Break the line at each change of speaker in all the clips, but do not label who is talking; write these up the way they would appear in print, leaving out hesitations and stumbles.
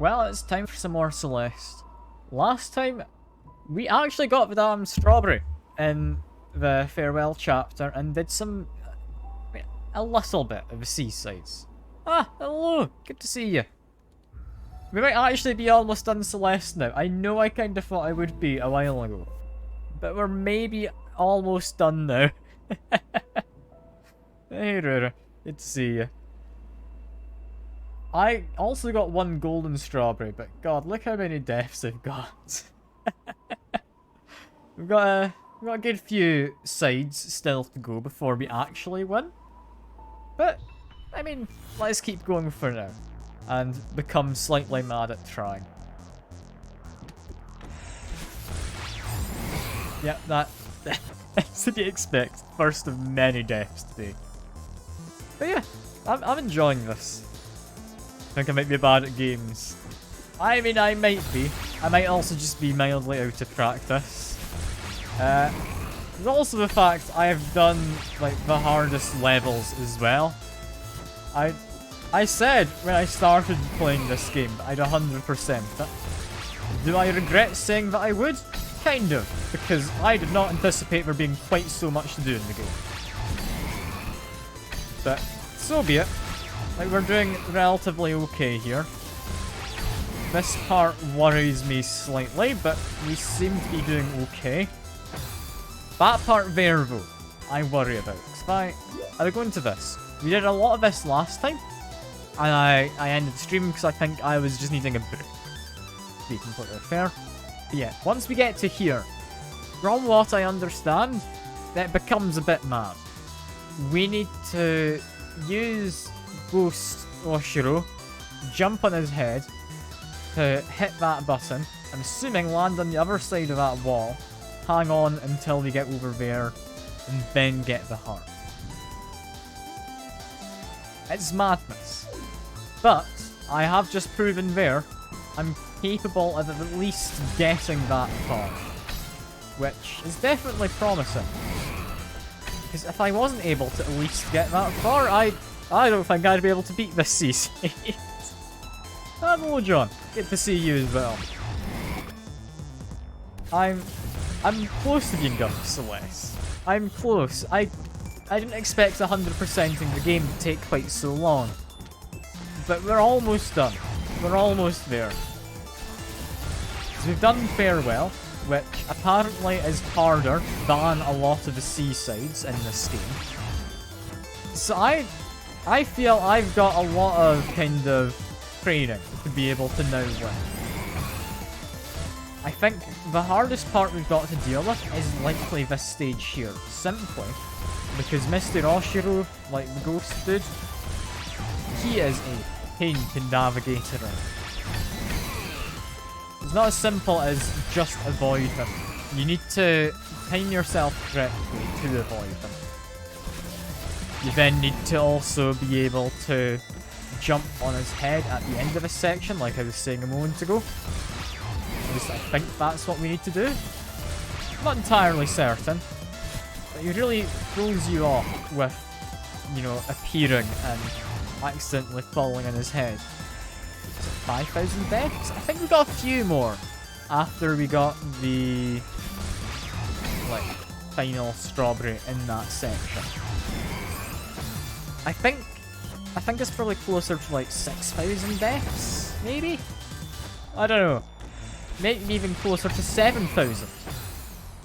Well, it's time for some more Celeste. Last time, we actually got the damn strawberry in the farewell chapter and did some... a little bit of the seasides. Ah, hello! Good to see you. We might actually be almost done Celeste now. I know I kind of thought I would be a while ago. But we're maybe almost done now. Hey Rura, good to see you. I also got one golden strawberry, but god, look how many deaths I've got. we've got a good few sides still to go before we actually win. But, I mean, let's keep going for now. And become slightly mad at trying. Yep, that's to be expected. First of many deaths today. But yeah, I'm enjoying this. I think I might be bad at games. I mean, I might be. I might also just be mildly out of practice. There's also the fact I have done, like, the hardest levels as well. I said when I started playing this game that I'd 100% it. Do I regret saying that I would? Kind of, because I did not anticipate there being quite so much to do in the game. But, so be it. Like, we're doing relatively okay here. This part worries me slightly, but we seem to be doing okay. That part there, though, I worry about. Because I would go into this. We did a lot of this last time, and I ended the stream because I think I was just needing a break. To be completely fair. But yeah, once we get to here, from what I understand, it becomes a bit mad. We need to use Ghost Oshiro, jump on his head, to hit that button, I'm assuming land on the other side of that wall, hang on until we get over there, and then get the heart. It's madness. But, I have just proven there, I'm capable of at least getting that far. Which is definitely promising. Because if I wasn't able to at least get that far, I don't think I'd be able to beat this seaside. Hello, John. Good to see you as well. I'm close to being done with Celeste. I'm close. I didn't expect 100%ing the game to take quite so long. But we're almost done. We're almost there. So we've done Farewell, which apparently is harder than a lot of the seasides in this game. So I feel I've got a lot of kind of training to be able to now win. I think the hardest part we've got to deal with is likely this stage here, simply because Mr. Oshiro, like the ghost dude, he is a pain to navigate around. It's not as simple as just avoid him. You need to time yourself correctly to avoid him. You then need to also be able to jump on his head at the end of a section, like I was saying a moment ago. At least I think that's what we need to do. I'm not entirely certain, but he really throws you off with, you know, appearing and accidentally falling on his head. 5,000 deaths? I think we got a few more after we got the, like, final strawberry in that section. I think it's probably closer to like 6,000 deaths, maybe? I don't know. Maybe even closer to 7,000.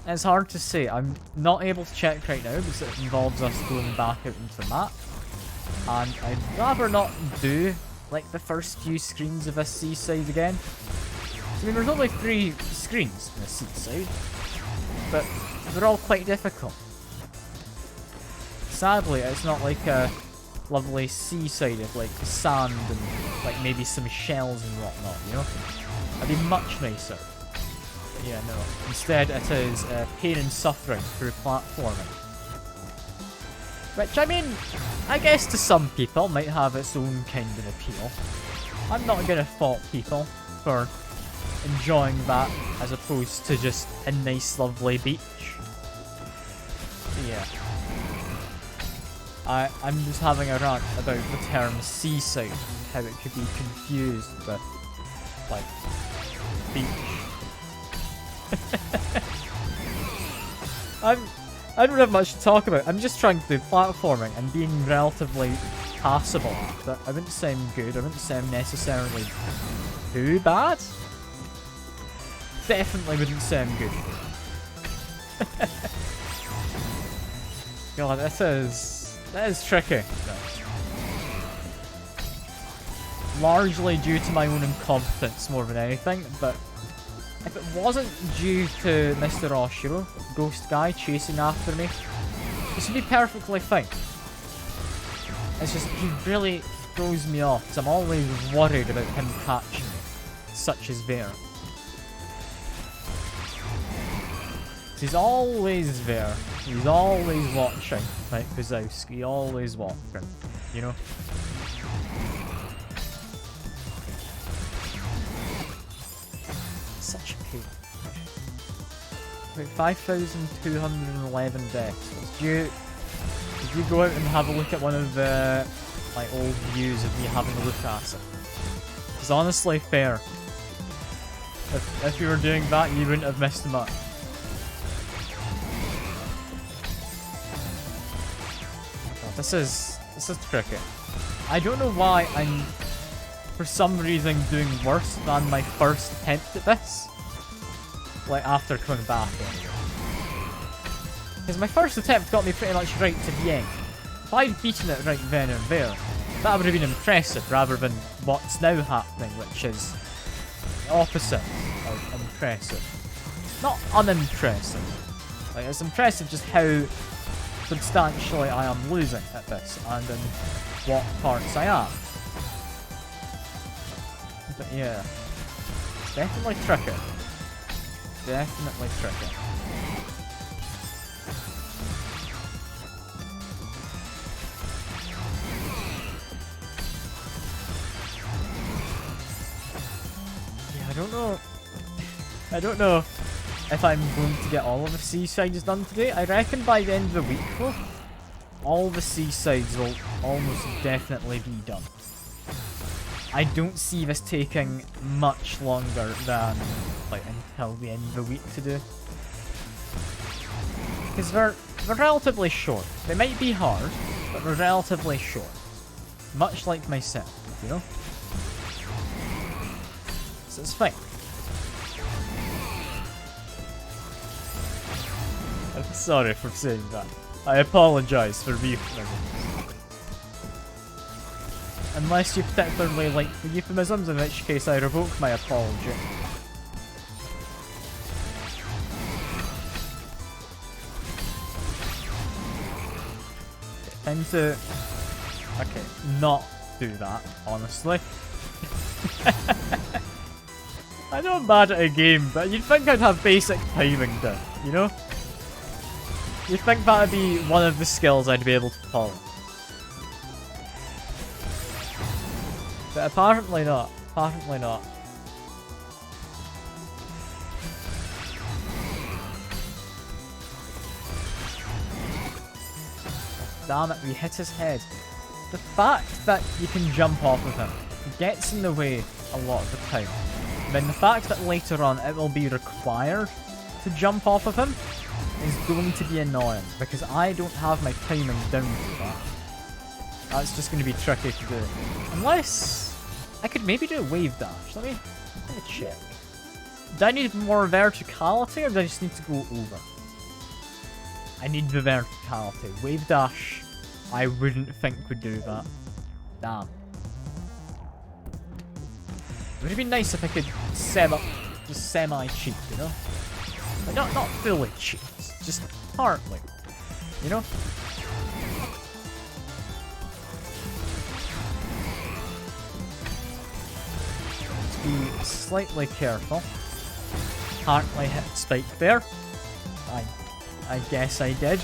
It's hard to say. I'm not able to check right now because it involves us going back out into the map. And I'd rather not do like the first few screens of this seaside again. I mean, there's only 3 screens in the seaside, but they're all quite difficult. Sadly, it's not like a lovely seaside of like sand and like maybe some shells and whatnot, you know? That'd be much nicer. But yeah, no. Instead, it is pain and suffering through platforming. Which, I mean, I guess to some people might have its own kind of appeal. I'm not gonna fault people for enjoying that as opposed to just a nice lovely beach. But yeah. I'm just having a rant about the term seaside, how it could be confused with like, beach. I don't have much to talk about. I'm just trying to do platforming and being relatively passable at it. I wouldn't say I'm good. I wouldn't say I'm necessarily too bad. Definitely wouldn't say I'm good. God, that is tricky. Largely due to my own incompetence more than anything, but if it wasn't due to Mr. Oshiro, ghost guy, chasing after me, this would be perfectly fine. It's just, he really throws me off, because I'm always worried about him catching me, such as there. He's always there. He's always watching, like Wazowski, always watching, you know? Such a pain. Wait, 5,211 deaths. Did you go out and have a look at one of the like old views of me having a look at it? It's honestly fair. If you were doing that, you wouldn't have missed much. God, this is tricky. I don't know why I'm, for some reason, doing worse than my first attempt at this. Like, after coming back in. Because my first attempt got me pretty much right to the end. If I'd beaten it right then and there, that would have been impressive rather than what's now happening, which is the opposite of impressive. Not unimpressive. Like, it's impressive just how substantially I am losing at this and in what parts I am. But yeah, it's definitely tricky. Definitely tricky. Yeah, I don't know if I'm going to get all of the seasides done today. I reckon by the end of the week, though, all the seasides will almost definitely be done. I don't see this taking much longer than, like, until the end of the week to do. Because they're relatively short. They might be hard, but they're relatively short. Much like myself, you know? So it's fine. I'm sorry for saying that. I apologize for euphemisms. Unless you particularly like the euphemisms, in which case I revoke my apology. Time to... okay, not do that, honestly. I know I'm bad at a game, but you'd think I'd have basic timing down, you know? You'd think that'd be one of the skills I'd be able to follow. But apparently not. Apparently not. Damn it, we hit his head. The fact that you can jump off of him gets in the way a lot of the time. Then the fact that later on it will be required to jump off of him is going to be annoying, because I don't have my timing down to that. That's just going to be tricky to do. Unless I could maybe do a wave dash. Let me check. Do I need more verticality, or do I just need to go over? I need the verticality. Wave dash, I wouldn't think would do that. Damn. It would have been nice if I could set up just semi-cheat, you know? But not fully cheat, just partly, you know? Let's be slightly careful. Partly hit spike there. I guess I did.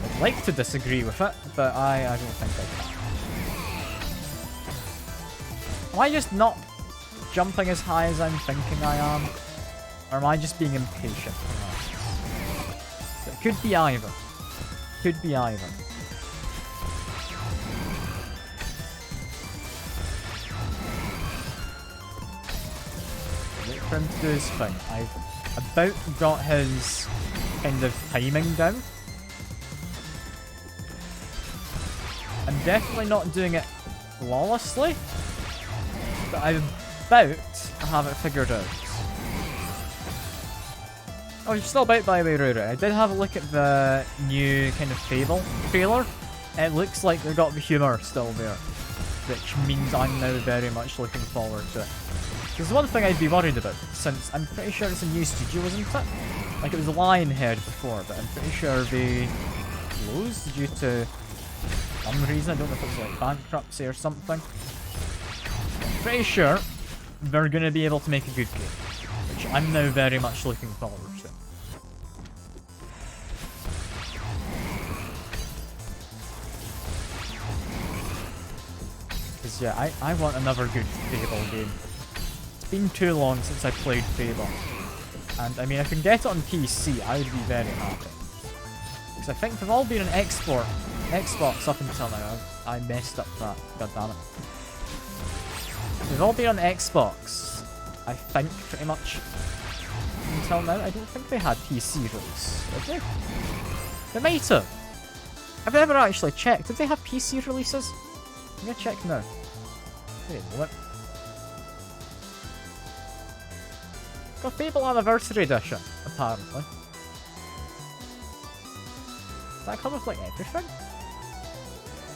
I'd like to disagree with it, but I don't think I can. Am I just not jumping as high as I'm thinking I am? Or am I just being impatient? It could be either. Could be either. for him to do his thing. I've about got his kind of timing down. I'm definitely not doing it flawlessly, but I'm about to have it figured out. Oh, you're still about, by the way, Ruru. I did have a look at the new kind of Fable trailer. It looks like they've got the humour still there, which means I'm now very much looking forward to it. There's one thing I'd be worried about, since I'm pretty sure it's a new studio, isn't it? Like, it was Lionhead before, but I'm pretty sure they closed due to some reason. I don't know if it was like bankruptcy or something. I'm pretty sure they're going to be able to make a good game, which I'm now very much looking forward to. Because yeah, I want another good Fable game. It's been too long since I played Fable. And I mean, if I can get it on PC, I would be very happy. Because I think they've all been on Xbox up until now. I messed up that, god damn it. They've all been on Xbox, I think, pretty much until now. I don't think they had PC release, did they? They might have. I've never actually checked. Did they have PC releases? I'm gonna check now. Wait a moment. Got Fable Anniversary Edition, apparently. Does that come with like everything?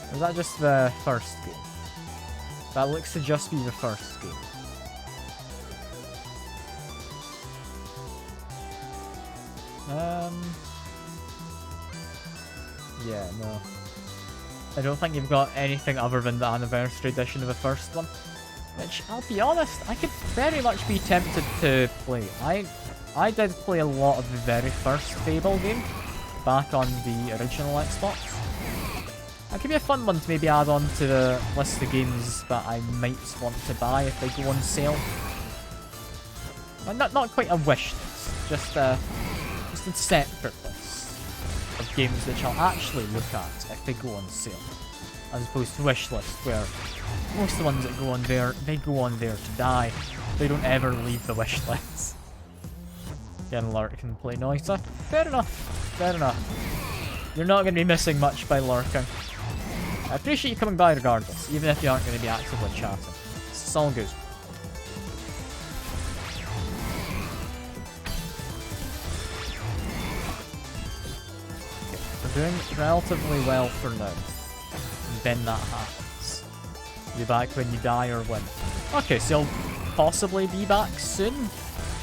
Or is that just the first game? That looks to just be the first game. Yeah, no. I don't think you've got anything other than the Anniversary Edition of the first one. Which, I'll be honest, I could very much be tempted to play. I did play a lot of the very first Fable game back on the original Xbox. That could be a fun one to maybe add on to the list of games that I might want to buy if they go on sale. Well, not quite a wish list, just a separate list of games which I'll actually look at if they go on sale. As opposed to wish list, where most of the ones that go on there, they go on there to die. They don't ever leave the wish list. Again, lurk and play noisy. Fair enough. Fair enough. You're not going to be missing much by lurking. I appreciate you coming by regardless, even if you aren't going to be actively chatting. It's all good. Okay, we're doing relatively well for now. Then that happens. You're back when you die or win. Okay, so you'll possibly be back soon,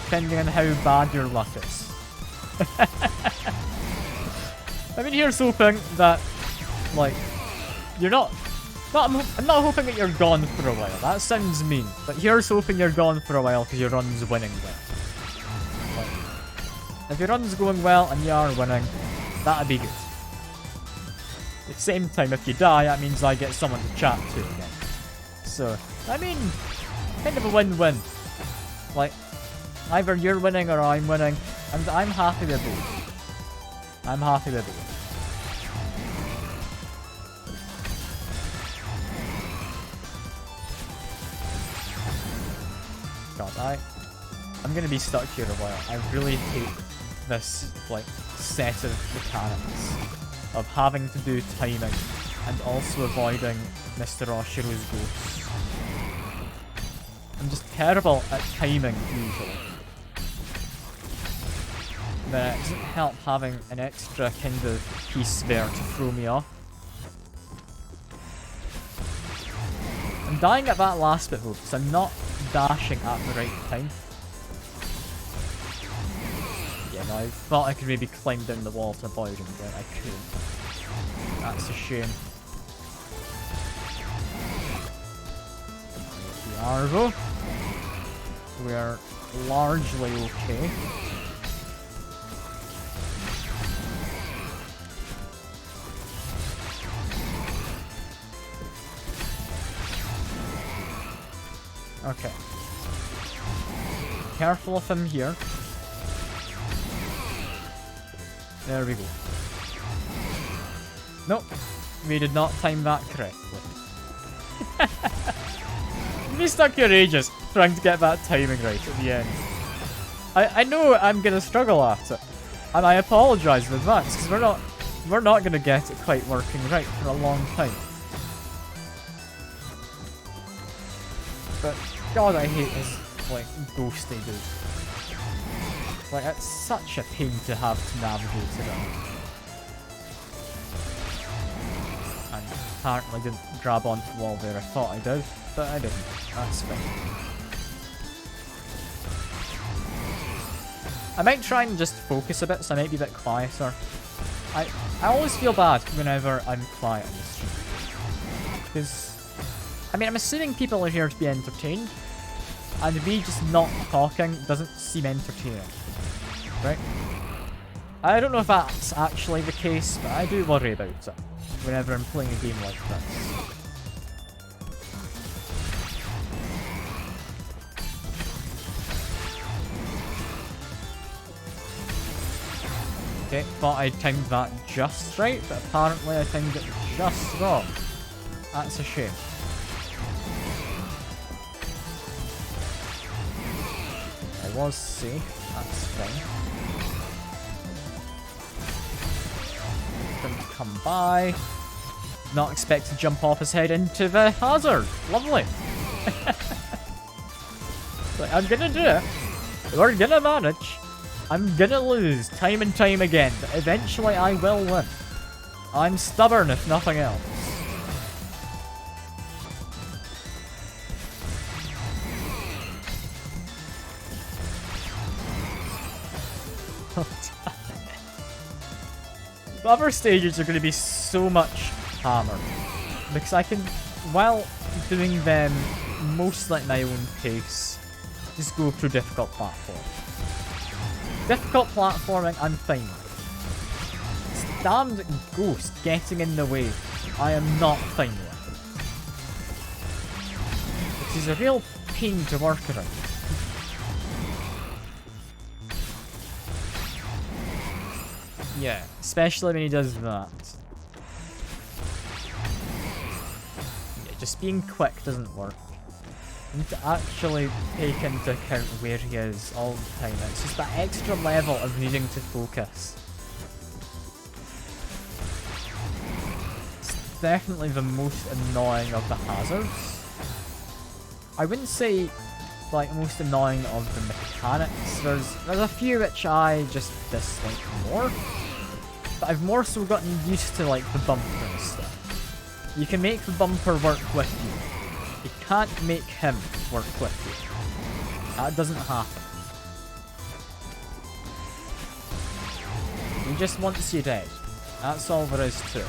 depending on how bad your luck is. I mean, here's hoping that, like, you're not I'm not hoping that you're gone for a while. That sounds mean. But here's hoping you're gone for a while because your run's winning well. Like, if your run's going well and you are winning, that'd be good. At the same time, if you die, that means I get someone to chat to again. So, I mean, kind of a win-win. Like, either you're winning or I'm winning, and I'm happy with both. I'm happy with both. God, I'm gonna be stuck here a while. I really hate this, like, set of mechanics of having to do timing and also avoiding Mr. Oshiro's ghosts. I'm just terrible at timing, usually. But it doesn't help having an extra kind of piece there to throw me off. I'm dying at that last bit though, because I'm not dashing at the right time. Yeah, no, I thought I could maybe climb down the wall to avoid him, but I couldn't. That's a shame. The Arvo. We're largely okay. Okay. Careful of him here. There we go. Nope. We did not time that correctly. You stuck your ages trying to get that timing right at the end. I know I'm gonna struggle at it, and I apologise in advance because we're not gonna get it quite working right for a long time. But God, I hate his like ghosty dude. Like it's such a pain to have to navigate around. And apparently didn't grab onto the wall there. I thought I did, but I didn't. That's fine. I might try and just focus a bit, so I might be a bit quieter. I always feel bad whenever I'm quiet on the stream. Because, I mean, I'm assuming people are here to be entertained, and me just not talking doesn't seem entertaining, right? I don't know if that's actually the case, but I do worry about it whenever I'm playing a game like this. Okay, thought I timed that just right, but apparently I timed it just wrong. That's a shame. I was safe, that's fine. Going to come by. Not expect to jump off his head into the hazard. Lovely. Like, I'm gonna do it. We're gonna manage. I'm gonna lose time and time again, but eventually I will win. I'm stubborn if nothing else. The other stages are going to be so much hammered, because I can, while doing them mostly at my own pace, just go through difficult platforms. Difficult platforming, I'm fine with. This damned ghost getting in the way, I am not fine with. It is a real pain to work around. Yeah, especially when he does that. Yeah, just being quick doesn't work. You need to actually take into account where he is all the time. It's just that extra level of needing to focus. It's definitely the most annoying of the hazards. I wouldn't say like most annoying of the mechanics. There's a few which I just dislike more. But I've more so gotten used to like the bumper and stuff. You can make the bumper work with you. You can't make him work with you. That doesn't happen. He just wants you dead. That's all there is to it.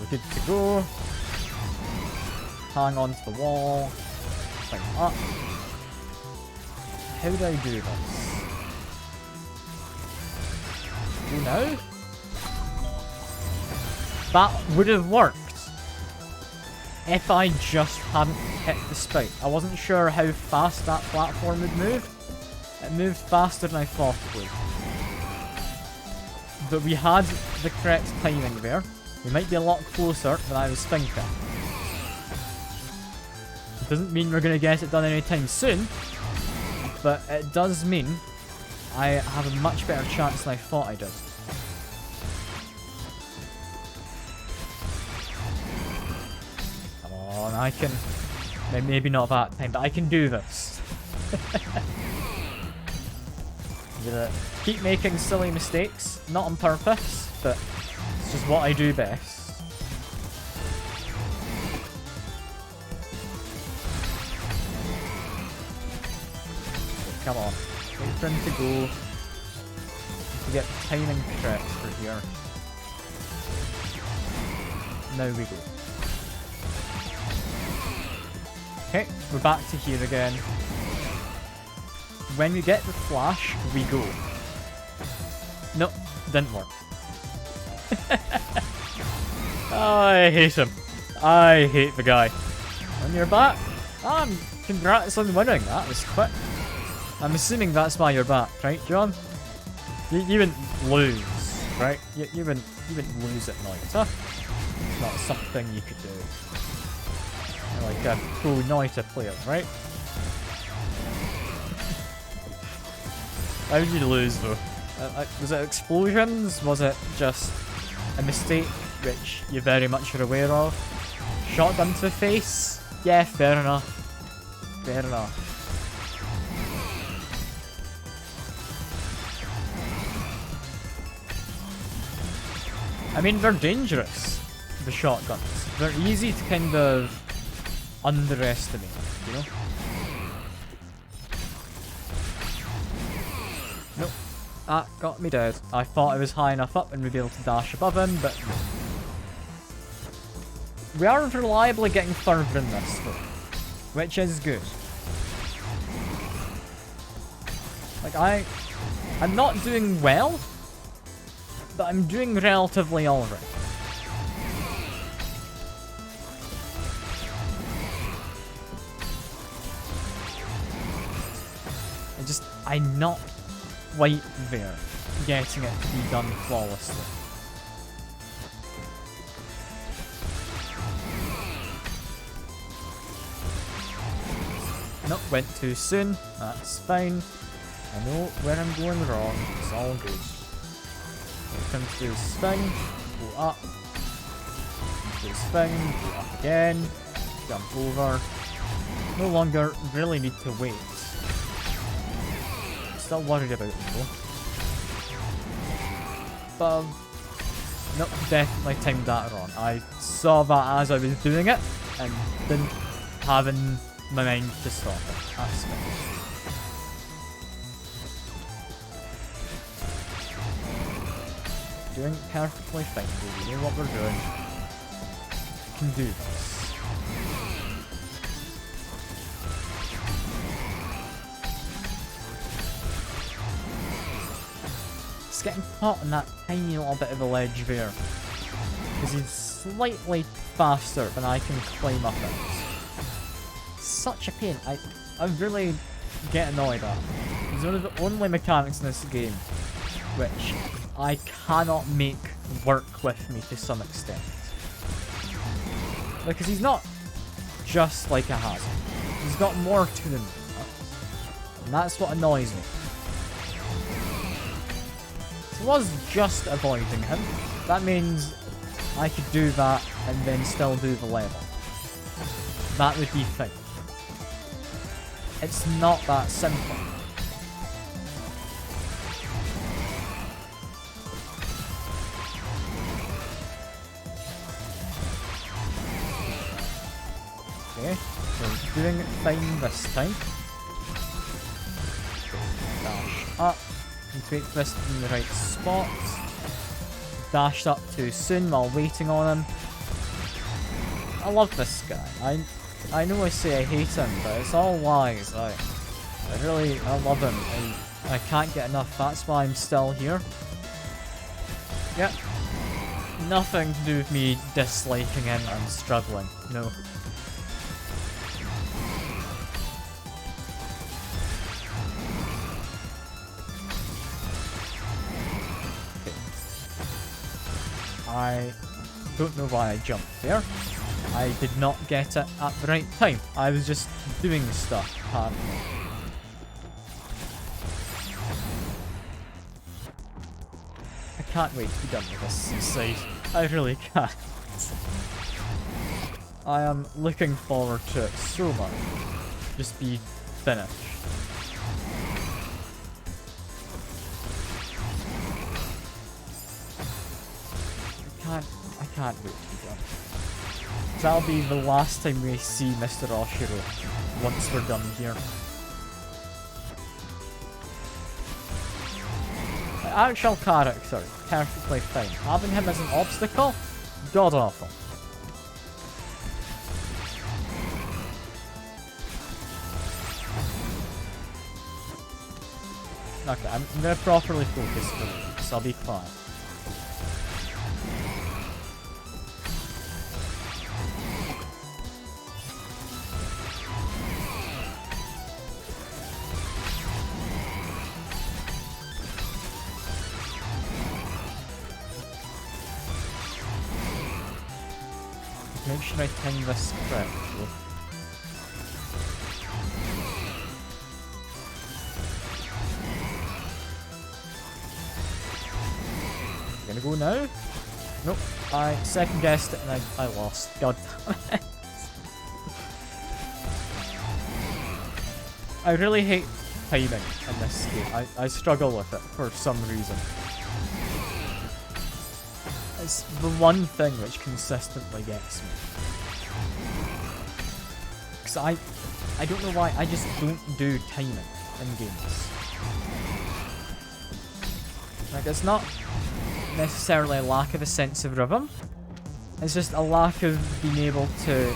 We're good to go. Hang on to the wall. Climb up. How do I do this? Do now? That would have worked if I just hadn't hit the spout. I wasn't sure how fast that platform would move. It moved faster than I thought it would. But we had the correct timing there. We might be a lot closer than I was thinking. Doesn't mean we're going to get it done anytime soon, but it does mean I have a much better chance than I thought I did. Come on, I can... Maybe not that time, but I can do this. I'm gonna keep making silly mistakes, not on purpose, but it's just what I do best. Come on, wait for him to go. To get the timing correct for here. Now we go. Okay, we're back to here again. When we get the flash, we go. No, didn't work. Oh, I hate him. I hate the guy. When you're back, congrats on winning. That was quick. I'm assuming that's why you're back, right, John? You didn't lose. right? You wouldn't lose at Noita. It's not something you could do. You're like a pro Noita player, right? How did you lose though? Was it explosions? Was it just a mistake, which you very much are aware of? Shotgun to the face? Yeah, fair enough. Fair enough. I mean, they're dangerous, the shotguns. They're easy to kind of underestimate, you know? Nope. That got me dead. I thought I was high enough up and would be able to dash above him, but no. We are reliably getting further in this, though, which is good. Like, I'm not doing well, but I'm doing relatively alright. I'm not quite there, getting it to be done flawlessly. Nope, went too soon. That's fine. I know where I'm going wrong. It's all good. Come to his thing, go up. Come to his thing, go up again. Jump over. No longer really need to wait. Still worried about him though. But, nope, definitely timed that wrong. I saw that as I was doing it, and didn't have in my mind to stop it. That's fine. Doing perfectly fine, we know what we're doing. We can do this. It's getting caught in that tiny little bit of a ledge there. Because he's slightly faster than I can climb up it. Such a pain. I really get annoyed at. It's one of the only mechanics in this game which I cannot make work with me to some extent. Because he's not just like a hazard. He's got more to him. And that's what annoys me. If it was just avoiding him, that means I could do that and then still do the level. That would be fine. It's not that simple. Okay, we're doing it fine this time. Dash up. And to make this in the right spot. Dashed up too soon while waiting on him. I love this guy. I know I say I hate him, but it's all lies. I love him. I can't get enough. That's why I'm still here. Yep. Nothing to do with me disliking him and struggling. No. I don't know why I jumped there. I did not get it at the right time. I was just doing stuff, apparently. I can't wait to be done with this suicide. I really can't. I am looking forward to it so much. Just be finished. I can't wait to be done. That'll be the last time we see Mr. Oshiro once we're done here. The actual character, perfectly fine. Having him as an obstacle, god awful. Okay, I'm gonna properly focus for you, so I'll be quiet. Make sure I time this correctly. Gonna go now? Nope. I second guessed it and I lost. God damn it. I really hate timing in this game. I struggle with it for some reason. It's the one thing which consistently gets me. Because I don't know why, I just don't do timing in games. Like, it's not necessarily a lack of a sense of rhythm. It's just a lack of being able to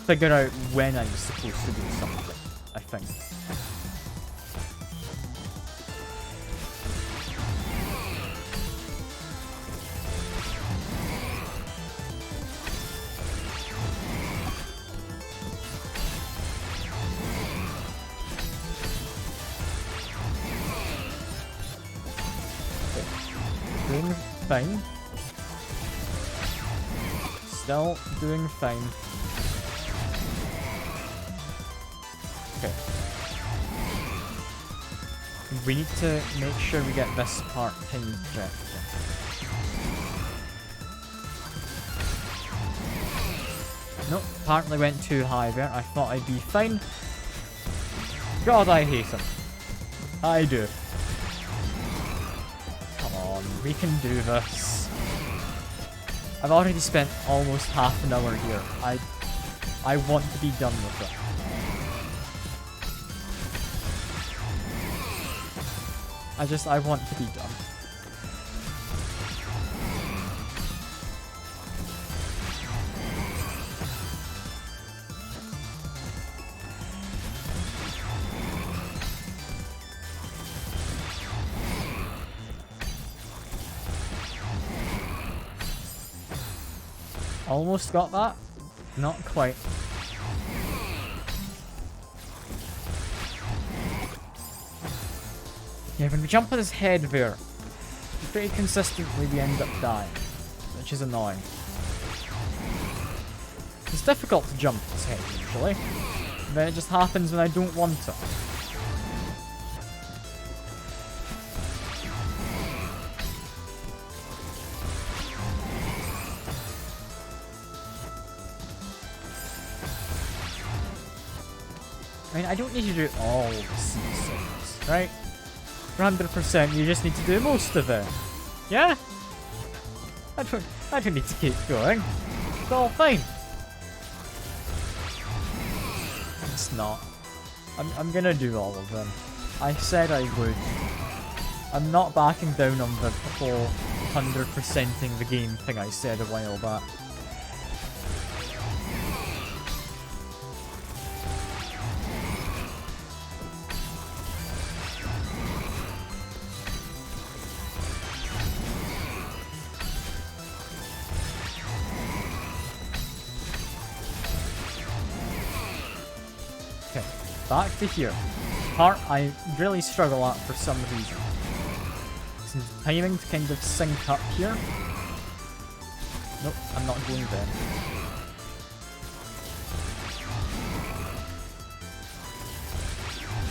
figure out when I'm supposed to do something, I think. Doing fine. Still doing fine. Okay. We need to make sure we get this part timed correctly. Nope, apparently went too high there. I thought I'd be fine. God, I hate him. I do. We can do this. I've already spent almost half an hour here. I want to be done with it. I want to be done. Almost got that. Not quite. Yeah, when we jump on his head there, pretty consistently we end up dying, which is annoying. It's difficult to jump his head usually, but it just happens when I don't want it. I mean, I don't need to do all the C6, right? For 100%, you just need to do most of it. Yeah? I don't need to keep going. It's all fine. It's not. I'm gonna do all of them. I said I would. I'm not backing down on the whole 100%ing the game thing I said a while back. Back to here. Part I really struggle at for some reason. Some timing to kind of sync up here. Nope, I'm not going there.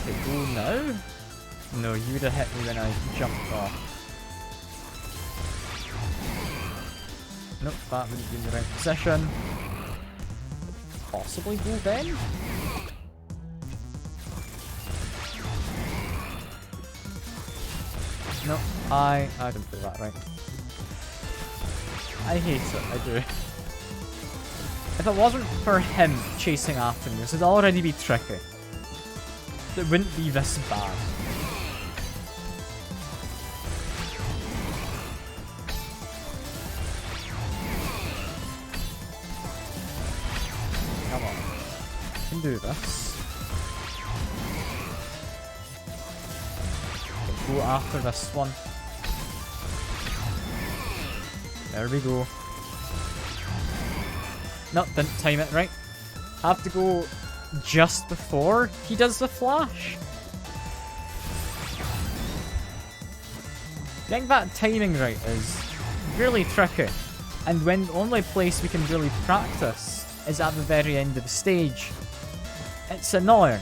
Okay, go now? No, you would have hit me when I jumped off. Nope, that wouldn't be in the right position. Possibly go then? No, I didn't do that right. I hate it, I do. If it wasn't for him chasing after me, this would already be tricky. It wouldn't be this bad. Come on. I can do this. Go after this one. There we go. No, didn't time it right. Have to go just before he does the flash. Getting that timing right is really tricky. And when the only place we can really practice is at the very end of the stage. It's annoying.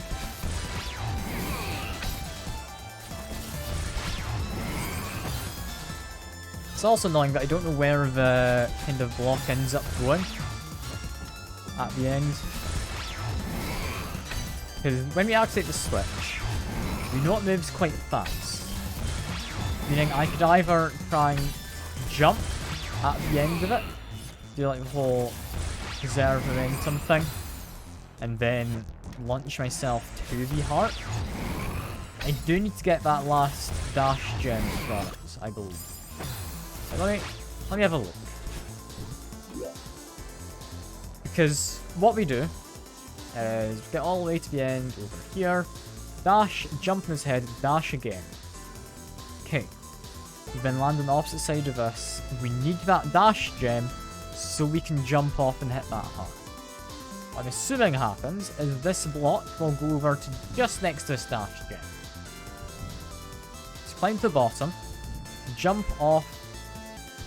It's also annoying that I don't know where the kind of block ends up going at the end. Because when we activate the switch, we know it moves quite fast. Meaning I could either try and jump at the end of it, do like the whole preserve momentum thing, and then launch myself to the heart. I do need to get that last dash gem first, I believe. Let me have a look. Because what we do is get all the way to the end over here, dash, jump in his head, dash again. Okay. We've been landing on the opposite side of this. We need that dash gem so we can jump off and hit that heart. What I'm assuming happens is this block will go over to just next to this dash gem. Let's climb to the bottom, jump off,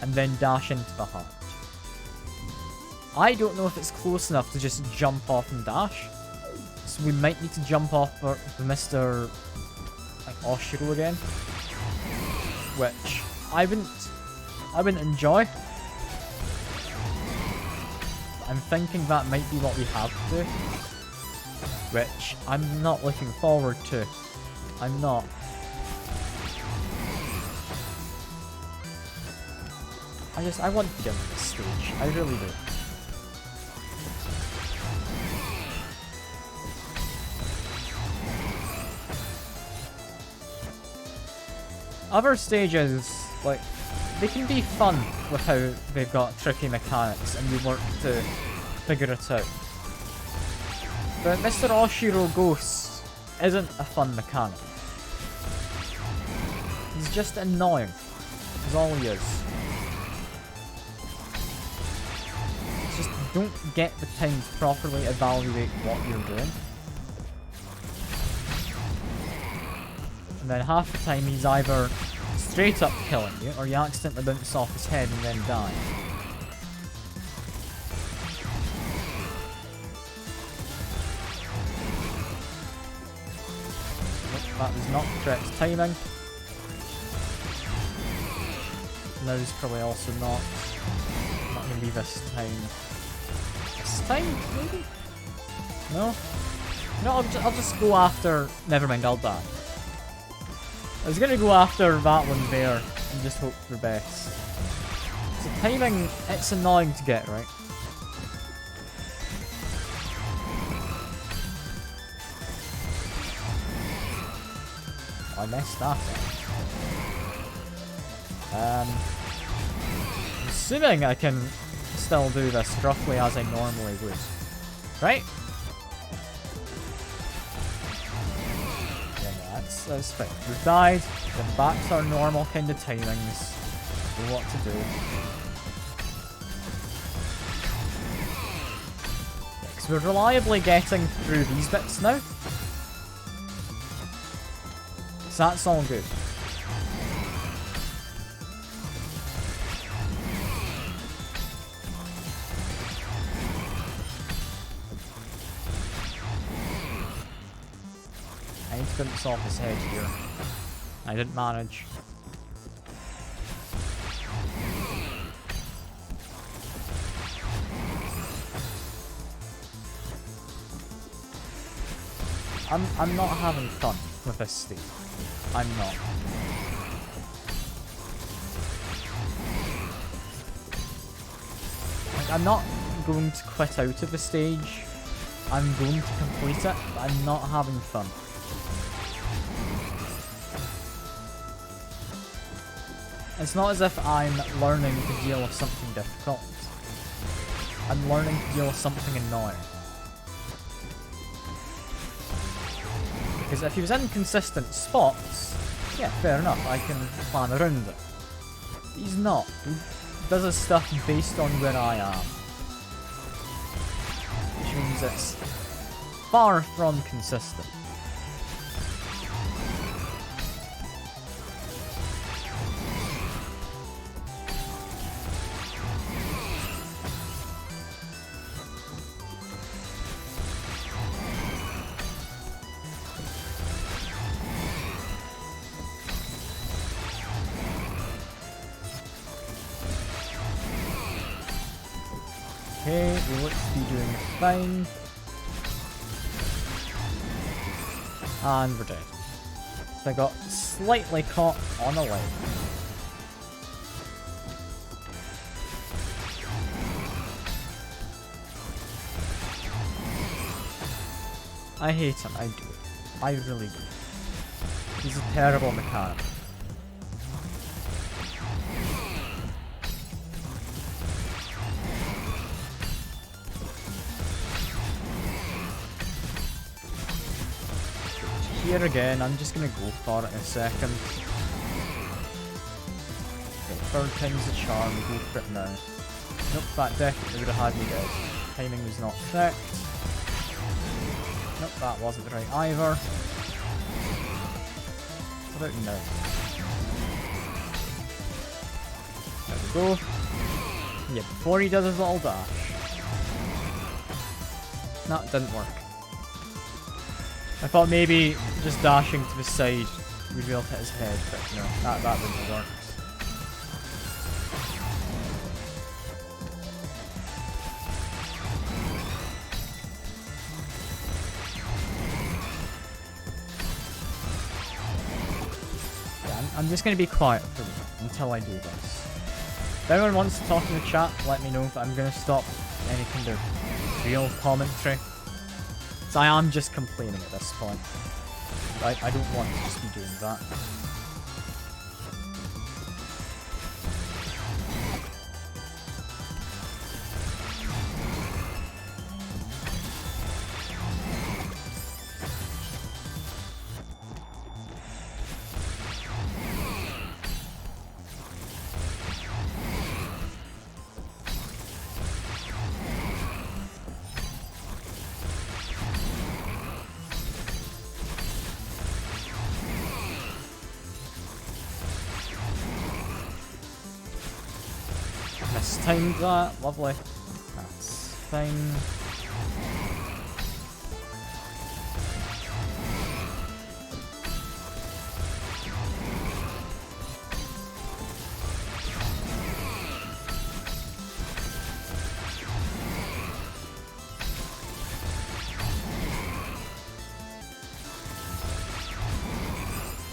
and then dash into the heart. I don't know if it's close enough to just jump off and dash, so we might need to jump off for Mr. like Oshiro again, which I wouldn't enjoy. I'm thinking that might be what we have to do, which I'm not looking forward to. I'm not. I want to get on this stage. I really do. Other stages, like, they can be fun with how they've got tricky mechanics and you work to figure it out. But Mr. Oshiro Ghost isn't a fun mechanic. He's just annoying. That's all he is. Just don't get the time to properly evaluate what you're doing. And then half the time he's either straight up killing you, or you accidentally bounce off his head and then die. Nope, that was not the correct timing. Now's probably also not. Not gonna be this time. This time, maybe? No? No, I'll just go after. Never mind, I'll die. I was gonna go after that one there and just hope for the best. So timing, it's annoying to get right. I messed that up. I'm assuming I can still do this roughly as I normally would. Right? That's fine. We've died. We're back to our normal kind of timings. Know what to do. Yeah, because we're reliably getting through these bits now. So that's all good. I need to bounce off his head here. I didn't manage. I'm not having fun with this stage. I'm not. Like, I'm not going to quit out of the stage. I'm going to complete it, but I'm not having fun. It's not as if I'm learning to deal with something difficult. I'm learning to deal with something annoying. Because if he was in consistent spots, yeah, fair enough, I can plan around it. But he's not. He does his stuff based on where I am. Which means it's far from consistent. Okay, let's be doing fine. And we're dead. So I got slightly caught on a leg. I hate him, I do. I really do. He's a terrible mechanic. Here again, I'm just gonna go for it in a second. Okay, third time's the charm, go for it now. Nope, that definitely would have had me dead. Timing was not correct. Nope, that wasn't right either. What about now? There we go. Yeah, before he does his little dash. That didn't work. I thought maybe just dashing to the side would be able to hit his head, but no, that wouldn't work. Yeah, I'm just going to be quiet for a minute until I do this. If anyone wants to talk in the chat, let me know, but I'm going to stop any kind of real commentary. So I am just complaining at this point. I don't want to just be doing that. Mistimed that, lovely. That's fine.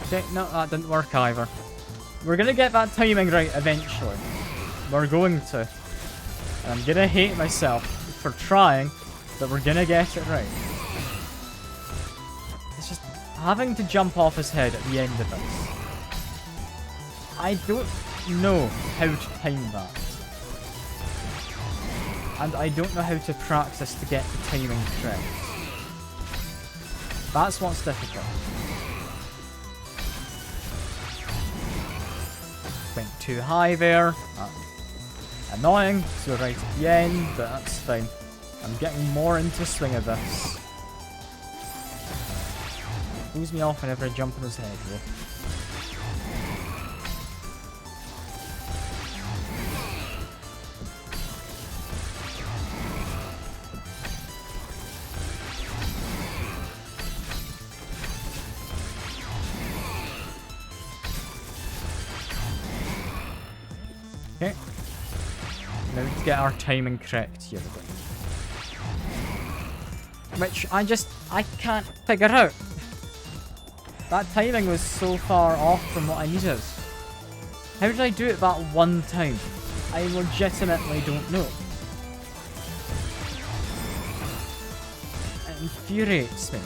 Okay, no, that didn't work either. We're gonna get that timing right eventually. We're going to. And I'm gonna hate myself for trying, but we're gonna get it right. It's just having to jump off his head at the end of this. I don't know how to time that. And I don't know how to practice to get the timing correct. That's what's difficult. Went too high there. Annoying, so right at the end, but that's fine. I'm getting more into the swing of this. Throws me off whenever I jump on his head, though. Okay. Now we need to get our timing correct here again. Which I can't figure out. That timing was so far off from what I needed. How did I do it that one time? I legitimately don't know. It infuriates me.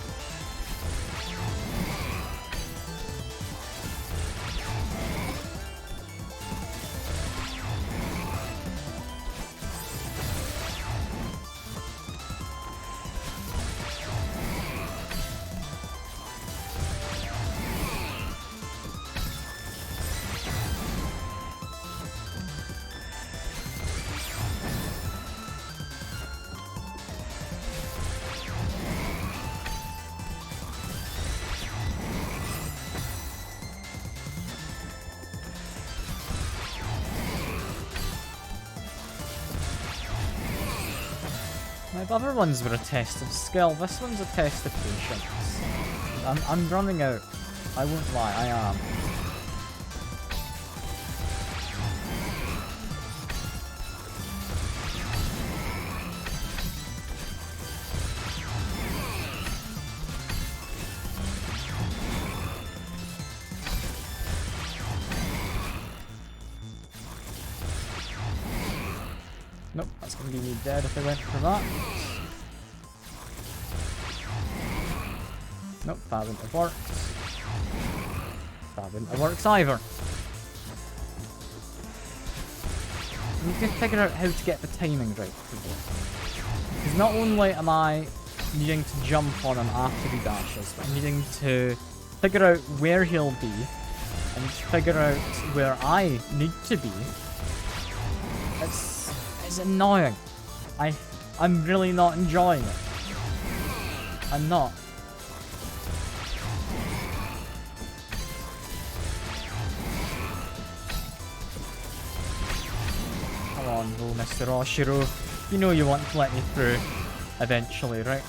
My other ones were a test of skill, this one's a test of patience. I'm running out. I won't lie, I am. Nope, that's gonna be me dead if I went for that. Nope, that wouldn't have worked. That wouldn't have worked either. I need to figure out how to get the timing right for this. Because not only am I needing to jump on him after he dashes, but I'm needing to figure out where he'll be and figure out where I need to be. It's annoying. I'm really not enjoying it. I'm not. Come on, though, Mr. Oshiro. You know you want to let me through eventually, right?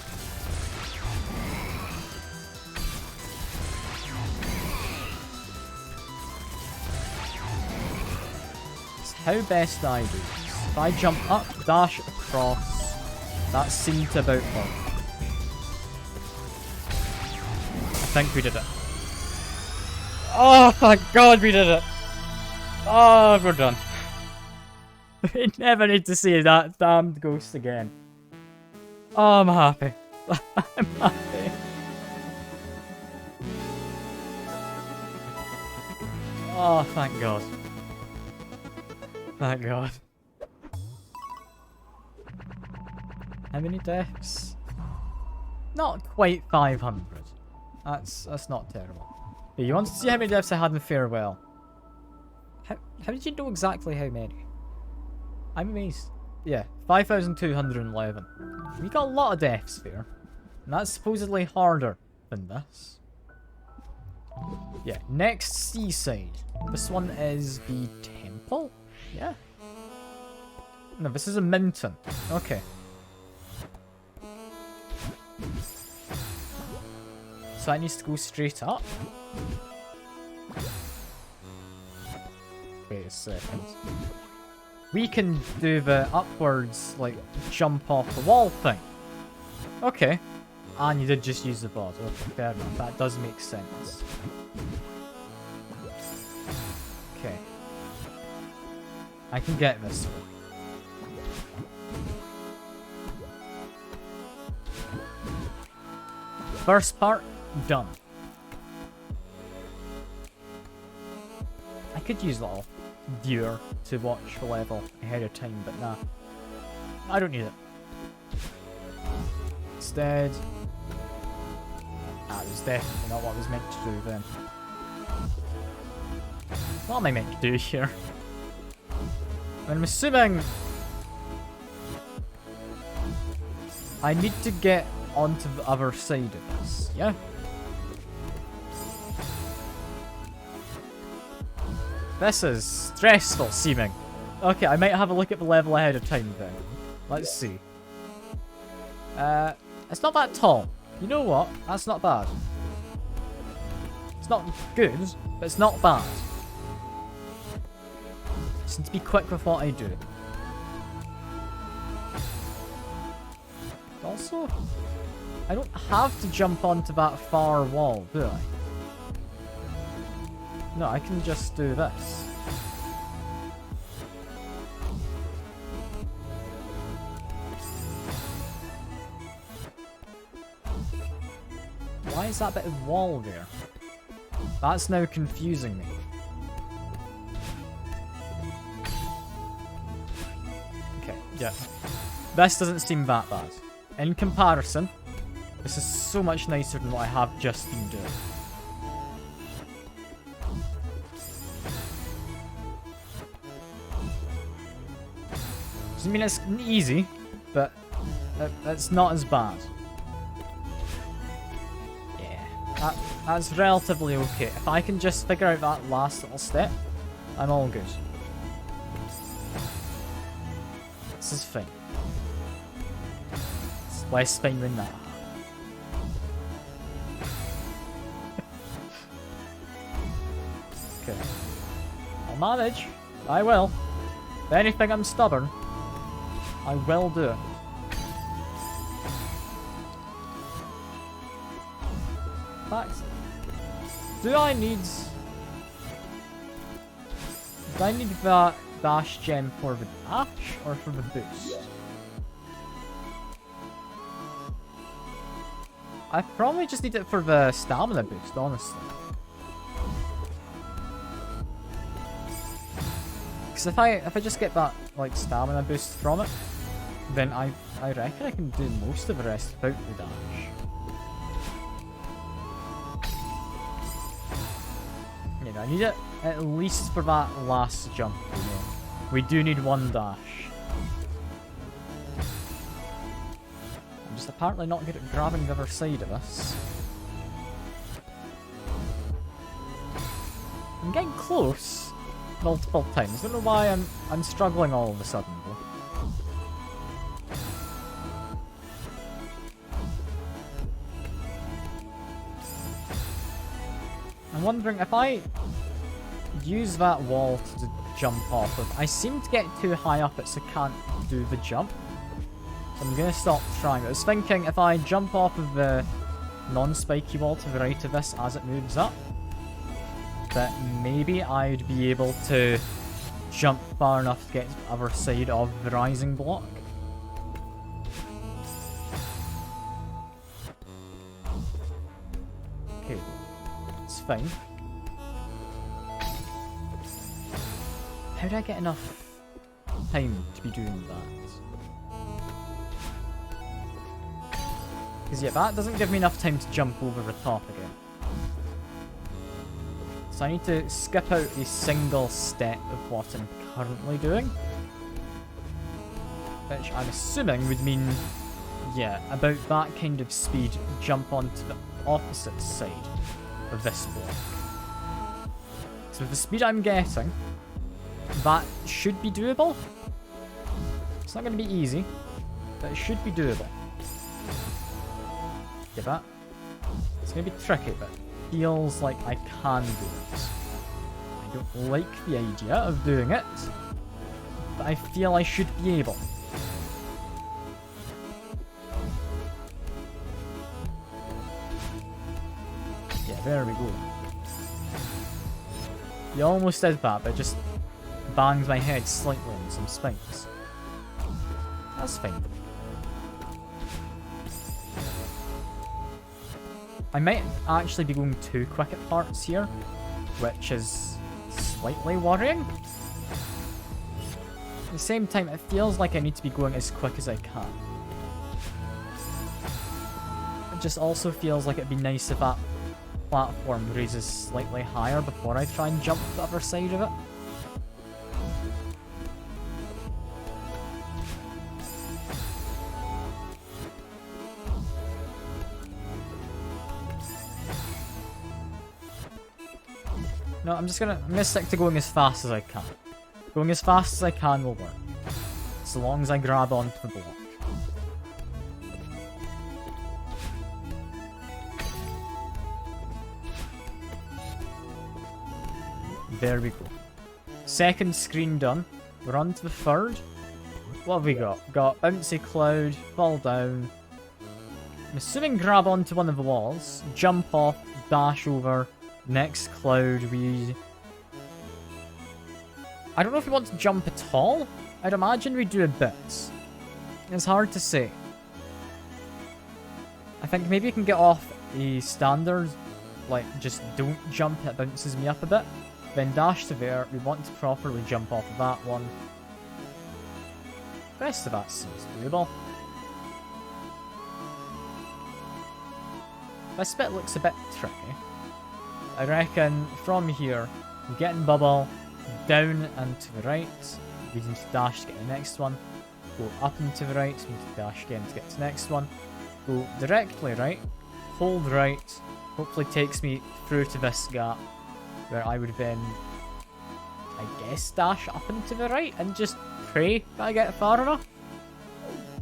It's how best I do this. If I jump up, dash across, that seemed to about work. I think we did it. Oh, thank God we did it! Oh, we're done. We never need to see that damned ghost again. Oh, I'm happy. I'm happy. Oh, thank God. Thank God. How many deaths? Not quite 500. That's not terrible. But you want to see how many deaths I had in Farewell? How did you know exactly how many? I'm amazed. Yeah, 5,211. We got a lot of deaths there. And that's supposedly harder than this. Yeah, next seaside. This one is the temple? Yeah. No, this is a mountain. Okay. So that needs to go straight up. Wait a second. We can do the upwards, like, jump off the wall thing. Okay. And you did just use the board. Okay, fair enough. That does make sense. Okay. I can get this one. First part, done. I could use little viewer to watch the level ahead of time, but nah. I don't need it. Instead... that was definitely not what I was meant to do then. What am I meant to do here? I'm assuming... I need to get onto the other side of this, yeah? This is stressful seeming. Okay, I might have a look at the level ahead of time then. Let's see. It's not that tall. You know what? That's not bad. It's not good, but it's not bad. Just need to be quick with what I do. Also, I don't have to jump onto that far wall, do I? No, I can just do this. Why is that bit of wall there? That's now confusing me. Okay, yeah. This doesn't seem that bad. In comparison, this is so much nicer than what I have just been doing. Doesn't mean it's easy, but it's not as bad. Yeah, that's relatively okay. If I can just figure out that last little step, I'm all good. This is fine. It's less fine than that. Okay. I'll manage. I will. If anything, I'm stubborn. I will do it. In fact, do I need that dash gem for the dash or for the boost? I probably just need it for the stamina boost, honestly. Because if I just get that like stamina boost from it, then I reckon I can do most of the rest without the dash. You know, I need it at least for that last jump. You know. We do need one dash. I'm just apparently not good at grabbing the other side of us. I'm getting close multiple times. I don't know why I'm struggling all of a sudden though. I'm wondering if I use that wall to jump off of. I seem to get too high up it, so I can't do the jump. So I'm gonna stop trying. I was thinking if I jump off of the non-spiky wall to the right of this as it moves up, that maybe I'd be able to jump far enough to get to the other side of the rising block. Okay, it's fine. How do I get enough time to be doing that? Because yeah, that doesn't give me enough time to jump over the top again. So I need to skip out a single step of what I'm currently doing. Which I'm assuming would mean, yeah, about that kind of speed, jump onto the opposite side of this block. So with the speed I'm getting, that should be doable. It's not going to be easy, but it should be doable. Yeah, that. It's going to be tricky, but feels like I can do it. I don't like the idea of doing it, but I feel I should be able. Yeah, there we go. You almost did that, but just banged my head slightly on some spikes. That's fine. I might actually be going too quick at parts here, which is slightly worrying. At the same time, it feels like I need to be going as quick as I can. It just also feels like it'd be nice if that platform raises slightly higher before I try and jump to the other side of it. No, I'm gonna stick to going as fast as I can. Going as fast as I can will work. So long as I grab onto the block. There we go. Second screen done. We're on to the third. What have we got? Got bouncy cloud, fall down. I'm assuming grab onto one of the walls, jump off, dash over. Next cloud, I don't know if we want to jump at all. I'd imagine we do a bit. It's hard to say. I think maybe you can get off a standard, like just don't jump, it bounces me up a bit. Then dash to there, we want to properly jump off of that one. The rest of that seems doable. This bit looks a bit tricky. I reckon from here, we get in bubble, down and to the right, we need to dash to get the next one, go up and to the right, we need to dash again to get to the next one, go directly right, hold right, hopefully takes me through to this gap, where I would then, I guess, dash up and to the right, and just pray that I get far enough.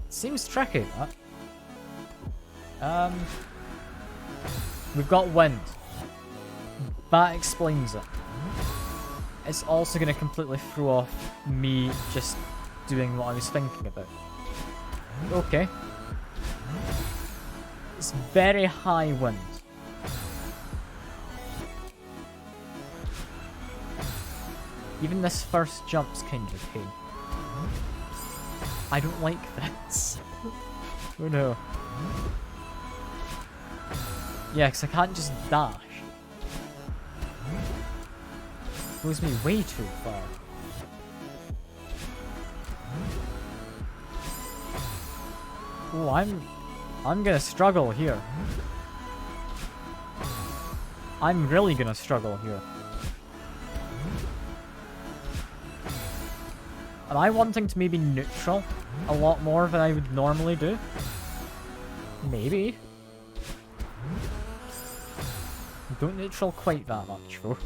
Seems tricky, that. We've got wind. That explains it. It's also going to completely throw off me just doing what I was thinking about. Okay. It's very high wind. Even this first jump's kind of a pain. I don't like this. Oh no. Yeah, because I can't just dash. Goes me way too far. Oh, I'm gonna struggle here. I'm really gonna struggle here. Am I wanting to maybe neutral a lot more than I would normally do? Maybe. Don't neutral quite that much, though.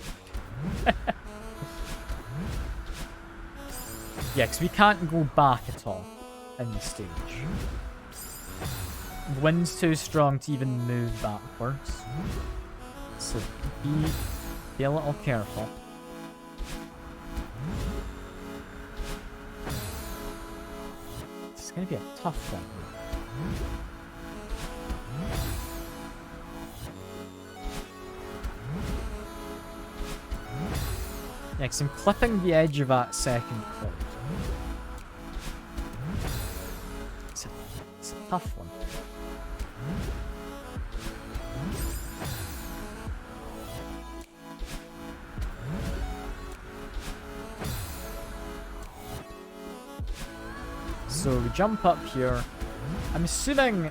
Yeah, because we can't go back at all in the stage. The wind's too strong to even move backwards. So be a little careful. It's gonna be a tough one. Yeah, because I'm clipping the edge of that second cloud. It's a tough one. So we jump up here. I'm assuming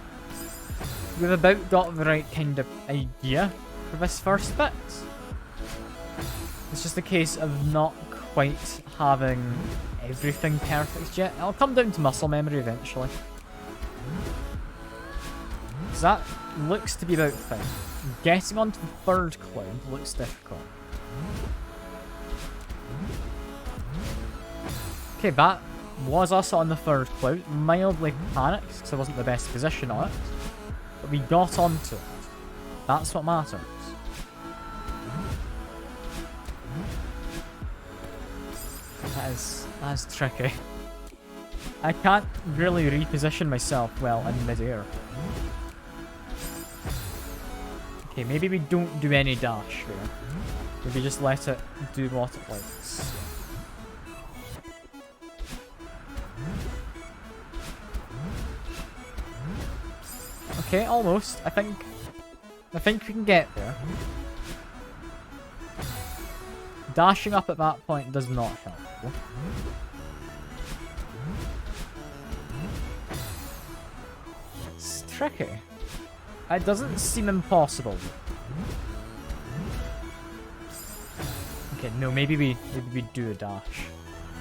we've about got the right kind of idea for this first bit. It's just a case of not quite having everything perfect yet. It'll come down to muscle memory eventually. So that looks to be about fine. Getting onto the third cloud looks difficult. Okay, that was us on the third cloud. Mildly panicked because I wasn't the best position on it. But we got onto it. That's what matters. That is tricky. I can't really reposition myself well in mid-air. Okay, maybe we don't do any dash there. Maybe just let it do what it likes. Okay, almost. I think we can get there. Dashing up at that point does not help. It's tricky. It doesn't seem impossible. Okay, no, maybe we do a dash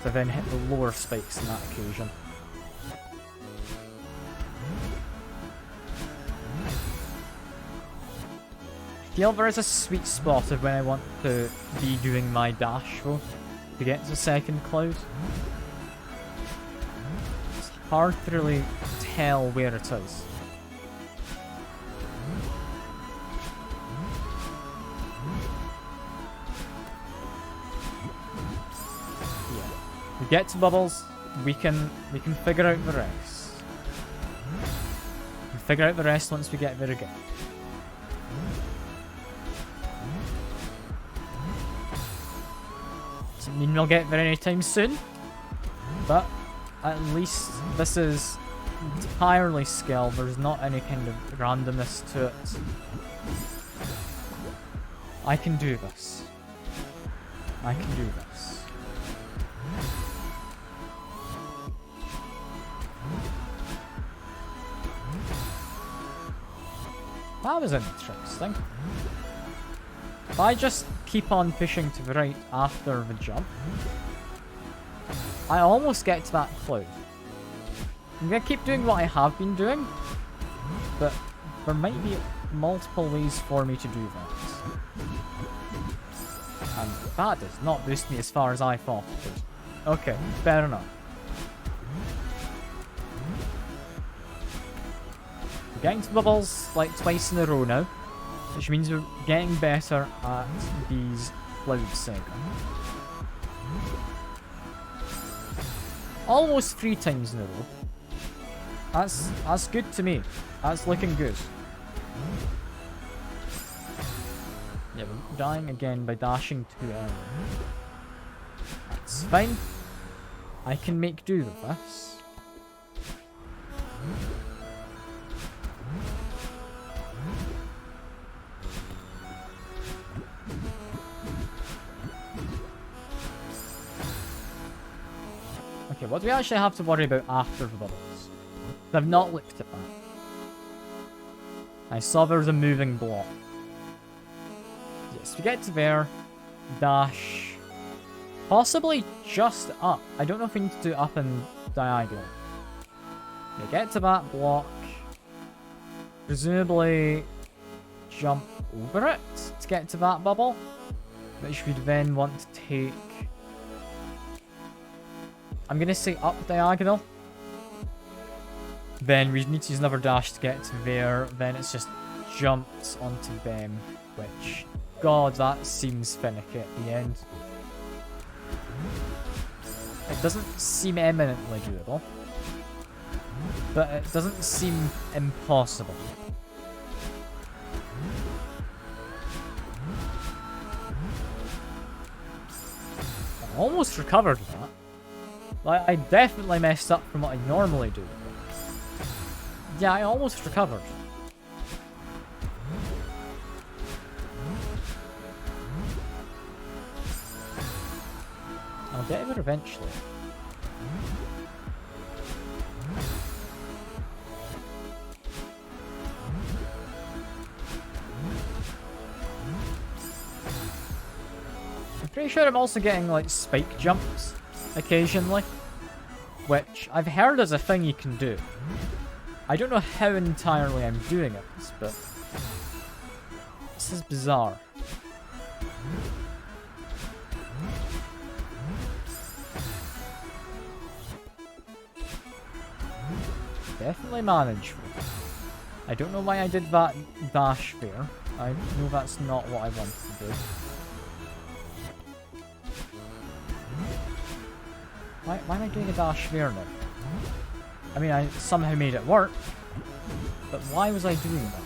to then hit the lower spikes on that occasion. I feel there is a sweet spot of when I want to be doing my dash though, to get to the second cloud. It's hard to really tell where it is. Yeah. We get to bubbles, we can figure out the rest. We can figure out the rest once we get there again. Doesn't mean we'll get there anytime soon, but at least this is entirely skill. There's not any kind of randomness to it. I can do this. I can do this. That was interesting. If I just keep on pushing to the right after the jump, I almost get to that cloud. I'm gonna keep doing what I have been doing, but there might be multiple ways for me to do that. And that does not boost me as far as I thought it would. Okay, fair enough. We're getting to bubbles like twice in a row now, which means we're getting better at these cloud segments. Almost 3 times in a row. That's good to me. That's looking good. Yeah, we're dying again by dashing too early. It's fine. I can make do with this. Okay, what do we actually have to worry about after the bubbles? I've not looked at that. I saw there was a moving block. Yes, we get to there. Dash. Possibly just up. I don't know if we need to do up and diagonal. We get to that block. Presumably jump over it to get to that bubble. Which we'd then want to take... I'm going to say up diagonal. Then we need to use another dash to get to there. Then it's just jumps onto them. Which, God, that seems finicky at the end. It doesn't seem eminently doable. But it doesn't seem impossible. I almost recovered that. Like, I definitely messed up from what I normally do. Yeah, I almost recovered. I'll get it eventually. I'm pretty sure I'm also getting, like, spike jumps occasionally. Which I've heard is a thing you can do. I don't know how entirely I'm doing it, but this is bizarre. Definitely manageable. I don't know why I did that dash there. I know that's not what I wanted to do. Why am I doing a dash there now? I mean, I somehow made it work, but why was I doing that?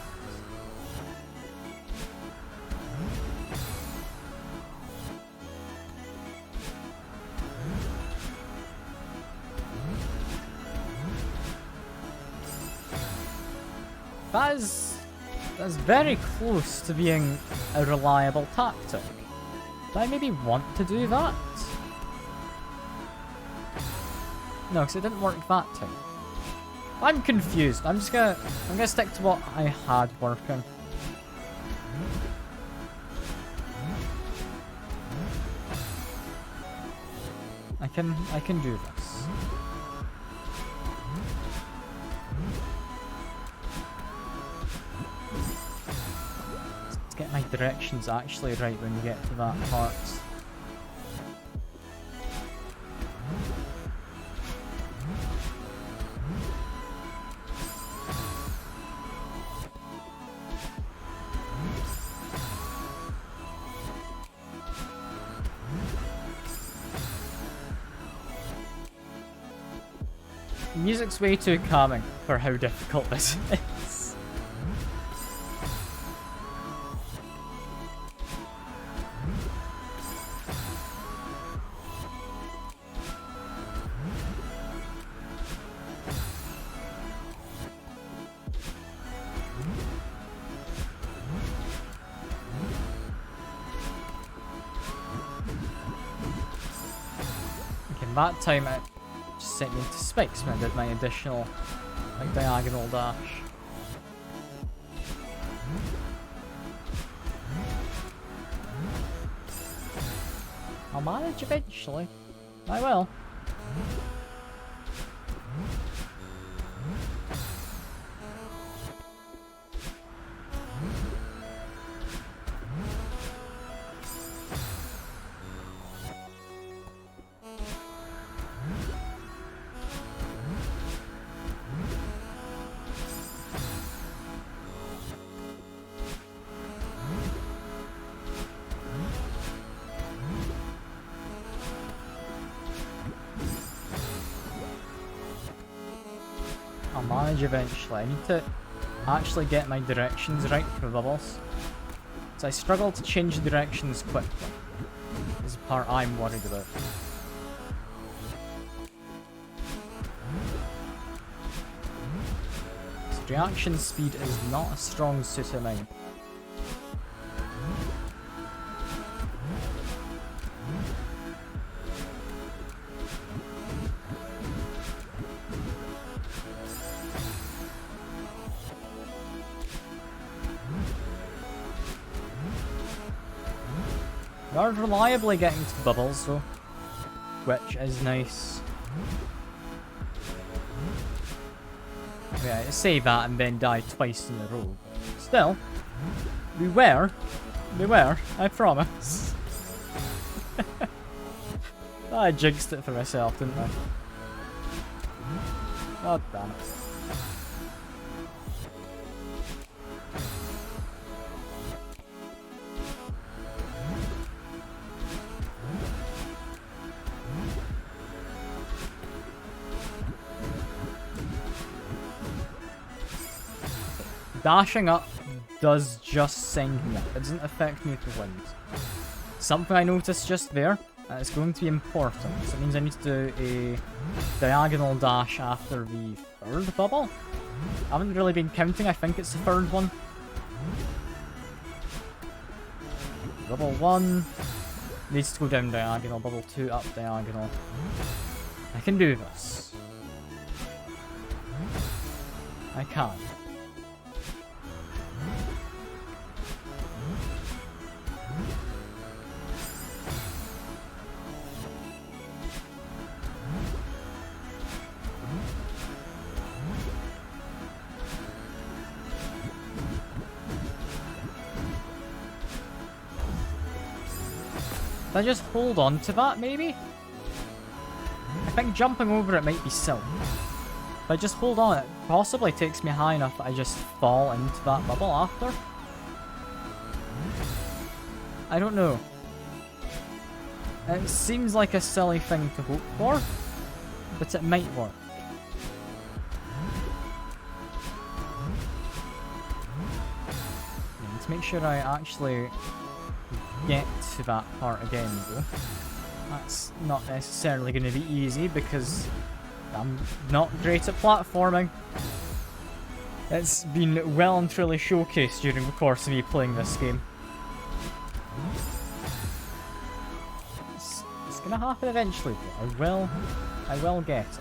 That's very close to being a reliable tactic. Do I maybe want to do that? No, because it didn't work that time. I'm confused. I'm gonna stick to what I had working. I can do this. Let's get my directions actually right when we get to that part. Music's way too calming for how difficult this is. Okay, that time it just sent me into spikes when I did my additional, like, diagonal dash. I'll manage eventually. I will. I'll manage eventually. I need to actually get my directions right for bubbles. So I struggle to change directions quickly. This is the part I'm worried about. Reaction speed is not a strong suit of mine. We are reliably getting to bubbles though, which is nice. Yeah, say that and then die twice in a row. Still, we were, I promise. I jinxed it for myself, didn't I? God damn it. Dashing up does just send me up. It doesn't affect me if it wins. Something I noticed just there, it's going to be important. So it means I need to do a diagonal dash after the third bubble. I haven't really been counting, I think it's the third one. Bubble 1 needs to go down diagonal, bubble 2 up diagonal. I can do this. I can. Did I just hold on to that, maybe? I think jumping over it might be silly. If I just hold on, it possibly takes me high enough that I just fall into that bubble after. I don't know. It seems like a silly thing to hope for, but it might work. Let's make sure I actually get to that part again though. That's not necessarily going to be easy because I'm not great at platforming. It's been well and truly showcased during the course of me playing this game. It's going to happen eventually though. I will get it.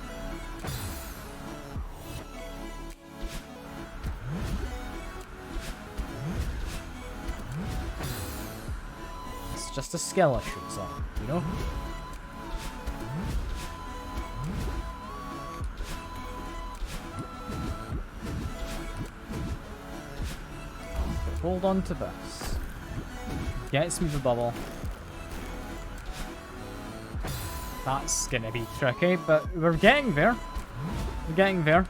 Just a skill issue, so, you know? Hold on to this. Gets me the bubble. That's gonna be tricky, but we're getting there. We're getting there.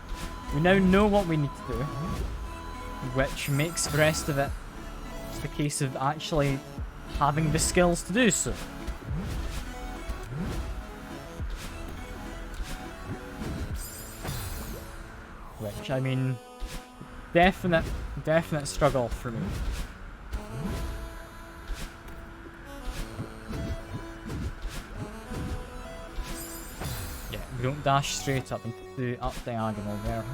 We now know what we need to do, which makes the rest of it just a case of actually having the skills to do so. Which, I mean, definite struggle for me. Yeah, we don't dash straight up and do up diagonal there.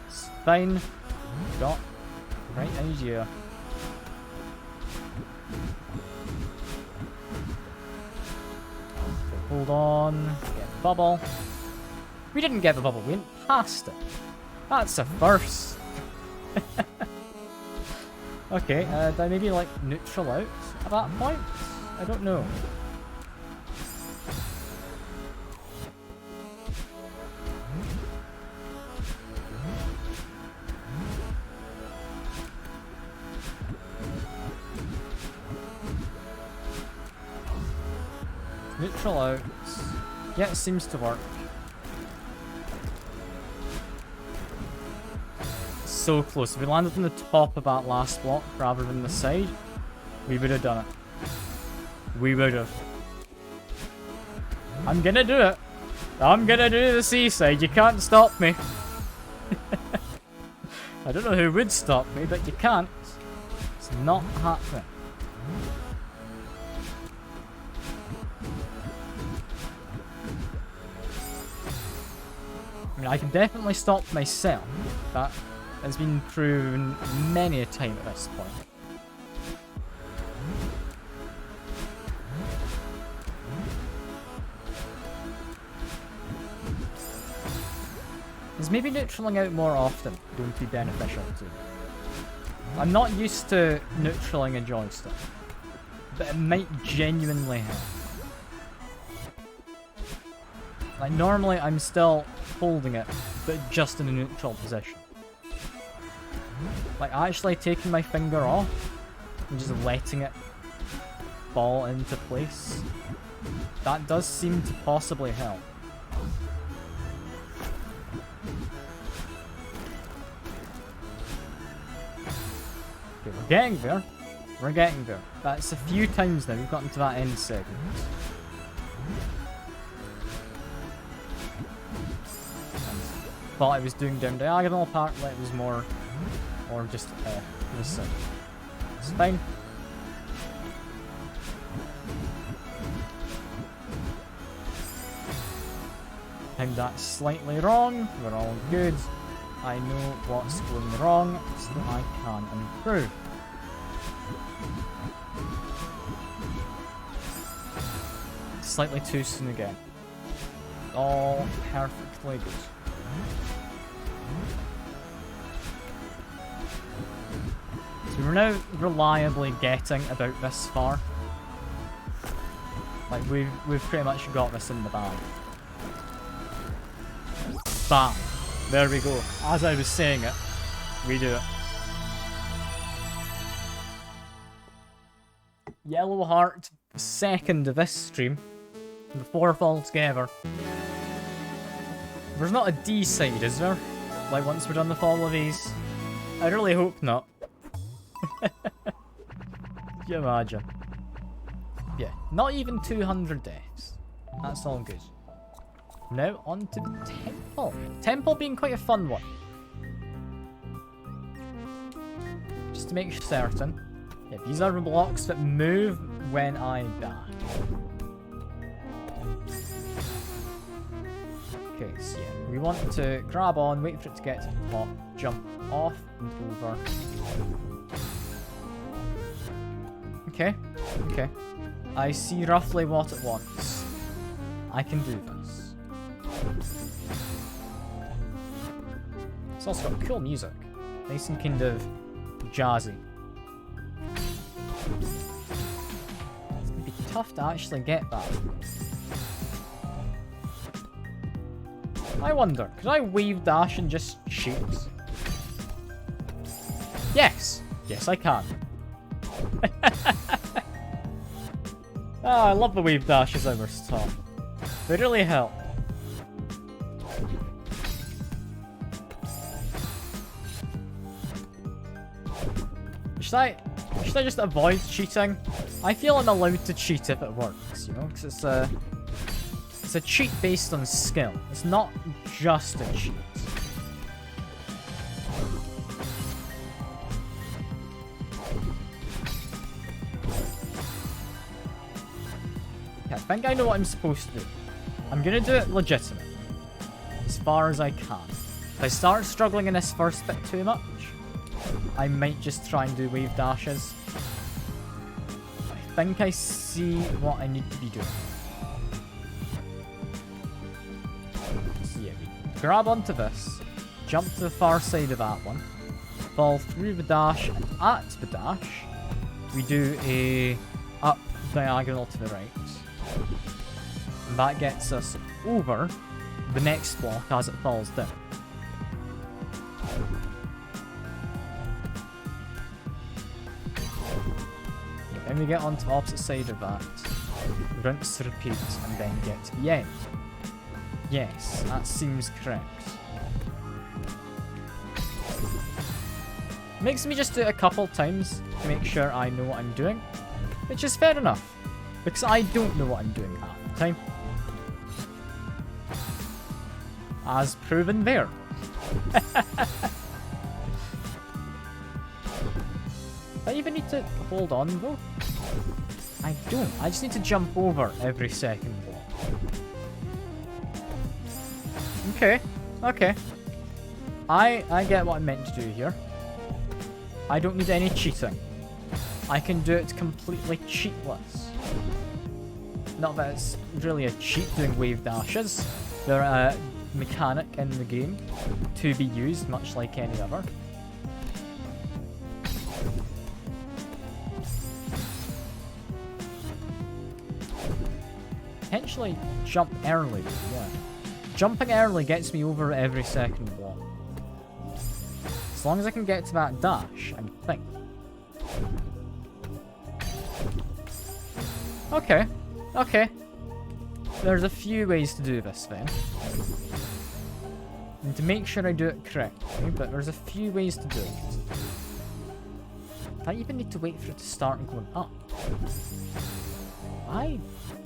It's fine. Got the right idea. Hold on, get the bubble. We didn't get the bubble, we went past it. That's a first. Okay, did I maybe like neutral out at that point? I don't know. Neutral out. Yeah, it seems to work. So close. If we landed on the top of that last block rather than the side, we would have done it. We would have. I'm gonna do it. I'm gonna do the seaside. You can't stop me. I don't know who would stop me, but you can't. It's not happening. I mean, I can definitely stop myself, but has been proven many a time at this point. Is maybe neutraling out more often going to be beneficial to me? I'm not used to neutraling a joystick, but it might genuinely help. Like, normally I'm still holding it, but just in a neutral position. Like, actually taking my finger off and just letting it fall into place, that does seem to possibly help. Okay, we're getting there. We're getting there. That's a few times now we've gotten to that end segment. Thought I was doing down diagonal, apparently it was more, or just this side. It's fine. Timed that slightly wrong. We're all good. I know what's going wrong, so that I can improve. Slightly too soon again. All perfectly good. So we're now reliably getting about this far. Like, we've pretty much got this in the bag. Bam! There we go. As I was saying it, we do it. Yellow Heart, second of this stream. The 4th altogether. There's not a D side, is there? Like, once we're done with all of these? I really hope not. Can you imagine? Yeah, not even 200 deaths. That's all good. Now, on to the temple. Temple being quite a fun one. Just to make certain. Yeah, these are the blocks that move when I die. Okay, so yeah, we want to grab on, wait for it to get to the top, jump off and over. Okay, okay. I see roughly what it wants. I can do this. It's also got cool music. Nice and kind of jazzy. It's gonna be tough to actually get that. I wonder, could I wave dash and just shoot? Yes! Yes, I can. I love the wave dashes I was taught. They really help. Should I just avoid cheating? I feel I'm allowed to cheat if it works, you know, because it's a cheat based on skill. It's not just a cheat. Okay, I think I know what I'm supposed to do. I'm gonna do it legitimate. As far as I can. If I start struggling in this first bit too much, I might just try and do wave dashes. I think I see what I need to be doing. So yeah, we grab onto this, jump to the far side of that one, fall through the dash, and at the dash, we do a up diagonal to the right. And that gets us over the next block as it falls down. Then we get onto the opposite side of that, rinse, repeat, and then get to the end. Yes, that seems correct. Makes me just do it a couple times to make sure I know what I'm doing, which is fair enough, because I don't know what I'm doing half the time. As proven there. Do I even need to hold on though? I don't. I just need to jump over every second block. Okay. Okay. I get what I'm meant to do here. I don't need any cheating. I can do it completely cheatless. Not that it's really a cheat doing wave dashes. They're a mechanic in the game to be used much like any other. Potentially jump early, yeah. Jumping early gets me over every second block. As long as I can get to that dash, I think. Okay, okay. There's a few ways to do this then. And to make sure I do it correctly, but there's a few ways to do it. I even need to wait for it to start going up. I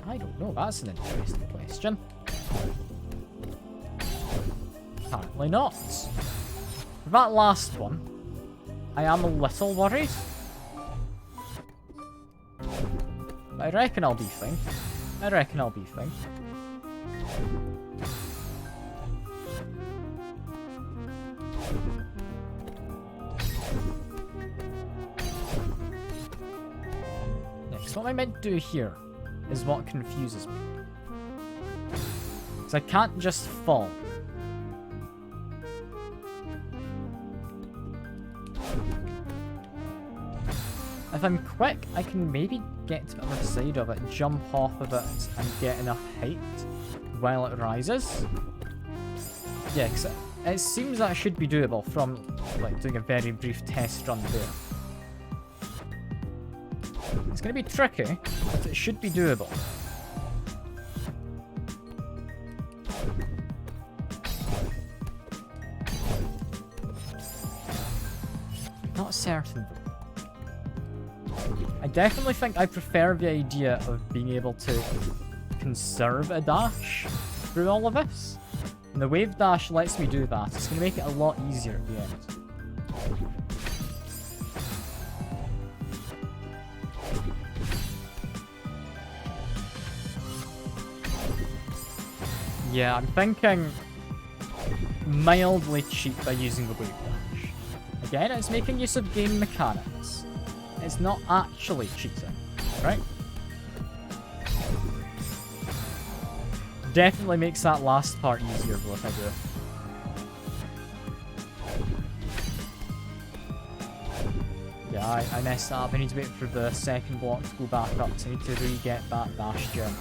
don't know, that's an interesting question. Apparently not. For that last one, I am a little worried. I reckon I'll be fine. I reckon I'll be fine. Next, what am I meant to do here is what confuses me. Because I can't just fall. If I'm quick, I can maybe get to the other side of it, jump off of it, and get enough height while it rises. Yeah, because it seems that should be doable from like doing a very brief test run there. It's going to be tricky, but it should be doable. Not certain though. I definitely think I prefer the idea of being able to conserve a dash through all of this. And the wave dash lets me do that. It's going to make it a lot easier at the end. Yeah, I'm thinking mildly cheat by using the wave dash. Again, it's making use of game mechanics. It's not actually cheating, right? Definitely makes that last part easier though if I do. Yeah, I messed up. I need to wait for the second block to go back up, so I need to re-get that dash gem.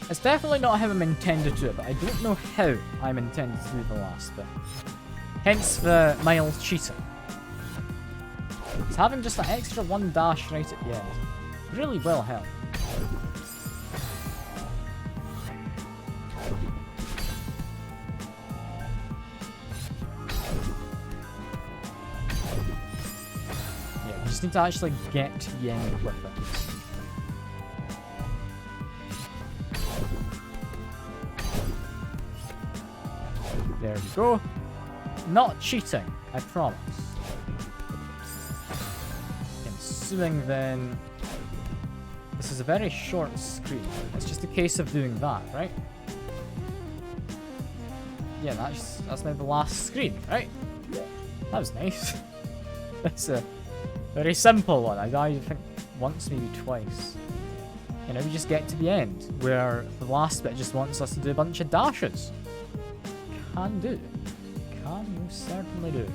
It's definitely not how I'm intended to do it, but I don't know how I'm intended to do the last bit. Hence the mild cheating. It's having just that extra one dash right at the end really will help. Yeah, you just need to actually get to the end with it. There we go. Not cheating, I promise. I'm assuming then this is a very short screen. It's just a case of doing that, right? Yeah, that's now the last screen, right? That was nice. That's a very simple one. I died, I think, once, maybe twice. And now we just get to the end, where the last bit just wants us to do a bunch of dashes. Can do. Can most certainly do.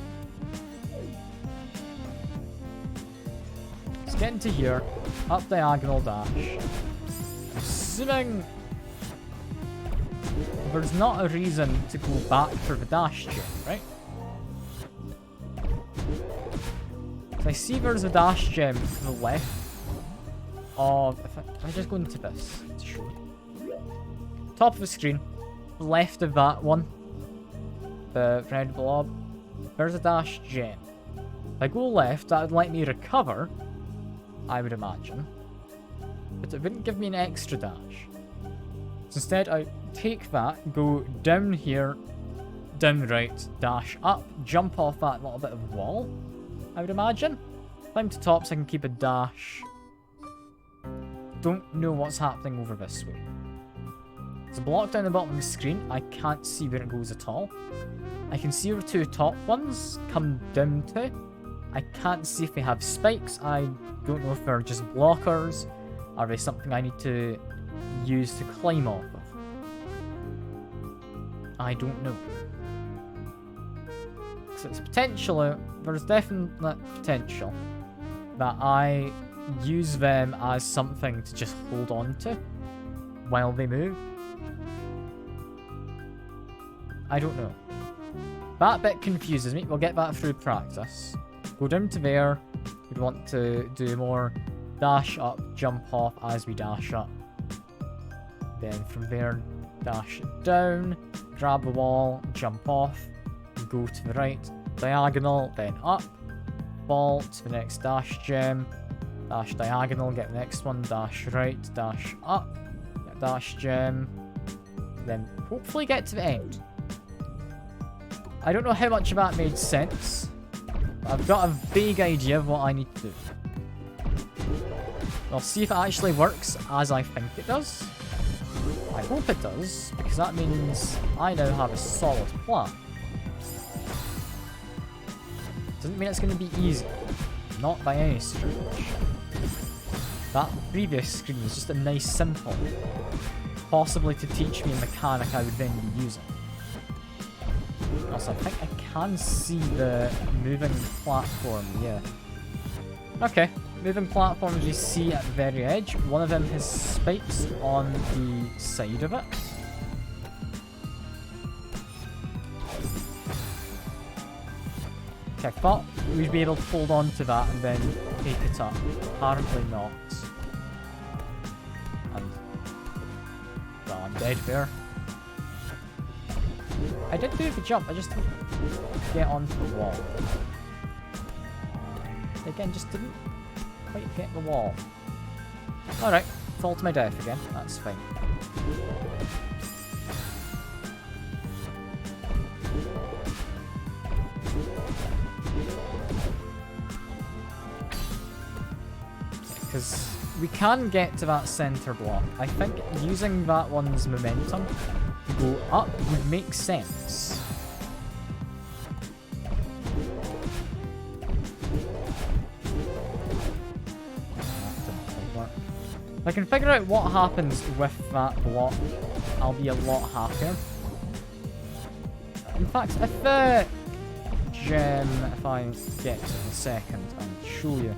Let's get into here. Up diagonal dash. I'm assuming there's not a reason to go back for the dash gem, right? So I see there's a dash gem to the left of... If I just go into this to show you. Top of the screen. Left of that one. The red blob. There's a dash gem. If I go left, that would let me recover, I would imagine. But it wouldn't give me an extra dash. So instead, I take that, go down here, down right, dash up, jump off that little bit of wall, I would imagine. Climb to top so I can keep a dash don't know what's happening over this way. There's a block down the bottom of the screen. I can't see where it goes at all. I can see where two top ones come down to. I can't see if they have spikes. I don't know if they're just blockers. Are they something I need to use to climb off of? I don't know. So it's potentially, there's definite potential that I use them as something to just hold on to while they move. I don't know. That bit confuses me. We'll get that through practice. Go down to there. We'd want to do more dash up, jump off as we dash up. Then from there, dash down, grab the wall, jump off, go to the right, diagonal, then up, fall to the next dash gem, dash diagonal, get the next one, dash right, dash up, get dash gem, then hopefully get to the end. I don't know how much of that made sense, but I've got a vague idea of what I need to do. I'll see if it actually works as I think it does. I hope it does, because that means I now have a solid plan. Doesn't mean it's going to be easy. Not by any stretch. That previous screen was just a nice simple. Possibly to teach me a mechanic I would then be using. Also, I think I can see the moving platform, yeah. Okay, moving platforms you see at the very edge. One of them has spikes on the side of it. Okay, I thought we'd be able to hold on to that and then take it up. Apparently not. And, well, I'm dead there. I did do the jump, I just didn't get onto the wall. Again, just didn't quite get the wall. Alright, fall to my death again, that's fine. Because we can get to that center block. I think using that one's momentum to go up would make sense. If I can figure out what happens with that block, I'll be a lot happier. In fact, if the gem, if I get to the second and show you,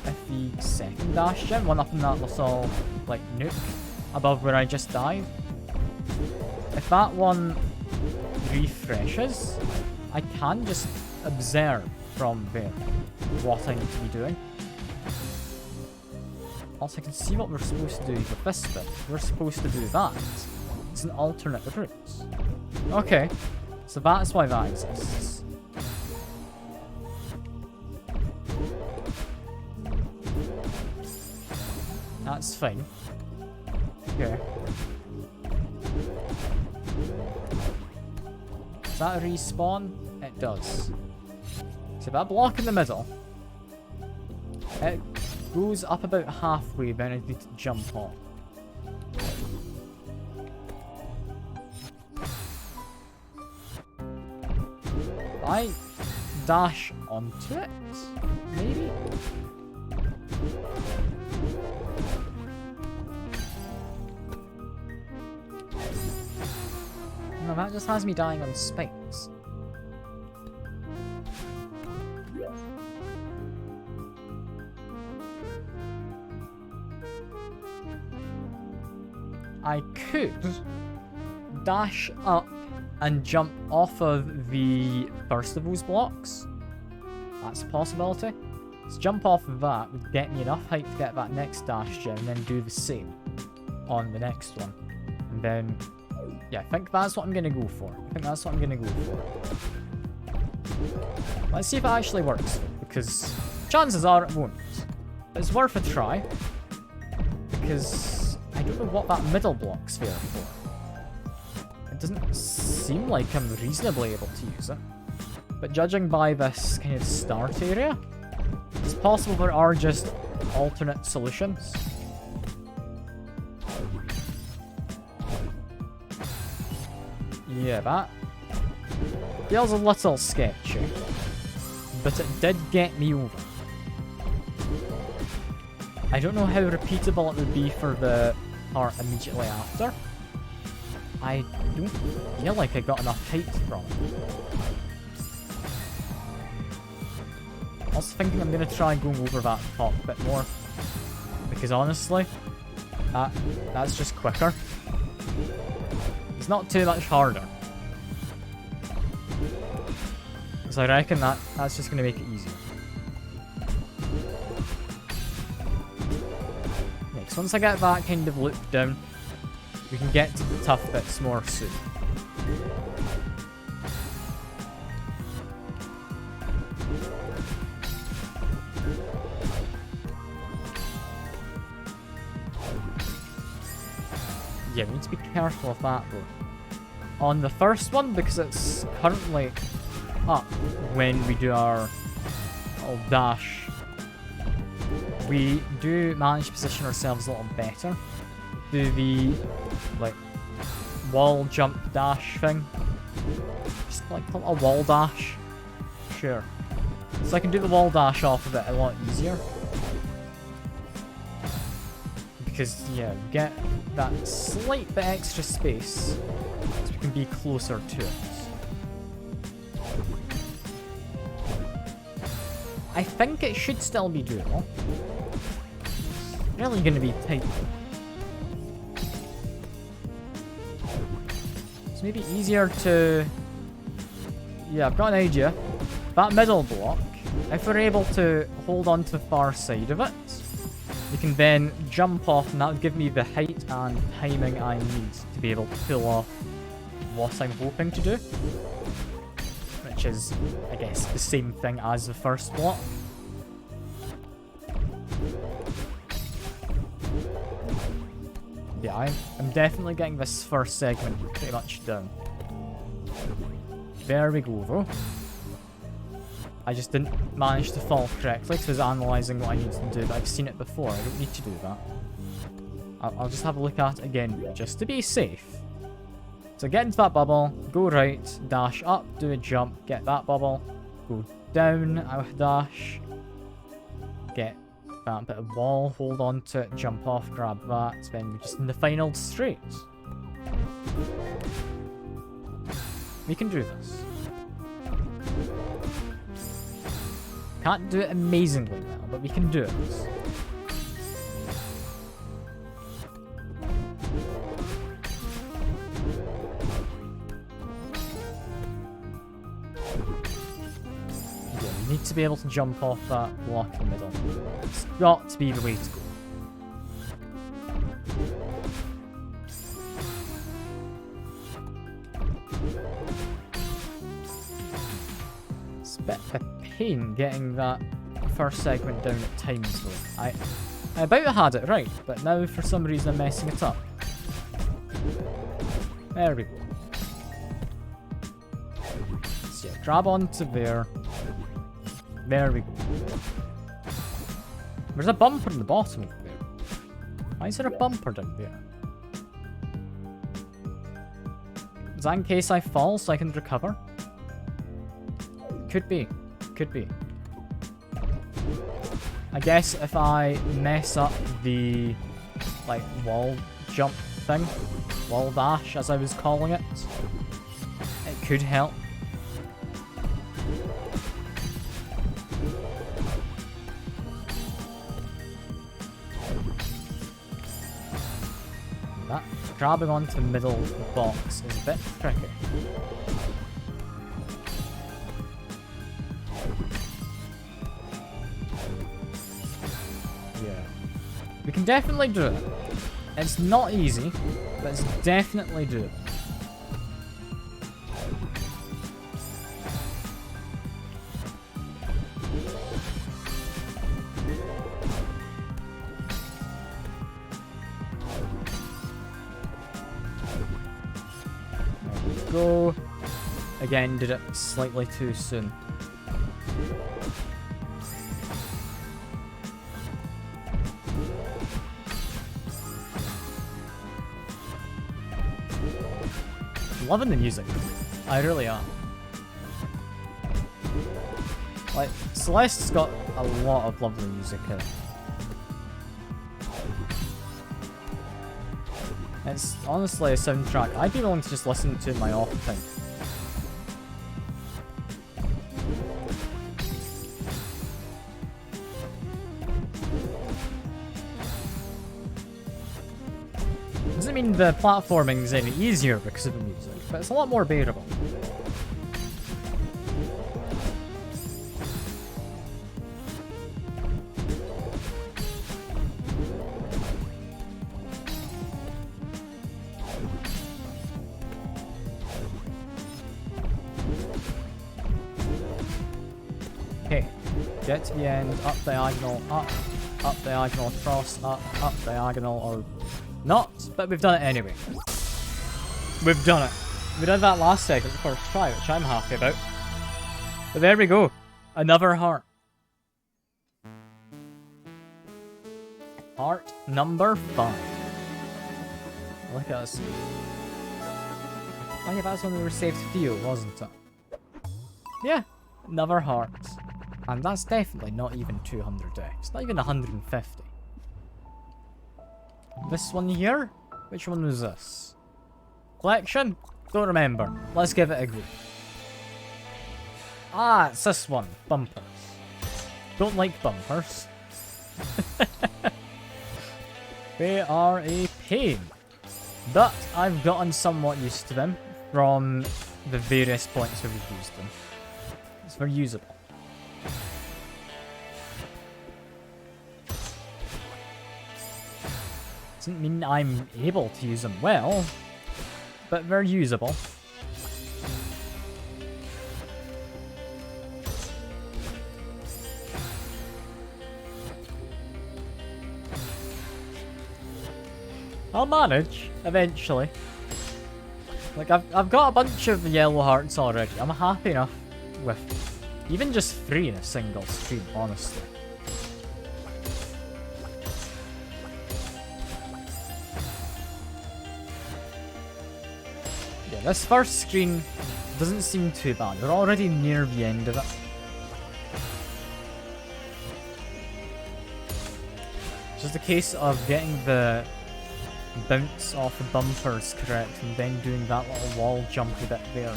if the second dash gem, one up in that little, like, nook above where I just died, if that one refreshes, I can just observe from there what I need to be doing. Also, I can see what we're supposed to do with this bit. We're supposed to do that. It's an alternate route. Okay, so that's why that exists. That's fine. Okay. Does that respawn? It does. So that block in the middle, it goes up about halfway, then I need to jump on. I dash onto it, maybe? No, that just has me dying on spikes. I could dash up and jump off of the first of those blocks. That's a possibility. So jump off of that would get me enough height to get that next dash gem and then do the same on the next one. And then, yeah, I think that's what I'm going to go for. Let's see if it actually works, because chances are it won't. But it's worth a try, because I don't know what that middle block's there for. It doesn't seem like I'm reasonably able to use it. But judging by this kind of start area, it's possible there are just alternate solutions. Yeah, that feels a little sketchy, but it did get me over. I don't know how repeatable it would be for the part immediately after. I don't feel like I got enough height from it. I was thinking I'm going to try going over that top a bit more, because honestly, that's just quicker. It's not too much harder. So I reckon that's just going to make it easier. Next, once I get that kind of loop down, we can get to the tough bits more soon. Yeah, we need to be careful of that though. On the first one, because it's currently up when we do our little dash, we do manage to position ourselves a little better. Do the like wall jump dash thing, just like a wall dash. Sure. So I can do the wall dash off of it a lot easier. Because, yeah, we get that slight bit extra space, so we can be closer to it. I think it should still be doable. It's really going to be tight. It's maybe easier to... Yeah, I've got an idea. That middle block, if we're able to hold on to the far side of it, we can then jump off, and that would give me the height and timing I need to be able to pull off what I'm hoping to do. Which is, I guess, the same thing as the first block. Yeah, I'm definitely getting this first segment pretty much done. There we go, though. I just didn't manage to fall correctly because I was analysing what I needed to do, but I've seen it before. I don't need to do that. I'll just have a look at it again, just to be safe. So get into that bubble, go right, dash up, do a jump, get that bubble, go down, out dash, get that bit of wall, hold on to it, jump off, grab that, then we're just in the final straight. We can do this. Can't do it amazingly well, but we can do it. Yeah, we need to be able to jump off that block in the middle. It's got to be the way to go. It's a bit of a pain getting that first segment down at times though. I about had it right, but now for some reason I'm messing it up. There we go. So yeah, grab onto there. There we go. There's a bumper in the bottom of there. Why is there a bumper down there? Is that in case I fall so I can recover? Could be. Could be. I guess if I mess up the like wall jump thing, wall dash as I was calling it, it could help. That grabbing onto the middle box is a bit tricky. We can definitely do it. It's not easy, but it's definitely doable. There we go. Again, did it slightly too soon. loving the music. I really am. Like, Celeste's got a lot of lovely music in it. It's honestly a soundtrack I'd be willing to just listen to in my off time. Doesn't mean the platforming is any easier because of the music, but it's a lot more bearable. Okay, get to the end, up diagonal, up diagonal, across, up diagonal, or not, but we've done it anyway. We've done it. We did that last segment the first try, which I'm happy about. But there we go. Another heart. Heart number 5. Look at us. Oh yeah, that's when we were saved field, wasn't it? Yeah, another heart. And that's definitely not even 200 X. Not even 150. This one here? Which one was this? Collection? Don't remember. Let's give it a go. Ah, it's this one. Bumpers. Don't like bumpers. They are a pain. But I've gotten somewhat used to them from the various points where we've used them. It's very usable. Doesn't mean I'm able to use them well, but they're usable. I'll manage, eventually. Like, I've got a bunch of yellow hearts already. I'm happy enough with even just 3 in a single stream, honestly. Yeah, this first screen doesn't seem too bad. We're already near the end of it. It's just a case of getting the bounce off the bumpers correct and then doing that little wall jumpy bit there.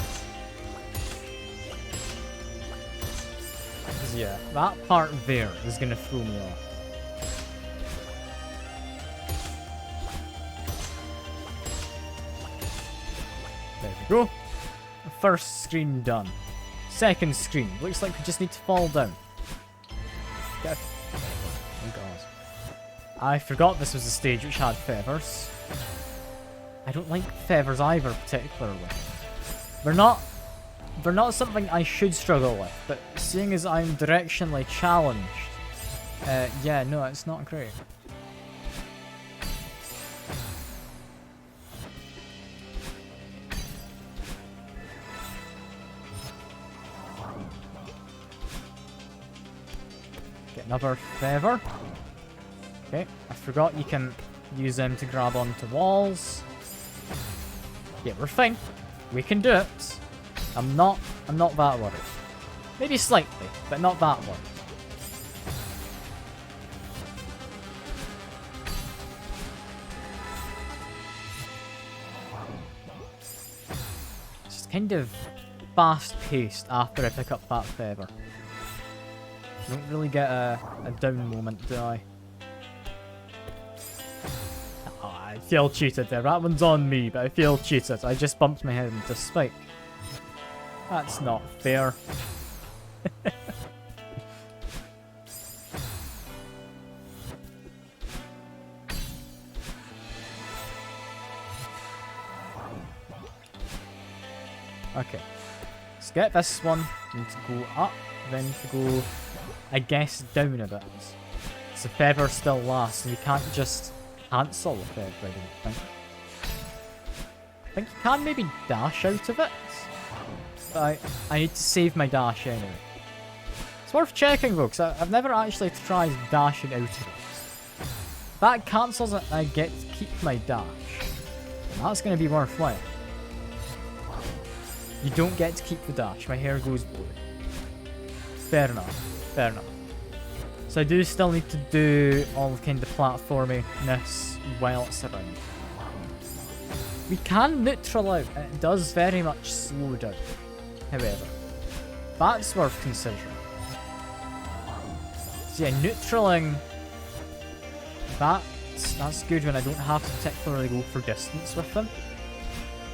Because yeah, that part there is going to throw me off. There we go. First screen done. Second screen. Looks like we just need to fall down. Get oh god. I forgot this was a stage which had feathers. I don't like feathers either particularly. They're not something I should struggle with, but seeing as I'm directionally challenged, yeah, no, it's not great. Get another feather. Okay, I forgot you can use them to grab onto walls. Yeah, we're fine. We can do it. I'm not that worried. Maybe slightly, but not that worried. It's just kind of fast-paced after I pick up that feather. I don't really get a down moment, do I? I feel cheated there. That one's on me, but I feel cheated. I just bumped my head into Spike. That's not fair. Okay. Let's get this one. Need to go up, then to go, I guess, down a bit. So the feather still lasts, and you can't just cancel the feather, I don't think. I think you can maybe dash out of it. But I need to save my dash anyway. It's worth checking though, because I've never actually tried dashing out of it. If that cancels it, I get to keep my dash. And that's going to be worthwhile. You don't get to keep the dash. My hair goes blue. Fair enough. Fair enough. So I do still need to do all kind of platforminess while it's around. We can neutral out. It does very much slow down. However, that's worth considering. So yeah, neutraling. That's good when I don't have to particularly go for distance with them.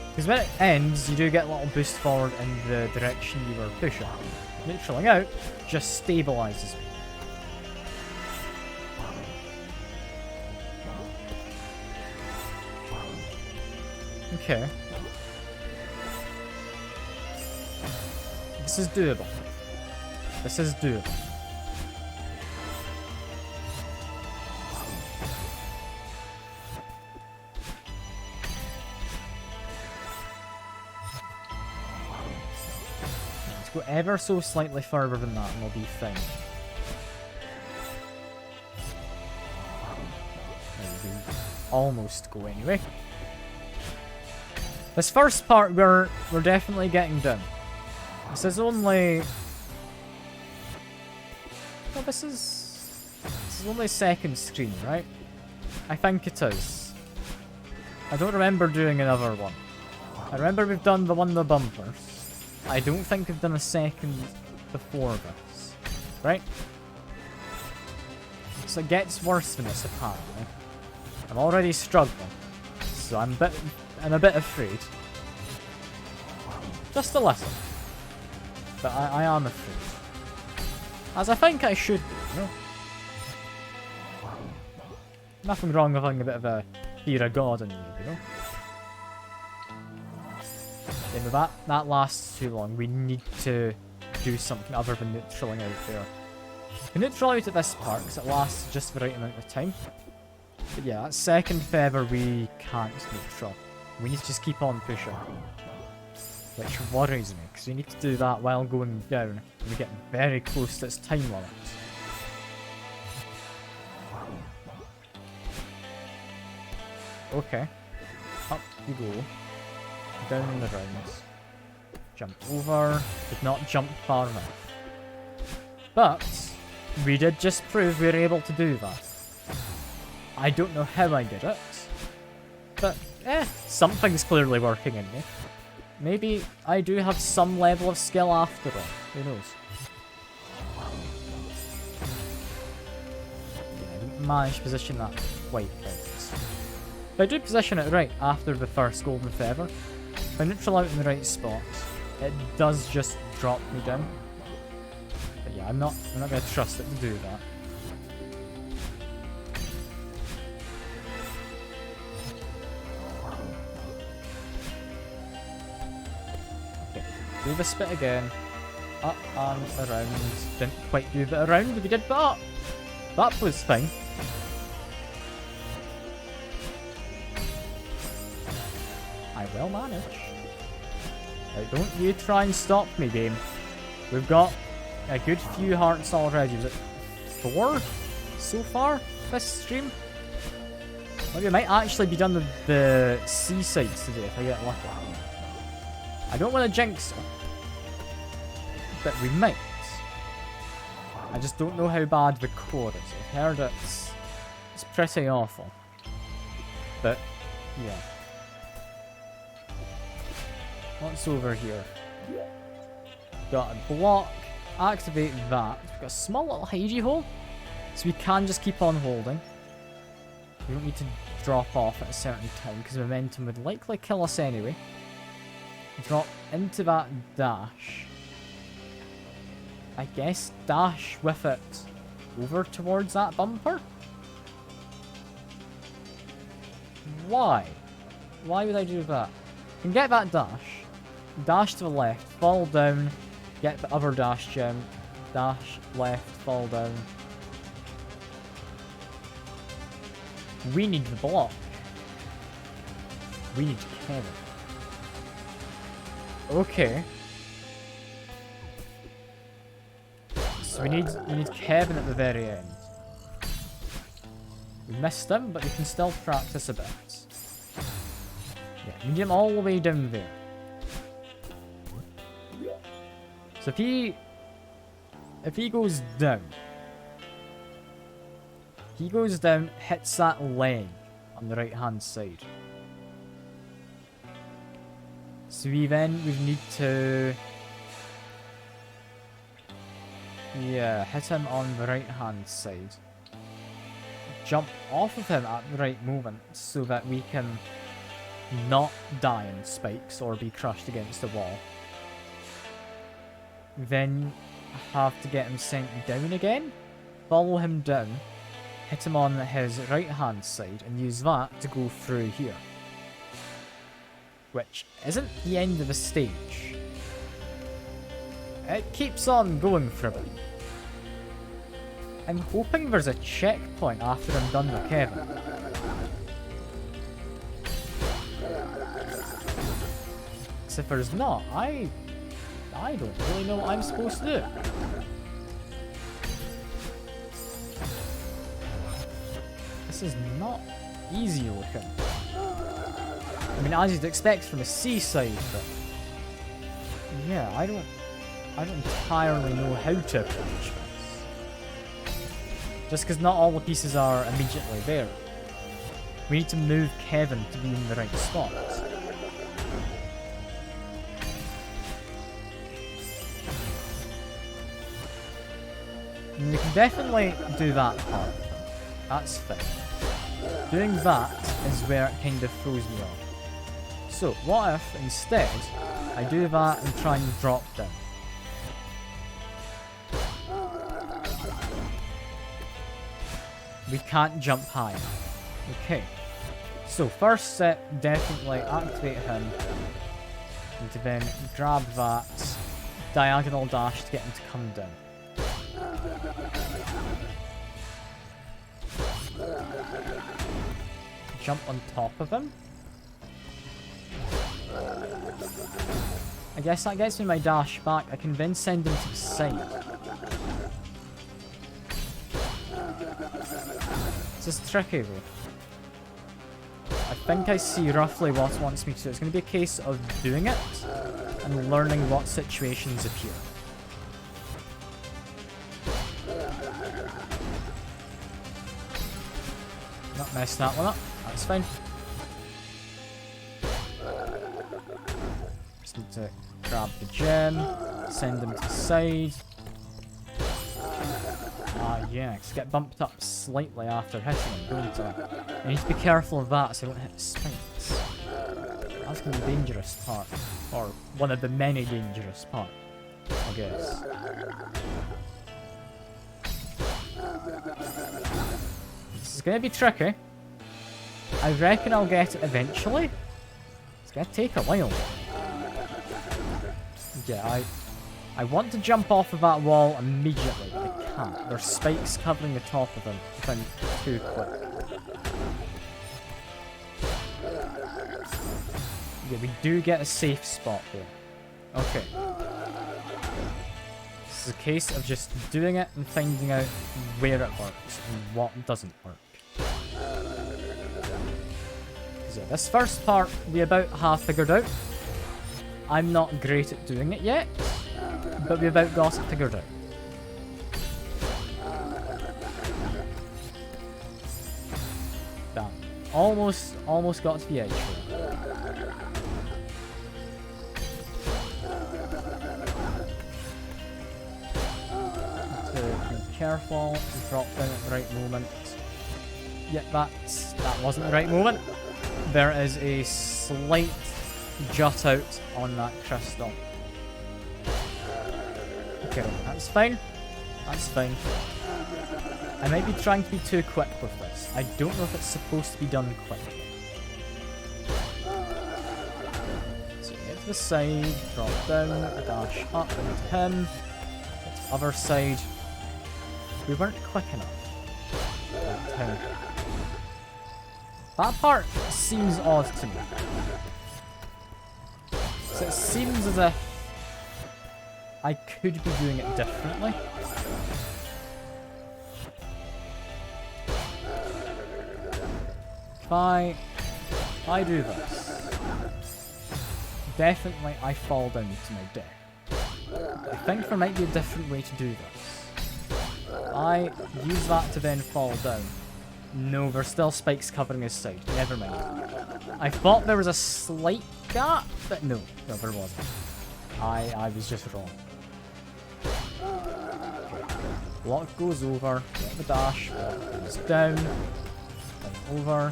Because when it ends, you do get a little boost forward in the direction you were pushing. Neutraling out just stabilizes me. Okay. This is doable. This is doable. Let's go ever so slightly further than that and we'll be fine. There we go. Almost go anyway. This first part, we're definitely getting done. This is only... Well, this is only second screen, right? I think it is. I don't remember doing another one. I remember we've done the one with the bumpers. I don't think we've done a second before this. Right? So it gets worse than this, apparently. I'm already struggling. So I'm a bit afraid. Just a little. But I am afraid. As I think I should be, you know? Nothing wrong with having a bit of a fear of God in you, you know? Yeah, that lasts too long. We need to do something other than neutraling out there. We neutral out at this part because it lasts just the right amount of time. But yeah, that second feather we can't neutral. We need to just keep on pushing. Which worries me, because we need to do that while going down. And we get very close to its time limit. Okay. Up you go. Down in the rounds. Jump over. Did not jump far enough. But, we did just prove we were able to do that. I don't know how I did it. But, something's clearly working in me. Maybe I do have some level of skill after all. Who knows? Yeah, I didn't manage to position that quite right. But I do position it right after the first golden feather. If I neutral out in the right spot, it does just drop me down. But yeah, I'm not gonna trust it to do that. Do the spit again. Up and around. Didn't quite do the around, but we did that. That was fine. I will manage. Right, don't you try and stop me, game. We've got a good few hearts already. Was it 4 so far this stream? Maybe we might actually be done with the seasides today if I get lucky. I don't want to jinx it. But we might. I just don't know how bad the core is. I've heard it's pretty awful. But, yeah. What's over here? Got a block. Activate that. We've got a small little hidey hole. So we can just keep on holding. We don't need to drop off at a certain time because momentum would likely kill us anyway. Drop into that dash. I guess dash with it over towards that bumper? Why? Why would I do that? I can get that dash. Dash to the left, fall down, get the other dash gem. Dash left, fall down. We need the block. We need Kevin. Okay. So we need Kevin at the very end. We missed him, but we can still practice a bit. Yeah, we need him all the way down there. So if he goes down, hits that leg on the right hand side. So we need to, yeah, hit him on the right hand side. Jump off of him at the right moment so that we can not die in spikes or be crushed against the wall. Then have to get him sent down again, follow him down, hit him on his right hand side and use that to go through here. Which isn't the end of the stage. It keeps on going for a bit. I'm hoping there's a checkpoint after I'm done with Kevin. So if there's not, I don't really know what I'm supposed to do. This is not easy looking. I mean, as you'd expect from a seaside, but yeah, I don't entirely know how to approach this. Just because not all the pieces are immediately there. We need to move Kevin to be in the right spot. And we can definitely do that part. That's fine. Doing that is where it kind of throws me off. So, what if, instead, I do that and try and drop down? We can't jump high enough. Okay. So, first set, definitely activate him. And to then grab that diagonal dash to get him to come down. Jump on top of him. I guess that gets me my dash back. I can then send him to the side. This is tricky though. I think I see roughly what it wants me to do. It's going to be a case of doing it and learning what situations appear. Not messing that one up. That's fine. Just need to grab the gem, send them to the side. Yeah, just get bumped up slightly after hitting him, don't I? I need to be careful of that so I don't hit the spikes. That's going to be the dangerous part. Or one of the many dangerous parts, I guess. This is going to be tricky. I reckon I'll get it eventually. It's going to take a while. Yeah, I want to jump off of that wall immediately, but I can't. There's spikes covering the top of them if I'm too quick. Yeah, we do get a safe spot there. Okay. This is a case of just doing it and finding out where it works and what doesn't work. So this first part we about half figured out. I'm not great at doing it yet, but we about got it figured out. Damn. Almost got to the edge there. To be careful, to drop down at the right moment. Yep, that wasn't the right moment. There is a slight jut out on that crystal. Okay, that's fine. That's fine. I might be trying to be too quick with this. I don't know if it's supposed to be done quickly. So get to the side, drop down, dash up into him. Get to the other side. We weren't quick enough. That part seems odd to me. So it seems as if I could be doing it differently. If I do this, definitely I fall down to my death. I think there might be a different way to do this. I use that to then fall down. No, there's still spikes covering his side. Never mind. I thought there was a slight gap, but no, there wasn't. I was just wrong. Block goes over, get the dash, block goes down, over,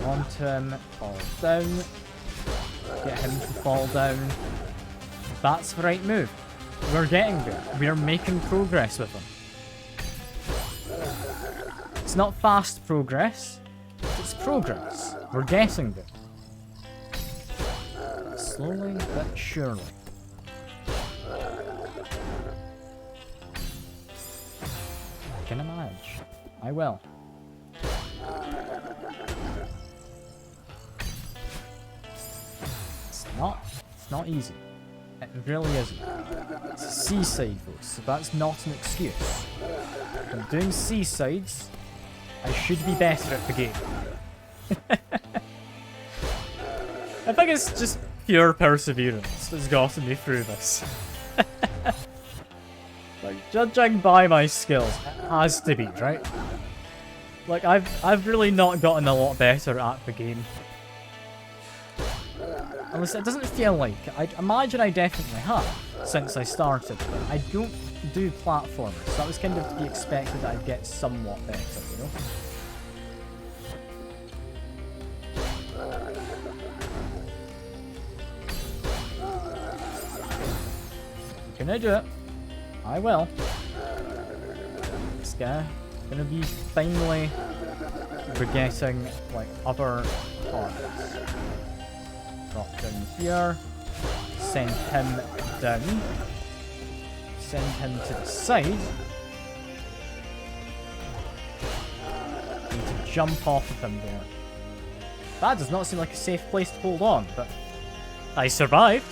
onto him, fall down, get him to fall down. That's the right move. We're getting there. We're making progress with him. It's not fast progress, it's progress. We're getting there. Slowly but surely. I can manage. I will. It's not easy. It really isn't. It's a seaside though, so that's not an excuse. If I'm doing seasides, I should be better at the game. I think it's just pure perseverance that's gotten me through this. Like, judging by my skills, it has to be, right? Like, I've really not gotten a lot better at the game. At least it doesn't feel like it. I imagine I definitely have, since I started, but I don't do platformers, so that was kind of to be expected that I'd get somewhat better, you know? Can I do it? I will. This guy gonna be finally getting like other parts. Drop down here. Send him down. Send him to the side. Need to jump off of him there. That does not seem like a safe place to hold on, but I survived.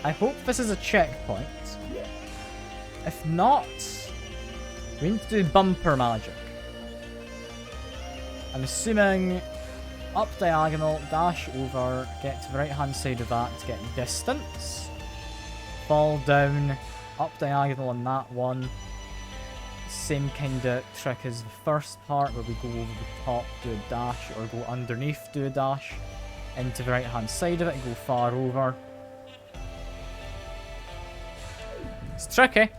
I hope this is a checkpoint. If not, we need to do bumper magic. I'm assuming up diagonal, dash over, get to the right hand side of that to get distance. Fall down, up diagonal on that one. Same kind of trick as the first part where we go over the top, do a dash, or go underneath, do a dash. Into the right hand side of it and go far over. It's tricky,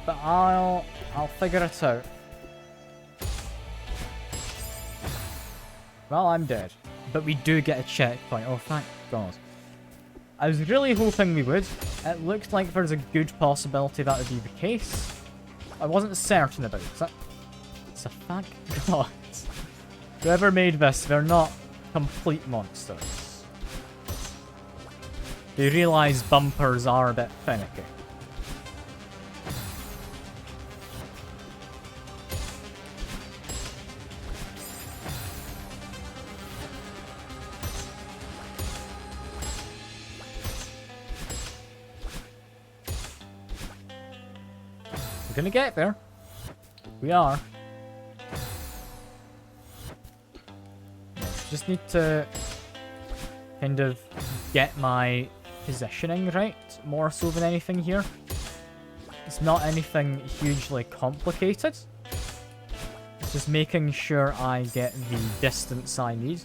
but I'll figure it out. Well, I'm dead, but we do get a checkpoint. Oh, thank God. I was really hoping we would. It looked like there's a good possibility that would be the case. I wasn't certain about it. So thank God. Whoever made this, they're not complete monsters. They realise bumpers are a bit finicky. We're gonna get there. We are. Just need to kind of get my positioning right, more so than anything here. It's not anything hugely complicated. It's just making sure I get the distance I need.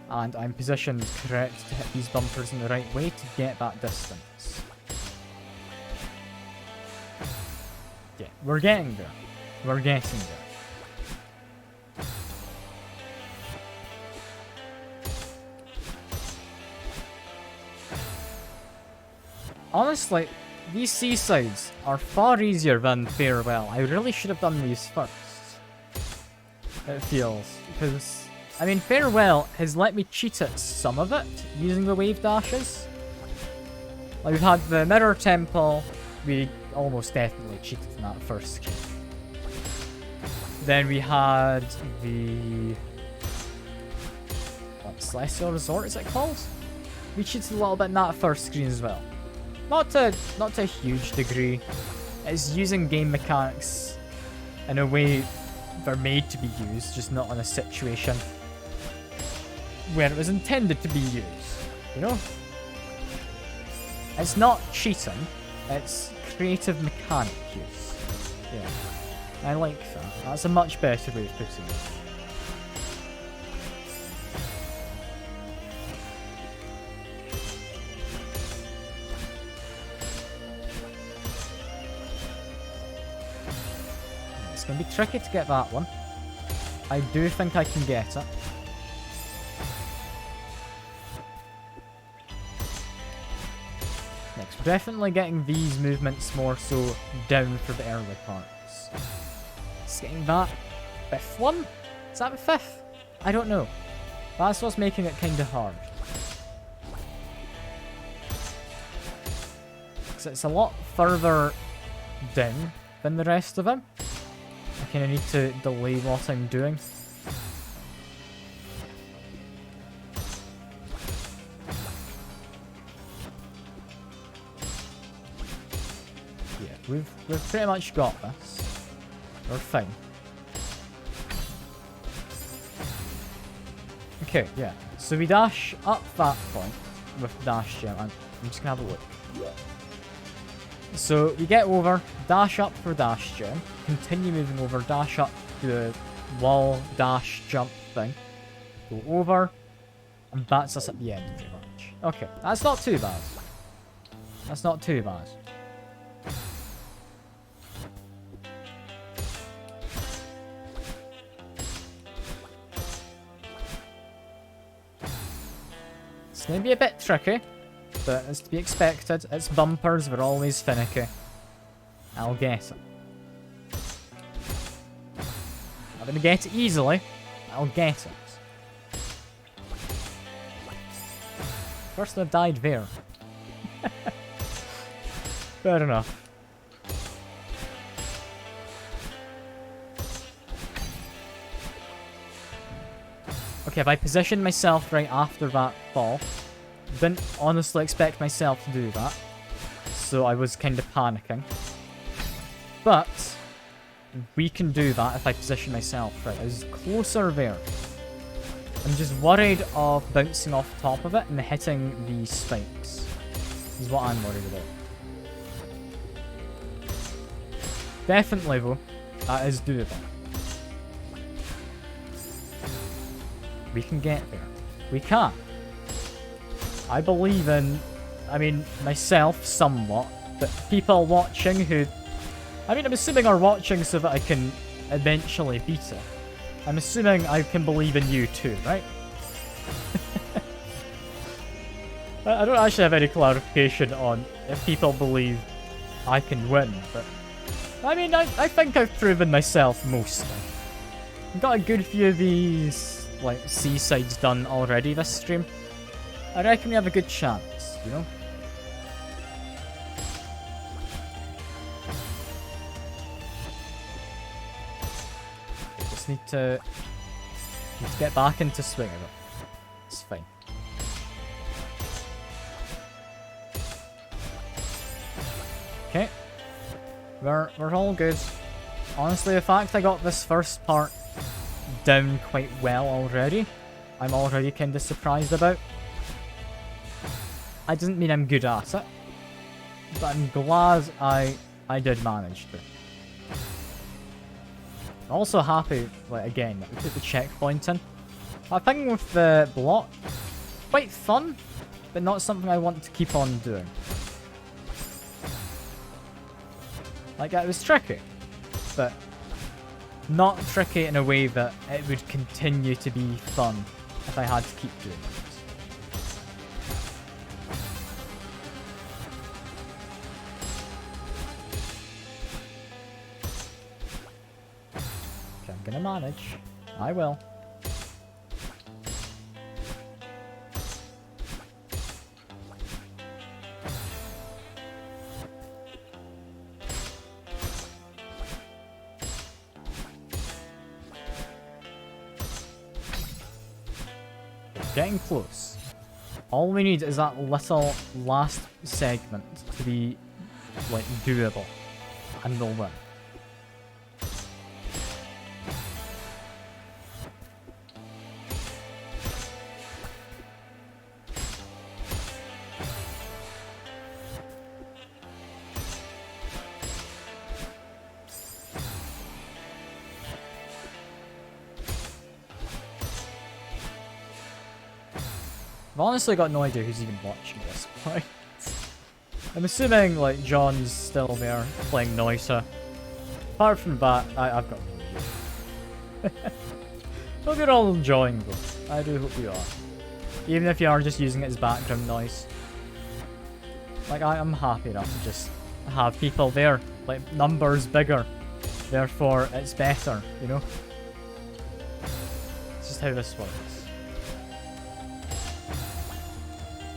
And I'm positioned correct to hit these bumpers in the right way to get that distance. Yeah, we're getting there. We're getting there. Honestly, these seasides are far easier than Farewell. I really should have done these first. It feels. Because, I mean, Farewell has let me cheat at some of it using the wave dashes. Like, we've had the Mirror Temple. We almost definitely cheated in that first screen. Then we had the... what, Celestial Resort is it called? We cheated a little bit in that first screen as well. Not to a huge degree. It's using game mechanics in a way they're made to be used, just not in a situation where it was intended to be used, you know? It's not cheating, it's creative mechanic use. Yeah, I like that. That's a much better way of putting it. It's going to be tricky to get that one. I do think I can get it. Next, we're definitely getting these movements more so down for the early parts. It's getting that fifth one? Is that the fifth? I don't know. That's what's making it kind of hard. Because it's a lot further down than the rest of them. I kind of need to delay what I'm doing. Yeah, we've pretty much got this. We're fine. Okay, yeah. So we dash up that point with dash gem. I'm just gonna have a look. So you get over, dash up for dash gem, continue moving over, dash up to the wall, dash, jump thing, go over, and that's us at the end pretty much. Okay, that's not too bad. That's not too bad. It's going to be a bit tricky, but it's to be expected. It's bumpers, they're always finicky. I'll get it. I'm going to get it easily. I'll get it. First I've died there. Fair enough. Okay, if I position myself right after that fall, didn't honestly expect myself to do that, so I was kind of panicking. But we can do that if I position myself right. I was closer there. I'm just worried of bouncing off the top of it and hitting the spikes. Is what I'm worried about. Definitely though, that is doable. We can get there. We can. I believe in, I mean, myself somewhat, but people watching who, I mean, I'm assuming are watching so that I can eventually beat it. I'm assuming I can believe in you too, right? I don't actually have any clarification on if people believe I can win, but I mean, I think I've proven myself mostly. I've got a good few of these, like, seasides done already this stream. I reckon we have a good chance, you know? Just need to get back into swing of it. It's fine. Okay. We're all good. Honestly, the fact I got this first part down quite well already, I'm already kind of surprised about. I doesn't mean I'm good at it, but I'm glad I did manage to. I'm also happy, like, again, that we put the checkpoint in. I think with the block, quite fun, but not something I want to keep on doing. Like, it was tricky, but not tricky in a way that it would continue to be fun if I had to keep doing it. Okay, I'm gonna manage. I will. Getting close. All we need is that little last segment to be, like, doable. And we'll win. I've honestly got no idea who's even watching this point. I'm assuming, like, John's still there playing Noita. Apart from that, I've got no idea. Hope you're all enjoying though. I do hope you are. Even if you are just using it as background noise. Like, I'm happy enough to just have people there. Like, numbers bigger. Therefore, it's better, you know? It's just how this works.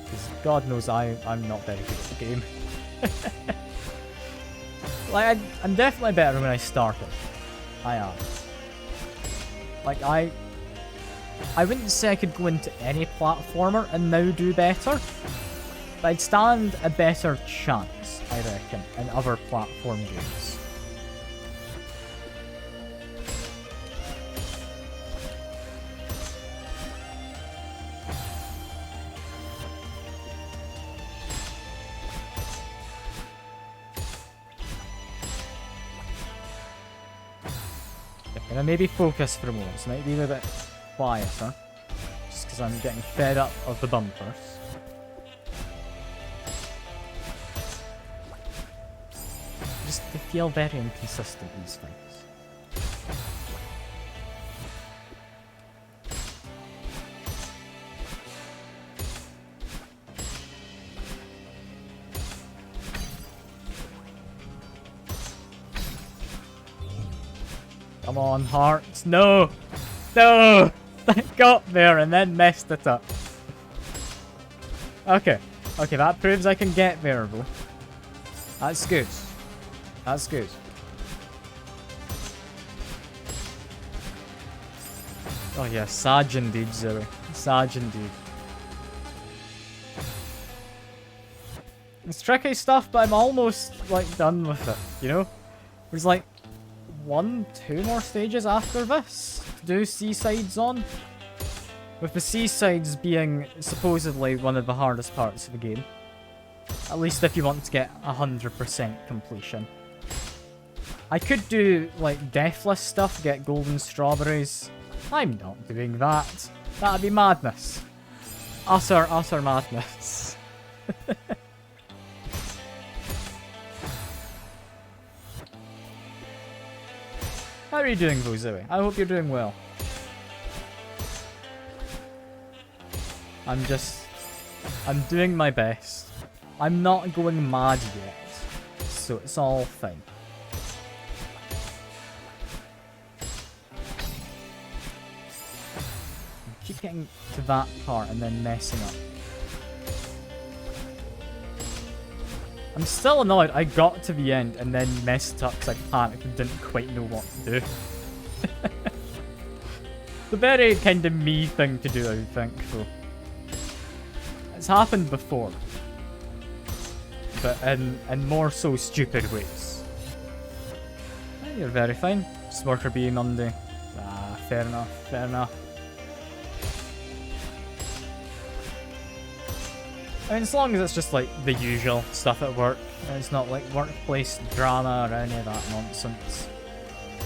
Because God knows I'm not very good at the game. Like, I'm definitely better when I started. I am. Like, I wouldn't say I could go into any platformer and now do better. But I'd stand a better chance, I reckon, in other platform games. Can I maybe focus for a moment? So it might be a little bit quieter. Just because I'm getting fed up of the bumpers. Just, they feel very inconsistent, these things. Come on, hearts. No! No! I got there and then messed it up. Okay. Okay, that proves I can get there, though. That's good. That's good. Oh yeah, Sag indeed, Zoe. Sag indeed. It's tricky stuff, but I'm almost, like, done with it, you know? There's, like, 2 more stages after this to do Seasides on. With the Seasides being supposedly one of the hardest parts of the game. At least if you want to get 100% completion. I could do, like, deathless stuff, get golden strawberries. I'm not doing that. That'd be madness. Utter madness. How are you doing, though, Zoe? I hope you're doing well. I'm doing my best. I'm not going mad yet, so it's all fine. I keep getting to that part and then messing up. I'm still annoyed. I got to the end and then messed up because I panicked and didn't quite know what to do. The very kind of me thing to do, I think, though. It's happened before. But in more so stupid ways. Oh, you're very fine. Just worker being Monday. Ah, fair enough, fair enough. I mean, as long as it's just, like, the usual stuff at work. And it's not, like, workplace drama or any of that nonsense.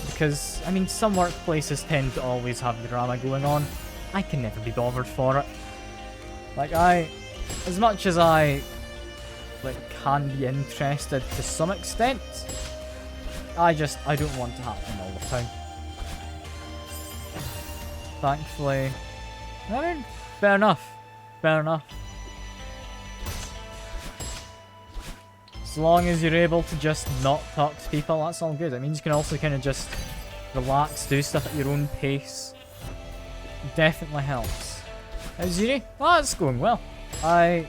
Because, I mean, some workplaces tend to always have the drama going on. I can never be bothered for it. Like, as much as I, like, can be interested to some extent, I don't want to happen all the time. Thankfully, I mean, fair enough. Fair enough. As long as you're able to just not talk to people, that's all good. It means you can also kind of just relax, do stuff at your own pace. It definitely helps. How's Yuri? Oh, it's going well. I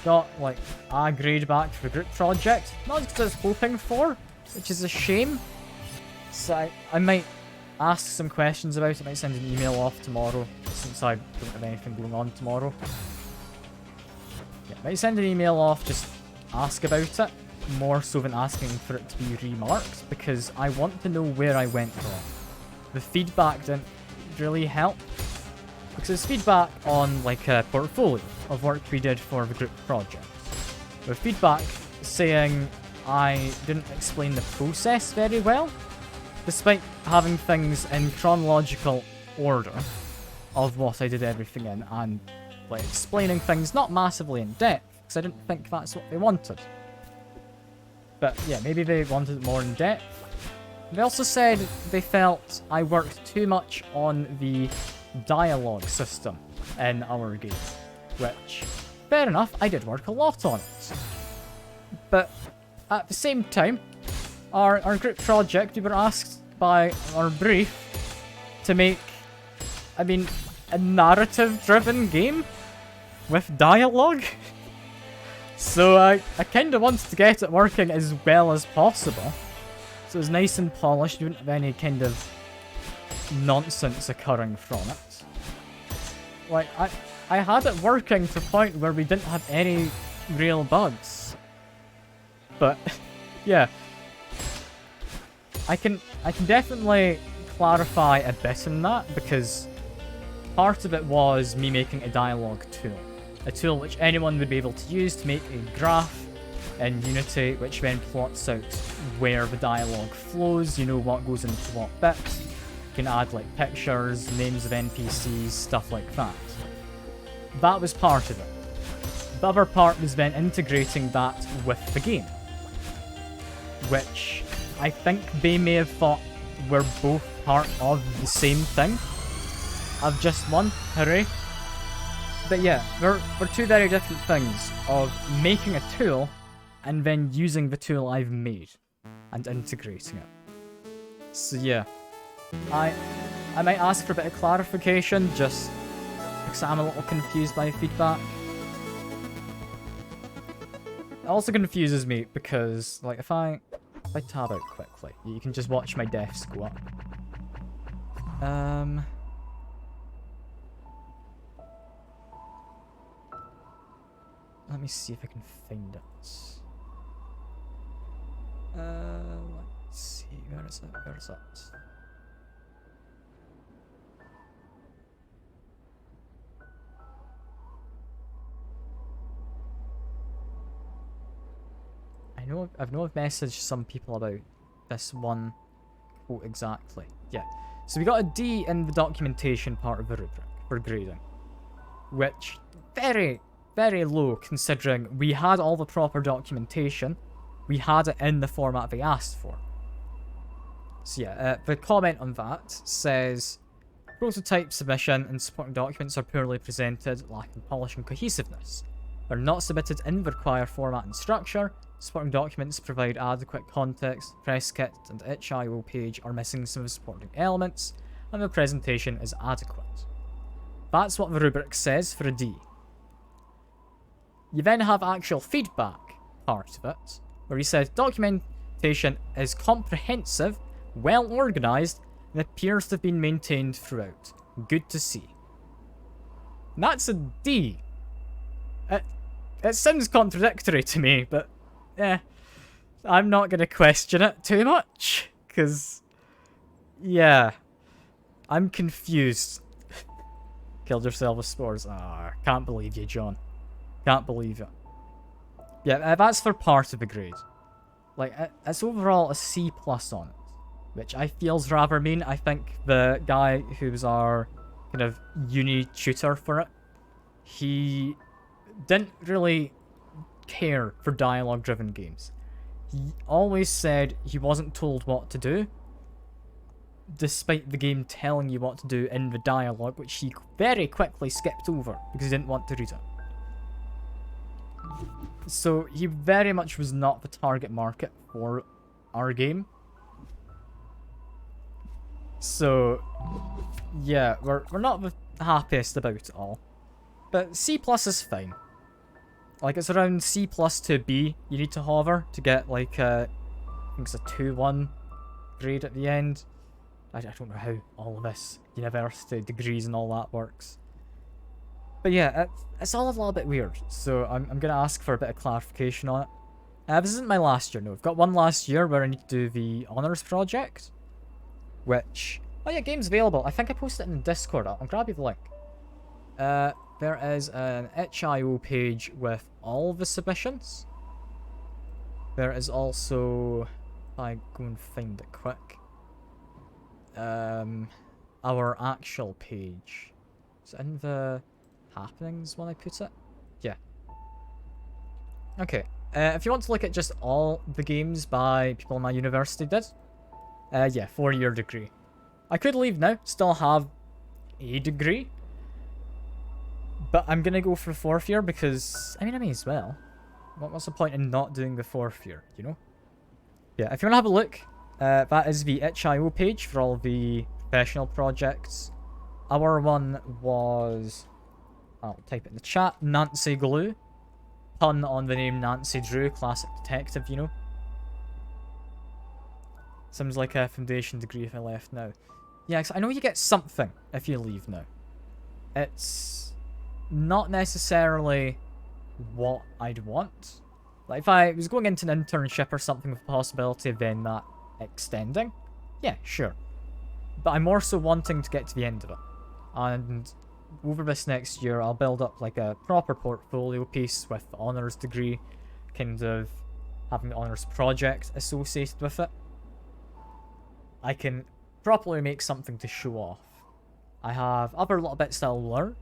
got, like, a grade back for the group project. Not as I was hoping for, which is a shame. So I might ask some questions about it. I might send an email off tomorrow, since I don't have anything going on tomorrow. Yeah, I might send an email off, just ask about it, more so than asking for it to be remarked, because I want to know where I went wrong. The feedback didn't really help, because it's feedback on, like, a portfolio of work we did for the group project. With feedback saying I didn't explain the process very well, despite having things in chronological order of what I did everything in, and like explaining things not massively in depth, because I didn't think that's what they wanted. But yeah, maybe they wanted it more in depth. They also said they felt I worked too much on the dialogue system in our game, which, fair enough, I did work a lot on it. But at the same time, our group project, we were asked by our brief to make, I mean, a narrative-driven game with dialogue. So I kind of wanted to get it working as well as possible. So it was nice and polished, you wouldn't have any kind of nonsense occurring from it. Like, I had it working to the point where we didn't have any real bugs. But, yeah. I can definitely clarify a bit in that, because part of it was me making a dialogue tool. A tool which anyone would be able to use to make a graph in Unity, which then plots out where the dialogue flows, you know, what goes into what bits. You can add, like, pictures, names of NPCs, stuff like that. That was part of it. The other part was then integrating that with the game, which I think they may have thought were both part of the same thing. I've just won, hooray. But yeah, they're two very different things of making a tool and then using the tool I've made and integrating it. So yeah, I might ask for a bit of clarification just because I'm a little confused by feedback. It also confuses me because, like, if I tab out quickly, you can just watch my deaths go up. Let me see if I can find it. Let's see, where is it? Where is it? I've messaged some people about this one quote exactly. Yeah. So we got a D in the documentation part of the rubric for grading, which very, very low considering we had all the proper documentation. We had it in the format they asked for. So yeah, the comment on that says, prototype submission and supporting documents are poorly presented, lacking polish and cohesiveness. They're not submitted in the required format and structure. Supporting documents provide adequate context, press kit and itch.io page are missing some of the supporting elements, and the presentation is adequate. That's what the rubric says for a D. You then have actual feedback part of it, where he said documentation is comprehensive, well organised, and appears to have been maintained throughout. Good to see. And that's a D. It sounds contradictory to me, but I'm not going to question it too much, because, yeah, I'm confused. Killed yourself with spores. Ah, can't believe you, John. Can't believe it. Yeah, that's for part of the grade. Like, it's overall a C+ on it, which I feel's rather mean. I think the guy who was our kind of uni tutor for it, he didn't really care for dialogue-driven games. He always said he wasn't told what to do, despite the game telling you what to do in the dialogue, which he very quickly skipped over because he didn't want to read it. So he very much was not the target market for our game. So yeah, we're not the happiest about it all. But C+ is fine. Like, it's around C+ to B you need to hover to get, like, I think it's a 2-1 grade at the end. I don't know how all of this university degrees and all that works. But yeah, it's all a little bit weird, so I'm going to ask for a bit of clarification on it. This isn't my last year, no. I've got one last year where I need to do the honours project, which... Oh yeah, game's available. I think I posted it in Discord. I'll grab you the link. There is an itch.io page with all the submissions. There is also... If I go and find it quick. Our actual page. It's in the happenings when I put it. Yeah. Okay. If you want to look at just all the games by people in my university did, yeah, 4-year degree. I could leave now, still have a degree, but I'm gonna go for 4th year because, I may as well. What's the point in not doing the 4th year, you know? Yeah, if you want to have a look, that is the itch.io page for all the professional projects. Our one was, I'll type it in the chat, Nancy Glue. Pun on the name Nancy Drew, classic detective, you know. Seems like a foundation degree if I left now. Yeah, I know you get something if you leave now. It's not necessarily what I'd want. Like, if I was going into an internship or something with the possibility of then that extending, yeah, sure. But I'm more so wanting to get to the end of it. And over this next year, I'll build up like a proper portfolio piece with the honours degree, kind of having the honours project associated with it. I can properly make something to show off. I have other little bits that I'll learn.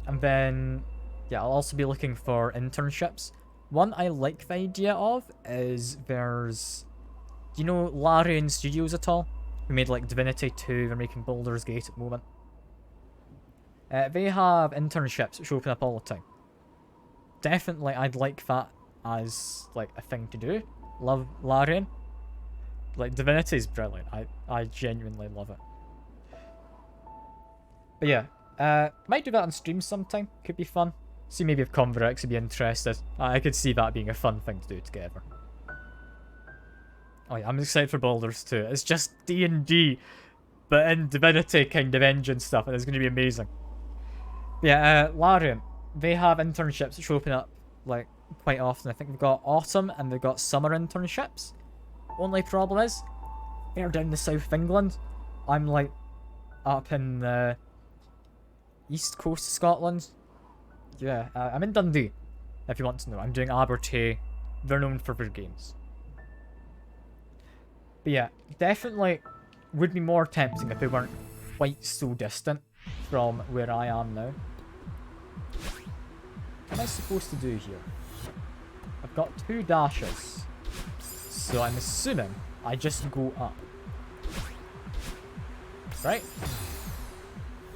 And then, yeah, I'll also be looking for internships. One I like the idea of is there's, do you know Larian Studios at all? Who made like Divinity 2, they're making Baldur's Gate at the moment. They have internships which open up all the time. Definitely, I'd like that as like a thing to do. Love Larian. Like, Divinity is brilliant. I genuinely love it. But yeah, might do that on stream sometime. Could be fun. See maybe if Converex would be interested. I could see that being a fun thing to do together. Oh yeah, I'm excited for Baldur's 2. It's just D&D, but in Divinity kind of engine stuff, and it's going to be amazing. Yeah, Larian, they have internships which open up, like, quite often. I think they've got autumn and they've got summer internships. Only problem is, they're down the south of England. I'm, like, up in the east coast of Scotland. Yeah, I'm in Dundee, if you want to know. I'm doing Abertay. They're known for their games. But yeah, definitely would be more tempting if they weren't quite so distant from where I am now. What am I supposed to do here? I've got 2 dashes. So I'm assuming I just go up. Right?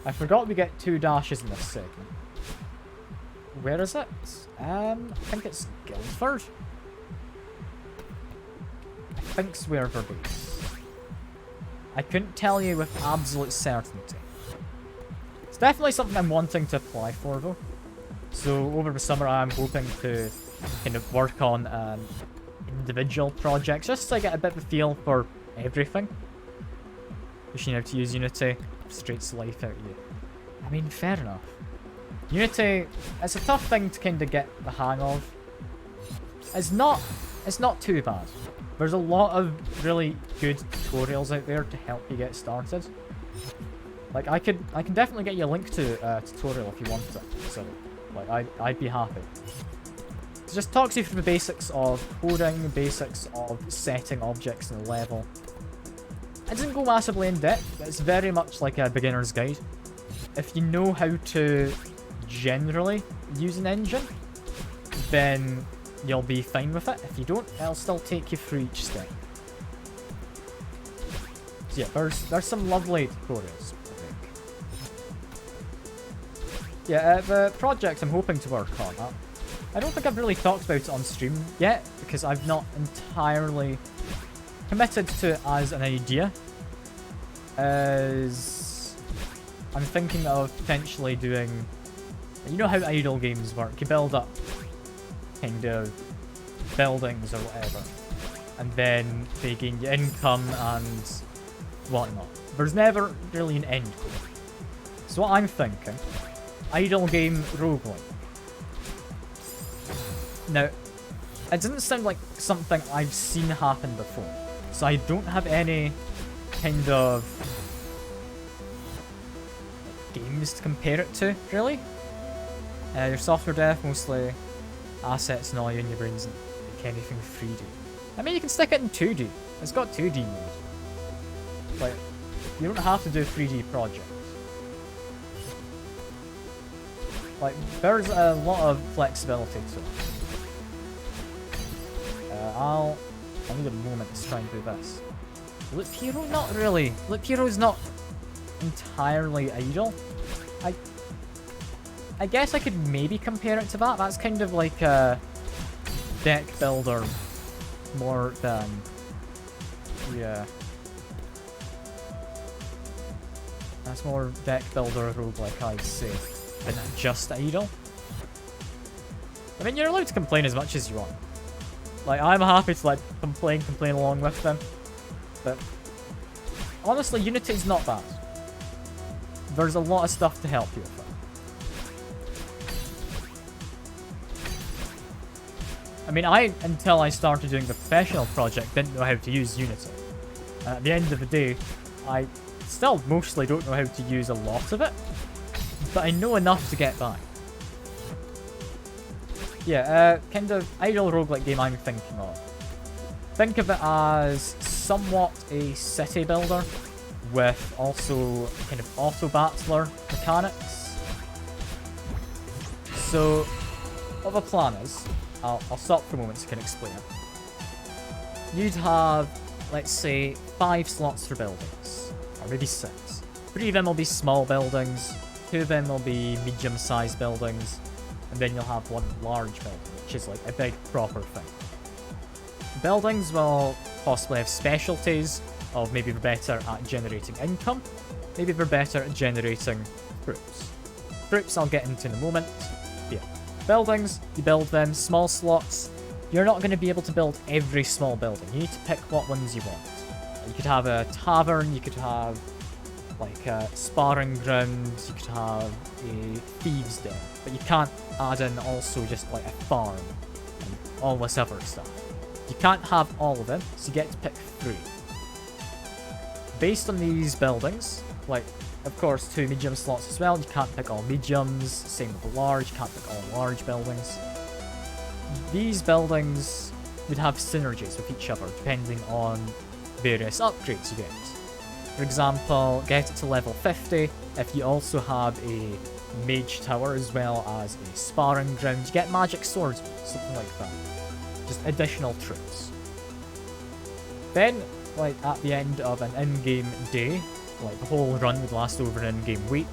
I forgot we get 2 dashes in this segment. Where is it? I think it's Guildford. I think's where they're based. I couldn't tell you with absolute certainty. It's definitely something I'm wanting to apply for though. So over the summer I'm hoping to kind of work on individual projects just to get a bit of a feel for everything. Wishing how to use Unity frustrates the life out of you. I mean, fair enough. Unity, it's a tough thing to kind of get the hang of. It's not too bad. There's a lot of really good tutorials out there to help you get started. Like, I can definitely get you a link to a tutorial if you want it. So, like, I'd be happy. It just talks you through the basics of coding, the basics of setting objects in a level. It doesn't go massively in depth, but it's very much like a beginner's guide. If you know how to generally use an engine, then you'll be fine with it. If you don't, it'll still take you through each step. So yeah, there's some lovely tutorials, I think. Yeah, the project I'm hoping to work on, I don't think I've really talked about it on stream yet, because I've not entirely committed to it as an idea. As I'm thinking of potentially doing, you know how idle games work, you build up kind of buildings or whatever, and then they gain you income and whatnot. There's never really an end goal. So what I'm thinking, idle game roguelike. Now, it doesn't sound like something I've seen happen before, so I don't have any kind of games to compare it to, really. Your software dev, mostly assets and all you in your brains and make anything 3D. I mean, you can stick it in 2D. It's got 2D mode. Like, you don't have to do 3D projects. Like, there's a lot of flexibility to it. I'll need a moment to try and do this. Loop Hero? Not really. Loop Hero's not entirely idle. I guess I could maybe compare it to that. That's kind of like a deck builder more than... Yeah. That's more deck builder roguelike, I'd say, than just idle. I mean, you're allowed to complain as much as you want. Like, I'm happy to, like, complain along with them. But, honestly, Unity's not bad. There's a lot of stuff to help you with it. I mean, until I started doing the professional project, didn't know how to use Unity. And at the end of the day, I still mostly don't know how to use a lot of it, but I know enough to get by. Yeah, kind of idle roguelike game I'm thinking of. Think of it as somewhat a city builder with also kind of auto-battler mechanics. So, what the plan is, I'll stop for a moment so I can explain it. You'd have, let's say, 5 slots for buildings, or maybe 6. 3 of them will be small buildings, 2 of them will be medium-sized buildings, and then you'll have 1 large building, which is like a big proper thing. Buildings will possibly have specialties of maybe they're better at generating income, maybe they're better at generating troops. Troops I'll get into in a moment. Yeah. Buildings, you build them, small slots. You're not going to be able to build every small building. You need to pick what ones you want. You could have a tavern, you could have like a sparring ground, you could have a thieves' den, but you can't add in also just like a farm and all this other stuff. You can't have all of them, so you get to pick 3. Based on these buildings, like, of course, 2 medium slots as well, you can't pick all mediums, same with the large, you can't pick all large buildings. These buildings would have synergies with each other, depending on various upgrades you get. For example, get it to level 50, if you also have a mage tower as well as a sparring ground, you get magic swords, something like that. Just additional troops. Then, like, at the end of an in-game day, like, the whole run would last over an in-game week.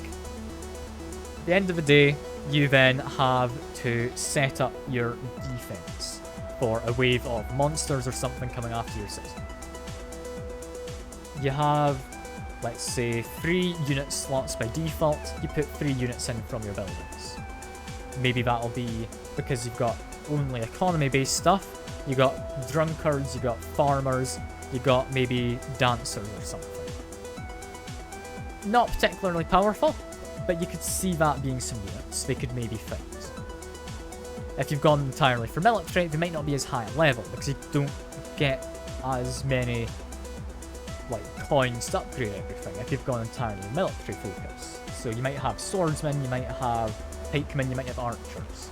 At the end of the day, you then have to set up your defense for a wave of monsters or something coming after your city. You have, let's say, 3 unit slots by default. You put 3 units in from your buildings. Maybe that'll be because you've got only economy-based stuff. You got drunkards, you got farmers, you got maybe dancers or something. Not particularly powerful, but you could see that being some units they could maybe fight. If you've gone entirely for military, they might not be as high a level because you don't get as many like coins to upgrade everything if you've gone entirely military focus. So you might have swordsmen, you might have pikemen, you might have archers.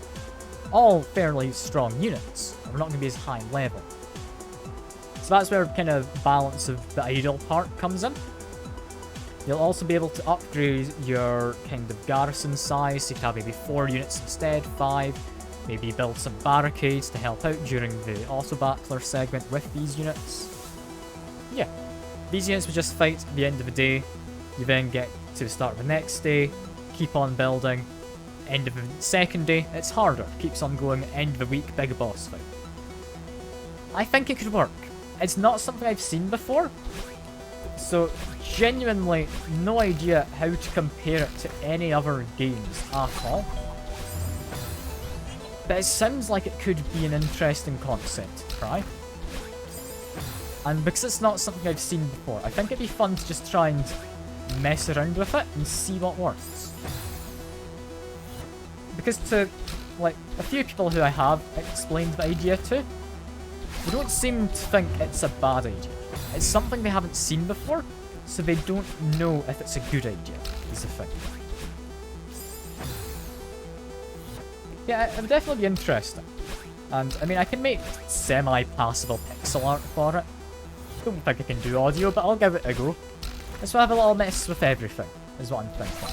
All fairly strong units, but they're not going to be as high level. So that's where kind of balance of the idle part comes in. You'll also be able to upgrade your kind of garrison size, so you can have maybe 4 units instead, 5. Maybe build some barricades to help out during the auto-battler segment with these units. Yeah, these units will just fight at the end of the day. You then get to the start of the next day, keep on building. End of the second day, it's harder, keeps on going, end of the week, big boss fight. I think it could work. It's not something I've seen before, so genuinely no idea how to compare it to any other games at all. But it sounds like it could be an interesting concept to try. And because it's not something I've seen before, I think it'd be fun to just try and mess around with it and see what works. Because to, like, a few people who I have explained the idea to, they don't seem to think it's a bad idea. It's something they haven't seen before, so they don't know if it's a good idea, is the thing. Yeah, it would definitely be interesting. And, I mean, I can make semi-passable pixel art for it. Don't think I can do audio, but I'll give it a go. Let's have a little mess with everything, is what I'm thinking.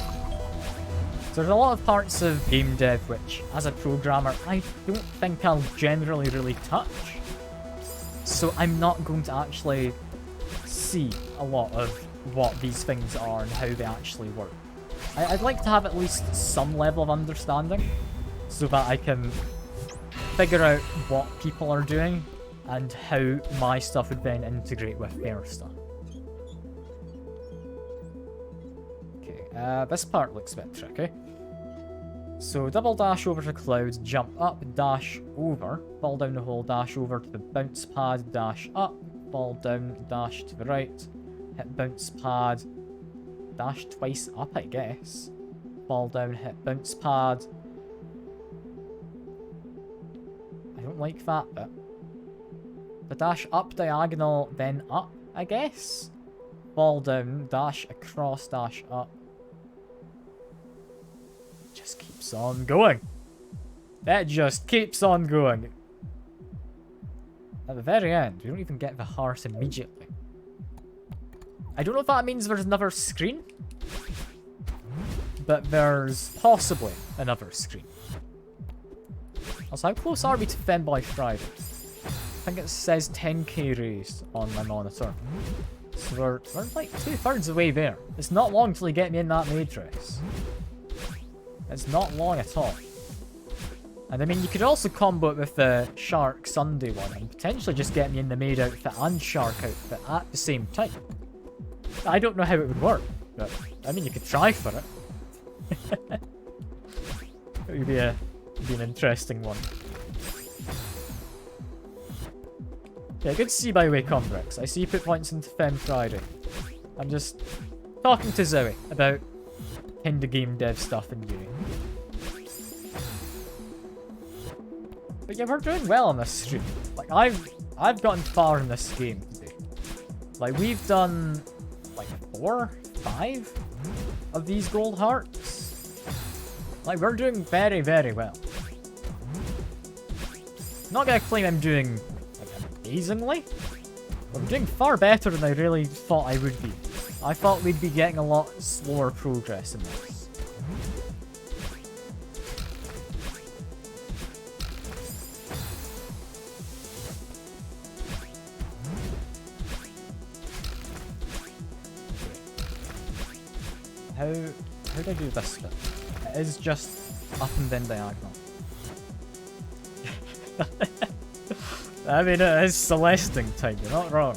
So there's a lot of parts of game dev which, as a programmer, I don't think I'll generally really touch. So I'm not going to actually see a lot of what these things are and how they actually work. I'd like to have at least some level of understanding so that I can figure out what people are doing and how my stuff would then integrate with their stuff. Okay, this part looks a bit tricky. So double dash over to clouds, jump up, dash over, fall down the hole, dash over to the bounce pad, dash up, fall down, dash to the right, hit bounce pad, dash twice up, I guess. Fall down, hit bounce pad. I don't like that bit. The dash up diagonal, then up, I guess. Fall down, dash across, dash up. Just keeps on going. That just keeps on going. At the very end, we don't even get the heart immediately. I don't know if that means there's another screen, but there's possibly another screen. Also, how close are we to Femboy Friday? I think it says 10k raised on my monitor. So we're like 2/3 the way there. It's not long till you get me in that matrix. It's not long at all. And I mean, you could also combo it with the Shark Sunday one and potentially just get me in the maid outfit and Shark outfit at the same time. I don't know how it would work, but I mean, you could try for it. It would be an interesting one. Yeah, good to see by the way, Combrix. I see you put points into Fem Friday. I'm just talking to Zoe about kinda game dev stuff in uni. But yeah, we're doing well on this stream. Like I've gotten far in this game today. Like we've done like 4, 5 of these gold hearts. Like we're doing very, very well. Not gonna claim I'm doing like amazingly, but I'm doing far better than I really thought I would be. I thought we'd be getting a lot slower progress in this. How do I do this bit? It is just up and then diagonal. I mean, it is Celesting time, you're not wrong.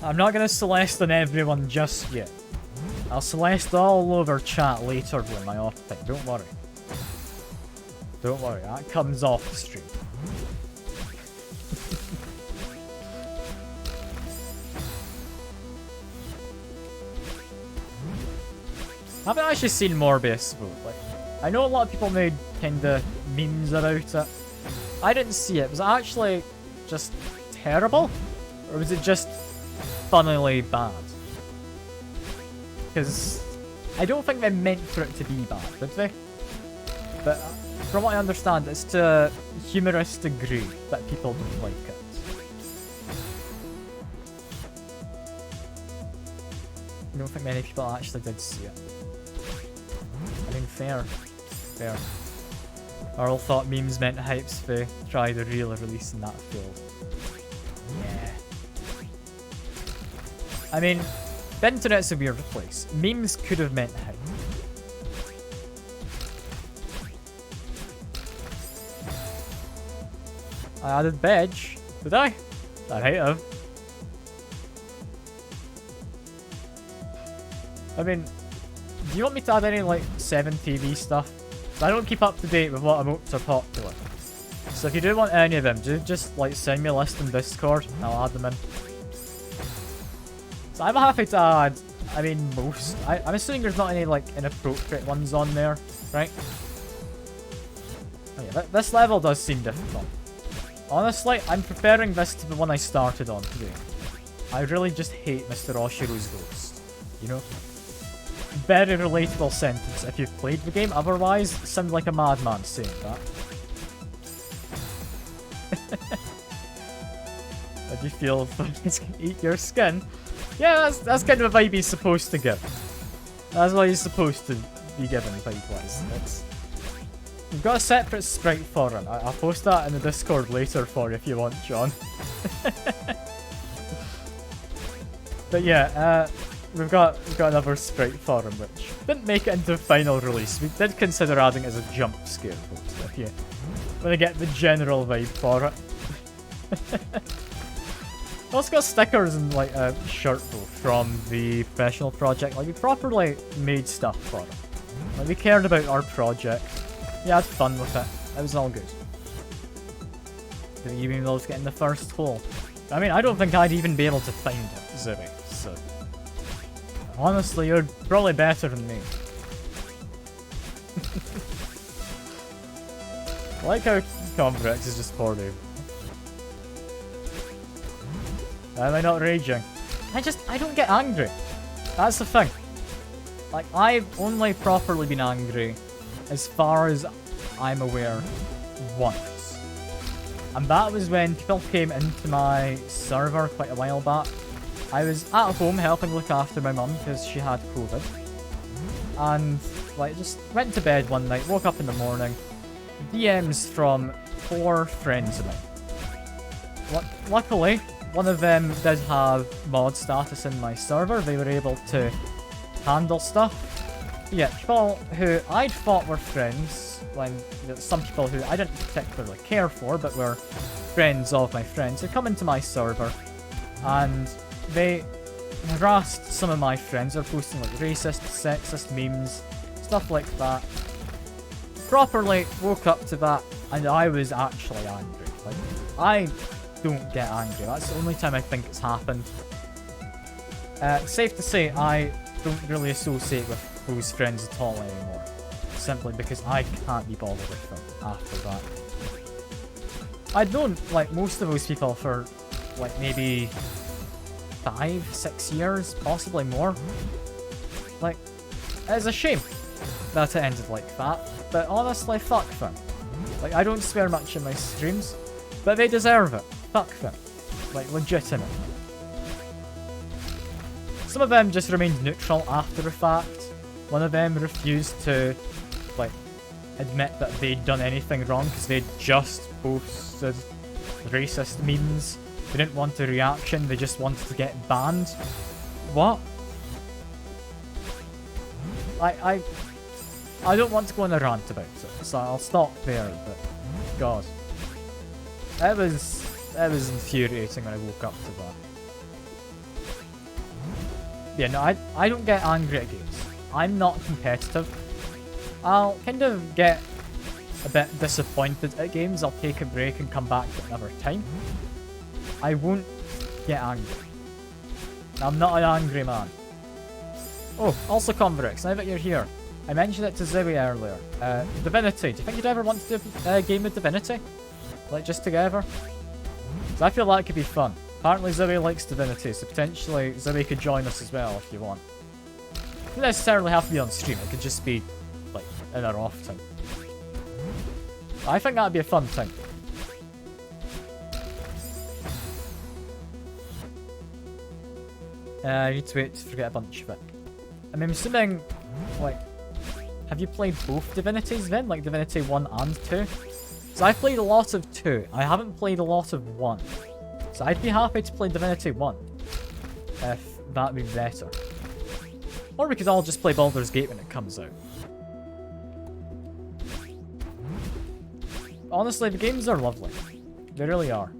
I'm not gonna Celeste on everyone just yet. I'll Celeste all over chat later with my off time, don't worry. Don't worry, that comes off the stream. I haven't actually seen Morbius though. Like, I know a lot of people made kinda memes about it. I didn't see it. Was it actually just terrible? Or was it just funnily bad? Because I don't think they meant for it to be bad, did they? But from what I understand, it's to a humorous degree that people don't like it. I don't think many people actually did see it. I mean, fair. Fair. Earl thought memes meant hypes for try the real release in that field. Yeah. I mean, the internet's a weird place. Memes could have meant hype. I added Bedge. Did I? I might have. I mean, do you want me to add any, like, 7TV stuff? I don't keep up to date with what emotes are popular. So if you do want any of them, just, like, send me a list in Discord and I'll add them in. So I'm happy to add, I mean, most. I'm assuming there's not any, like, inappropriate ones on there, right? Oh yeah, this level does seem difficult. Honestly, I'm preferring this to the one I started on today. I really just hate Mr. Oshiro's ghost, you know? Very relatable sentence if you've played the game, otherwise, sound like a madman saying that. How do you feel if it's gonna eat your skin? Yeah, that's kind of a vibe he's supposed to give. That's what he's supposed to be given height-wise. We've got a separate sprite for him. I'll post that in the Discord later for you if you want, John. But yeah, we've got another sprite for him, which didn't make it into the final release. We did consider adding it as a jump scare, folks, if you want to get the general vibe for it. Also got stickers and like a shirt though from the professional project. Like we properly made stuff for it. Like we cared about our project. We had fun with it. It was all good. Did you even love getting the first hole? I mean, I don't think I'd even be able to find it, Zoe. So honestly, you're probably better than me. I like how Convex is just poorly. Am I not raging? I don't get angry. That's the thing. Like, I've only properly been angry, as far as I'm aware, once. And that was when people came into my server quite a while back. I was at home helping look after my mum because she had COVID. And, like, just went to bed one night, woke up in the morning, DMs from 4 friends of mine. Luckily, one of them did have mod status in my server. They were able to handle stuff. Yeah, people who I'd thought were friends, when some people who I didn't particularly care for, but were friends of my friends, had come into my server, and they harassed some of my friends. They're posting like racist, sexist memes, stuff like that. Properly woke up to that, and I was actually angry. Like, I don't get angry. That's the only time I think it's happened. Safe to say, I don't really associate with those friends at all anymore. Simply because I can't be bothered with them after that. I'd known, like, most of those people for, like, maybe 5-6 years, possibly more. Like, it's a shame that it ended like that, but honestly, fuck them. Like, I don't swear much in my streams, but they deserve it. Fuck them. Like, legitimate. Some of them just remained neutral after the fact. One of them refused to, like, admit that they'd done anything wrong because they'd just posted racist memes. They didn't want a reaction, they just wanted to get banned. What? I don't want to go on a rant about it, so I'll stop there, but God. It was infuriating when I woke up to that. Yeah, no, I don't get angry at games. I'm not competitive. I'll kind of get a bit disappointed at games. I'll take a break and come back at another time. I won't get angry. I'm not an angry man. Oh, also Convex, now that you're here. I mentioned it to Zoe earlier. Divinity. Do you think you'd ever want to do a game with Divinity? Like, just together? So I feel that could be fun. Apparently Zoe likes Divinity, so potentially Zoe could join us as well if you want. It doesn't necessarily have to be on stream, it could just be, like, in our off time. I think that'd be a fun thing. I need to wait to forget a bunch of it. I mean, I'm assuming, like, have you played both Divinities then? Like Divinity 1 and 2? So I've played a lot of 2. I haven't played a lot of 1. So I'd be happy to play Divinity 1. If that'd be better. Or we could all just play Baldur's Gate when it comes out. Honestly, the games are lovely. They really are.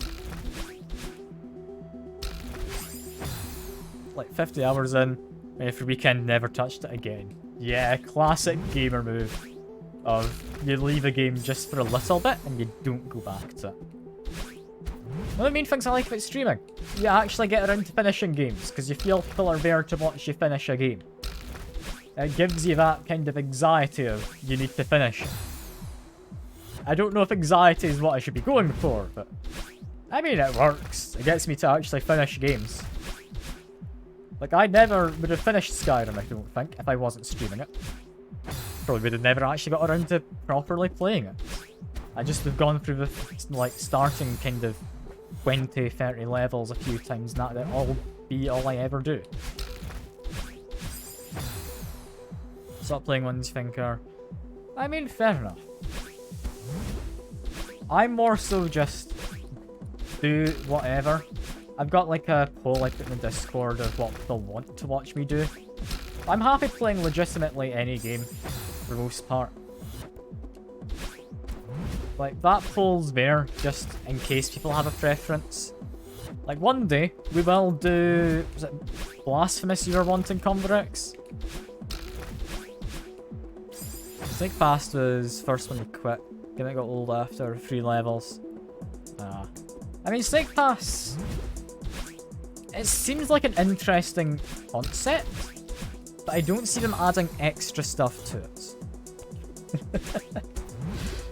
Like 50 hours in, every weekend never touched it again. Yeah, classic gamer move. Of you leave a game just for a little bit and you don't go back to it. One of the main things I like about streaming, you actually get around to finishing games because you feel people are there to watch you finish a game. It gives you that kind of anxiety of you need to finish it. I don't know if anxiety is what I should be going for, but I mean it works. It gets me to actually finish games. Like, I never would have finished Skyrim, I don't think, if I wasn't streaming it. Probably would have never actually got around to properly playing it. I just have gone through the, like, starting kind of 20, 30 levels a few times, and that'll be all I ever do. Stop playing ones you think are... I mean, fair enough. I'm more so just do whatever. I've got like a poll I put in the Discord of what people want to watch me do. I'm happy playing legitimately any game, for the most part. Like, that poll's there, just in case people have a preference. Like, one day, we will do... Was it Blasphemous you were wanting, Converex? Snake Pass was first one to quit. Then it got old after 3 levels. I mean, Snake Pass... It seems like an interesting concept, but I don't see them adding extra stuff to it.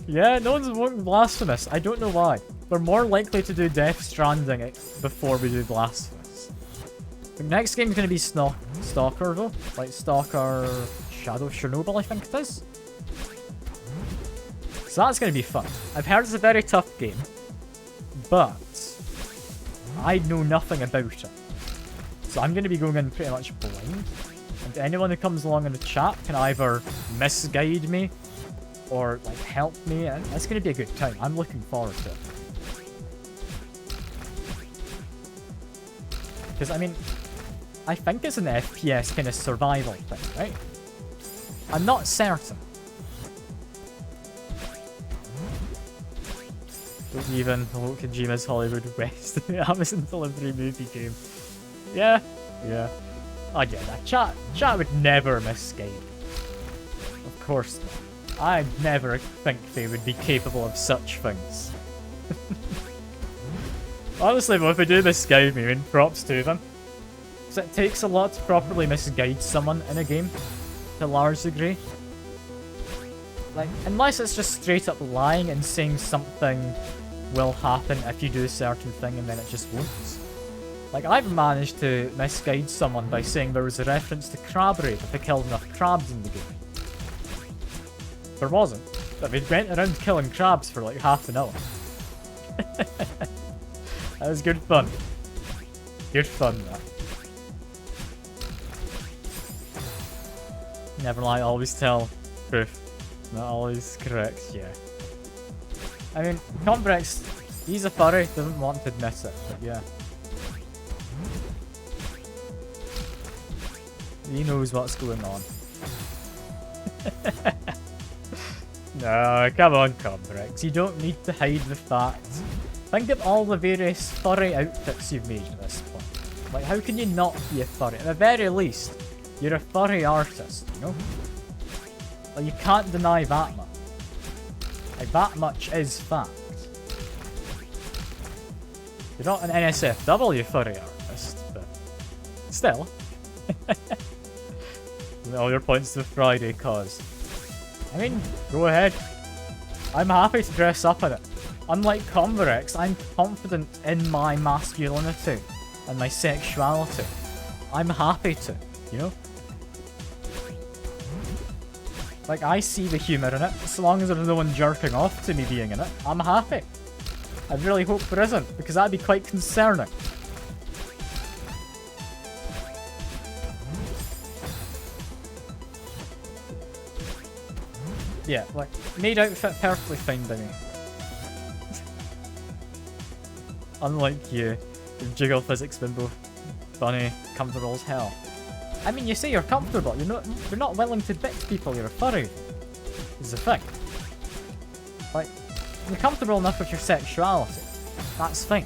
Yeah, no one's voting Blasphemous. I don't know why. We're more likely to do Death Stranding before we do Blasphemous. The next game's going to be Stalker, though. Like Stalker Shadow Chernobyl, I think it is. So that's going to be fun. I've heard it's a very tough game, but I know nothing about it. So I'm going to be going in pretty much blind. And anyone who comes along in the chat can either misguide me or like help me, and it's going to be a good time. I'm looking forward to it. Because, I mean, I think it's an FPS kind of survival thing, right? I'm not certain. Don't even look at Kojima's Hollywood West. Amazon delivery movie game. Yeah, yeah. I get that. Chat would never misguide. Of course not. I'd never think they would be capable of such things. Honestly, though, if they do misguide me, I mean, props to them. Because it takes a lot to properly misguide someone in a game, to a large degree. Like, unless it's just straight up lying and saying something will happen if you do a certain thing and then it just won't. Like, I've managed to misguide someone by saying there was a reference to crab raid if I killed enough crabs in the game. There wasn't, but we went around killing crabs for like half an hour. That was good fun. Good fun, that. Never lie, always tell truth. Not always correct, yeah. I mean, Combrex, he's a furry, doesn't want to admit it, but yeah. He knows what's going on. No, come on, Combrex. You don't need to hide the fact. Think of all the various furry outfits you've made at this point. Like, how can you not be a furry? At the very least, you're a furry artist, you know? Like, you can't deny that much. Like, that much is fact. You're not an NSFW furry artist, but still. All your points to Friday cause. I mean, go ahead. I'm happy to dress up in it. Unlike Converex, I'm confident in my masculinity and my sexuality. I'm happy to, you know? Like, I see the humour in it. So long as there's no one jerking off to me being in it, I'm happy. I really hope there isn't, because that'd be quite concerning. Yeah, like, maid outfit perfectly fine by me. Unlike you, jiggle physics bimbo. Funny, comfortable as hell. I mean, you say you're comfortable, you're not willing to bit people, you're a furry. Is the thing. Like, you're comfortable enough with your sexuality. That's fine.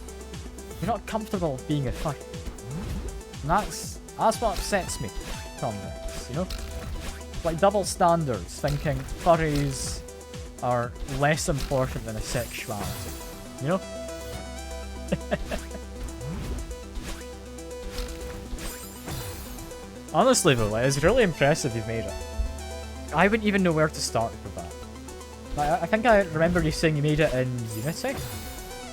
You're not comfortable being a furry. And that's what upsets me, comrades, you know? Like, double standards, thinking furries are less important than a sexuality, you know? Honestly though, like, it's really impressive you've made it. I wouldn't even know where to start with that. Like, I think I remember you saying you made it in Unity?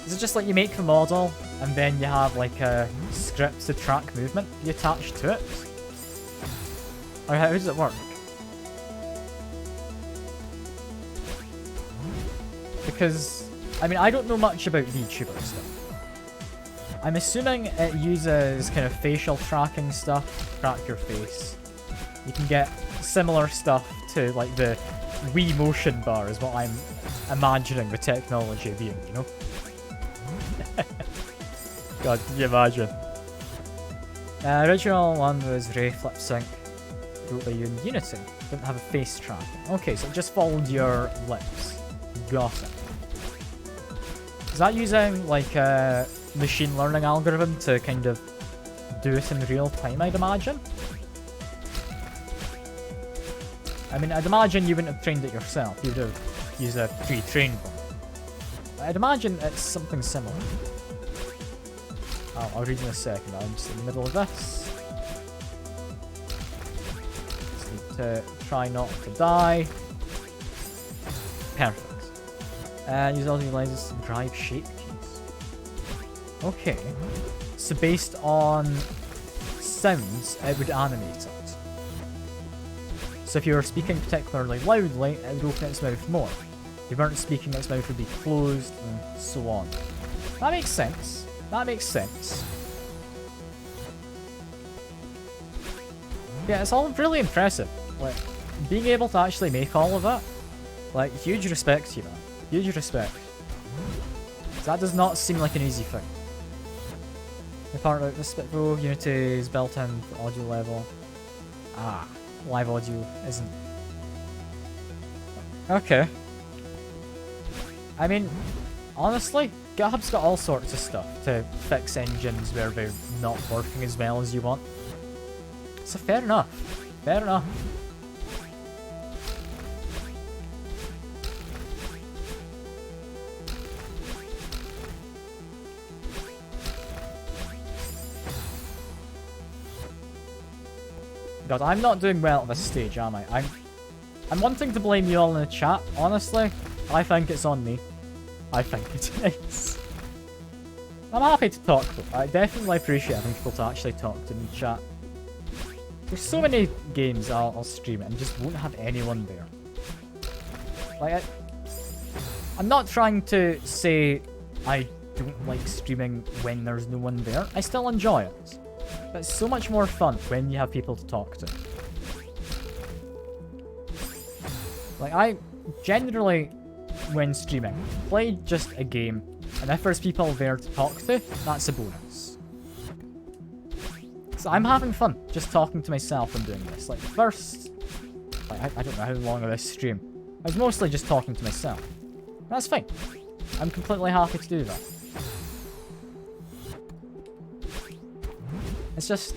Is it just like you make the model, and then you have like a script to track movement you attach to it? Or how does it work? Because, I mean, I don't know much about VTuber stuff. I'm assuming it uses kind of facial tracking stuff, track your face, You can get similar stuff to like the Wii motion bar is what I'm imagining the technology being, you know? God, can you imagine? Original one was Ray Flip Sync, wrote by you in Unity. Didn't have a face tracking. Okay, so it just followed your lips. Got it. Is that using like a machine learning algorithm to kind of do it in real time, I'd imagine? I mean, I'd imagine you wouldn't have trained it yourself. You'd have used a pre-trained one. I'd imagine it's something similar. I'll read in a second. I'm just in the middle of this. Just need to try not to die. Perfect. Use all the lenses to drive shape keys. Okay. So based on sounds, it would animate it. So if you were speaking particularly loudly, it would open its mouth more. If you weren't speaking, its mouth would be closed, and so on. That makes sense. That makes sense. Yeah, it's all really impressive. Like, being able to actually make all of that, like, huge respect to you, man. Huge respect. That does not seem like an easy thing. Apart from this bit though, Unity is built in for audio level. Ah, live audio isn't. Okay. I mean, honestly, GitHub's got all sorts of stuff to fix engines where they're not working as well as you want. So fair enough. Fair enough. God, I'm not doing well at this stage, am I? I'm wanting to blame you all in the chat. Honestly, I think it's on me. I think it is. I'm happy to talk though. I definitely appreciate having people to actually talk to me in chat. There's so many games I'll stream it and just won't have anyone there. Like, I'm not trying to say I don't like streaming when there's no one there. I still enjoy it. But it's so much more fun when you have people to talk to. Like, I generally, when streaming, play just a game, and if there's people there to talk to, that's a bonus. So I'm having fun just talking to myself and doing this. Like, first, like, I don't know how long of this stream, I was mostly just talking to myself. That's fine. I'm completely happy to do that. It's just,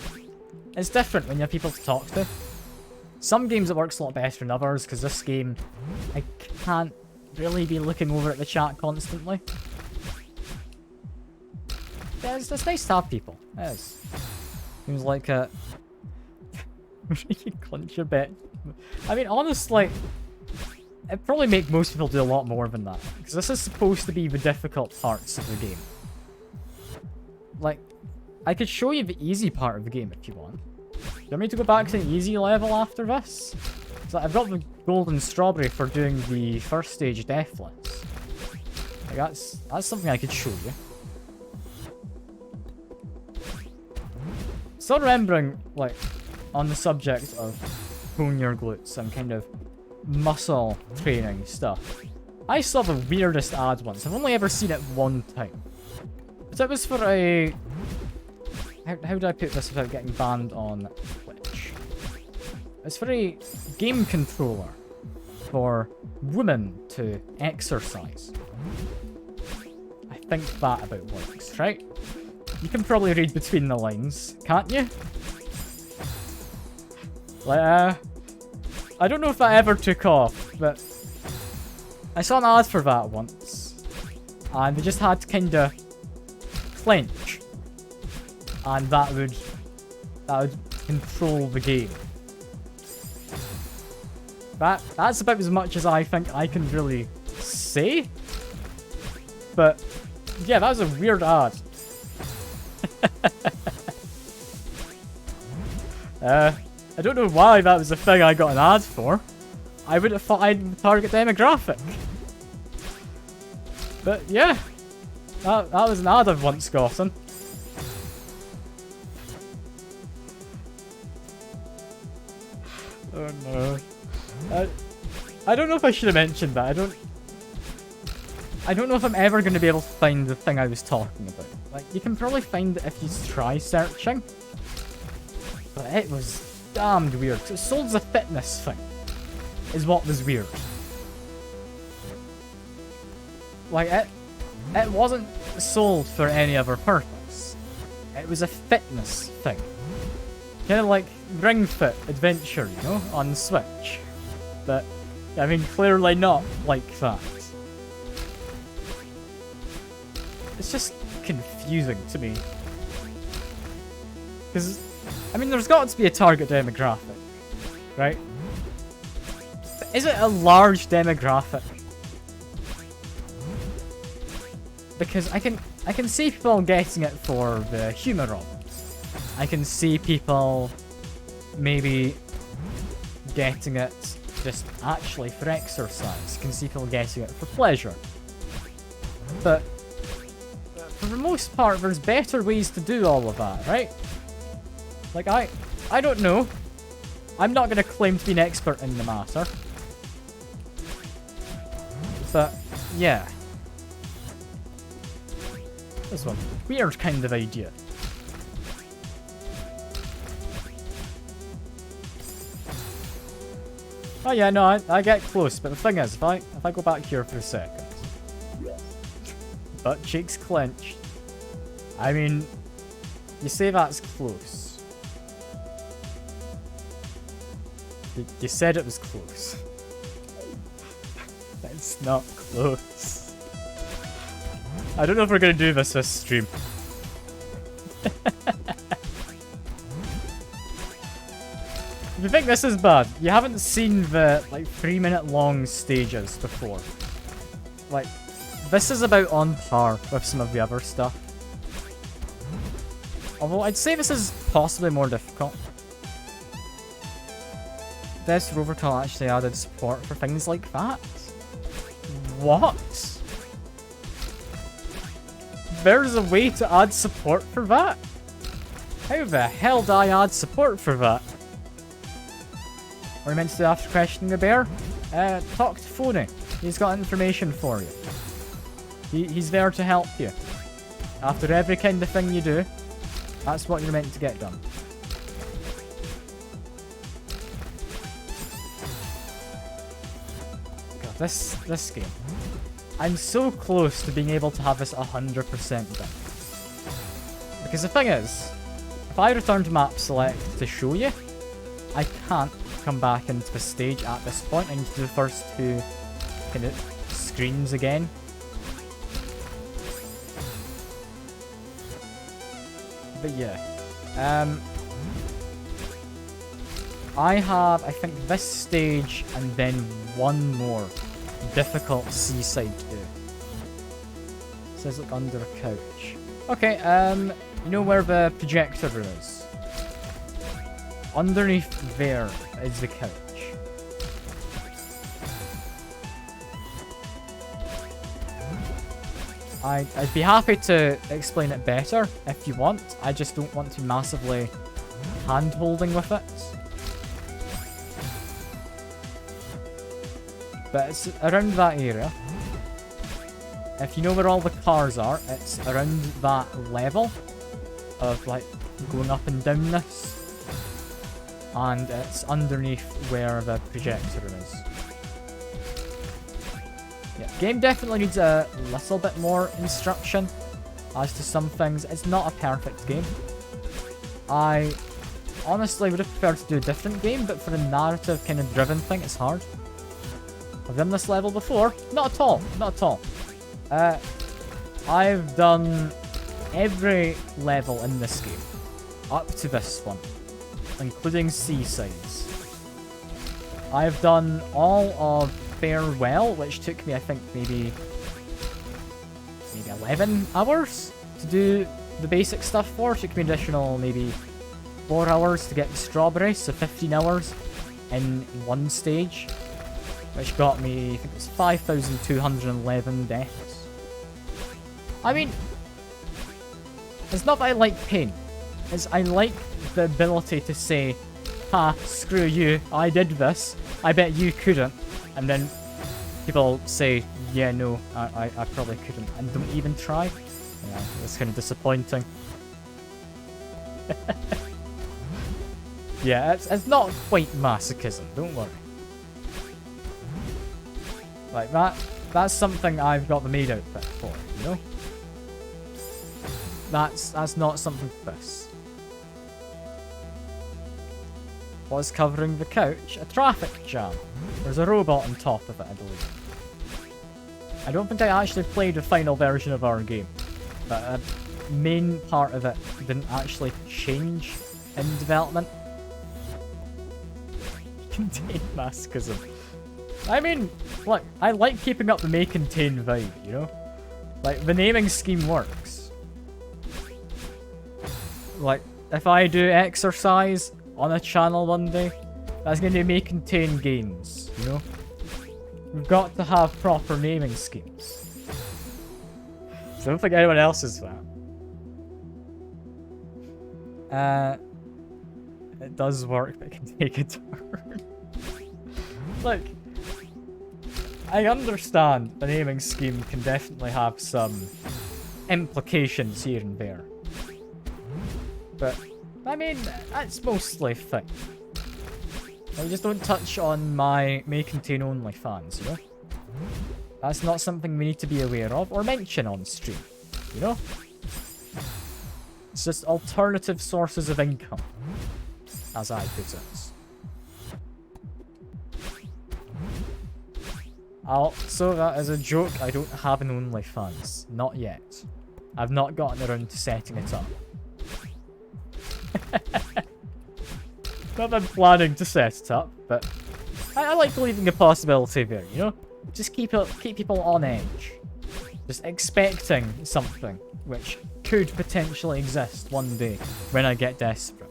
it's different when you have people to talk to. Some games it works a lot better than others, because this game, I can't really be looking over at the chat constantly. Yeah, it's nice to have people. It is. Seems like a... you clench your bet. I mean, honestly, it'd probably make most people do a lot more than that. Because this is supposed to be the difficult parts of the game. Like, I could show you the easy part of the game if you want. Do you want me to go back to the easy level after this? So I've got the golden strawberry for doing the first stage deathless. Like that's something I could show you. Still remembering, like, on the subject of pulling your glutes and kind of muscle training stuff. I saw the weirdest ad once. I've only ever seen it one time. But it was for a... How do I put this without getting banned on Twitch? It's for a game controller for women to exercise. I think that about works, right? You can probably read between the lines, can't you? Like, I don't know if that ever took off, but I saw an ad for that once, and they just had to kind of clench. And that would control the game. That's about as much as I think I can really say. But yeah, that was a weird ad. I don't know why that was the thing I got an ad for. I would have thought I'd target demographic. But yeah, that was an ad I've once gotten. Oh no. I don't know if I should have mentioned that. I don't know if I'm ever going to be able to find the thing I was talking about. Like, you can probably find it if you try searching. But it was damned weird. It sold as a fitness thing. Is what was weird. Like, it wasn't sold for any other purpose. It was a fitness thing. Kind of like Ring Fit Adventure, you know, on Switch. But, I mean, clearly not like that. It's just confusing to me. Because, I mean, there's got to be a target demographic, right? But is it a large demographic? Because I can see people getting it for the humor of it. I can see people maybe getting it just actually for exercise. I can see people getting it for pleasure. But for the most part, there's better ways to do all of that, right? Like, I don't know. I'm not going to claim to be an expert in the matter. But, yeah. This one. Weird kind of idea. Oh yeah, no, I get close, but the thing is, if I go back here for a second. Butt cheeks clenched. I mean, you say that's close. You said it was close. It's not close. I don't know if we're gonna do this stream. If you think this is bad, you haven't seen the, like, 3-minute long stages before. Like, this is about on par with some of the other stuff. Although, I'd say this is possibly more difficult. This rover call actually added support for things like that. What? There's a way to add support for that? How the hell do I add support for that? What are you meant to do after questioning the bear? Talk to Phony. He's got information for you. He's there to help you. After every kind of thing you do, that's what you're meant to get done. God, this game. I'm so close to being able to have this 100% done. Because the thing is, if I return to map select to show you, I can't come back into the stage at this point. I need to do the first two kind of screens again. But yeah, I have, I think, this stage and then one more difficult seaside to do. It says look under a couch. Okay, you know where the projector room is? Underneath there is the couch. I'd be happy to explain it better if you want. I just don't want to be massively hand-holding with it. But it's around that area. If you know where all the cars are, it's around that level of, like, going up and down this. And it's underneath where the projector room is. Yeah, game definitely needs a little bit more instruction as to some things. It's not a perfect game. I honestly would have preferred to do a different game, but for a narrative kind of driven thing, it's hard. I've done this level before. Not at all. Not at all. I've done every level in this game up to this one, including Seasides. I've done all of Farewell, which took me, I think, maybe 11 hours to do the basic stuff for. It took me additional maybe 4 hours to get the strawberry, so 15 hours in one stage, which got me, I think it was 5,211 deaths. I mean, it's not that I like pain, it's I like the ability to say, ha, screw you, I did this, I bet you couldn't. And then people say, yeah, no, I probably couldn't, and don't even try. Yeah, it's kind of disappointing. Yeah, it's not quite masochism, don't worry. Like, that's something I've got the maid outfit for, you know? That's not something for this. What's covering the couch? A traffic jam. There's a robot on top of it, I believe. I don't think I actually played the final version of our game, but a main part of it didn't actually change in development. Contain masochism. I mean, look, I like keeping up the may contain vibe, you know? Like, the naming scheme works. Like, if I do exercise on a channel one day, that's going to may contain gains, you know? We've got to have proper naming schemes. So I don't think anyone else is that. It does work, but it can take a turn. Look, I understand the naming scheme can definitely have some implications here and there. But, I mean, that's mostly fine. I just don't touch on my may contain only fans, you know? That's not something we need to be aware of or mention on stream, you know? It's just alternative sources of income, as I put it. Also, that is a joke, I don't have an OnlyFans. Not yet. I've not gotten around to setting it up. Not that I'm planning to set it up, but I like leaving a possibility there, you know? Just keep people on edge. Just expecting something which could potentially exist one day when I get desperate.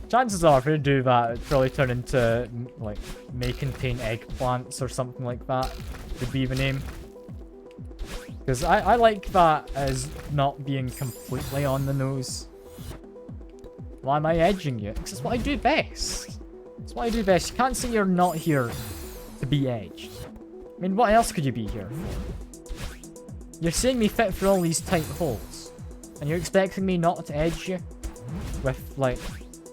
Chances are, if we do that, it'd probably turn into, like, may contain eggplants or something like that, would be the name. Because I like that as not being completely on the nose. Why am I edging you? Because it's what I do best. It's what I do best. You can't say you're not here to be edged. I mean, what else could you be here for? You're saying me fit for all these tight holes, and you're expecting me not to edge you with, like,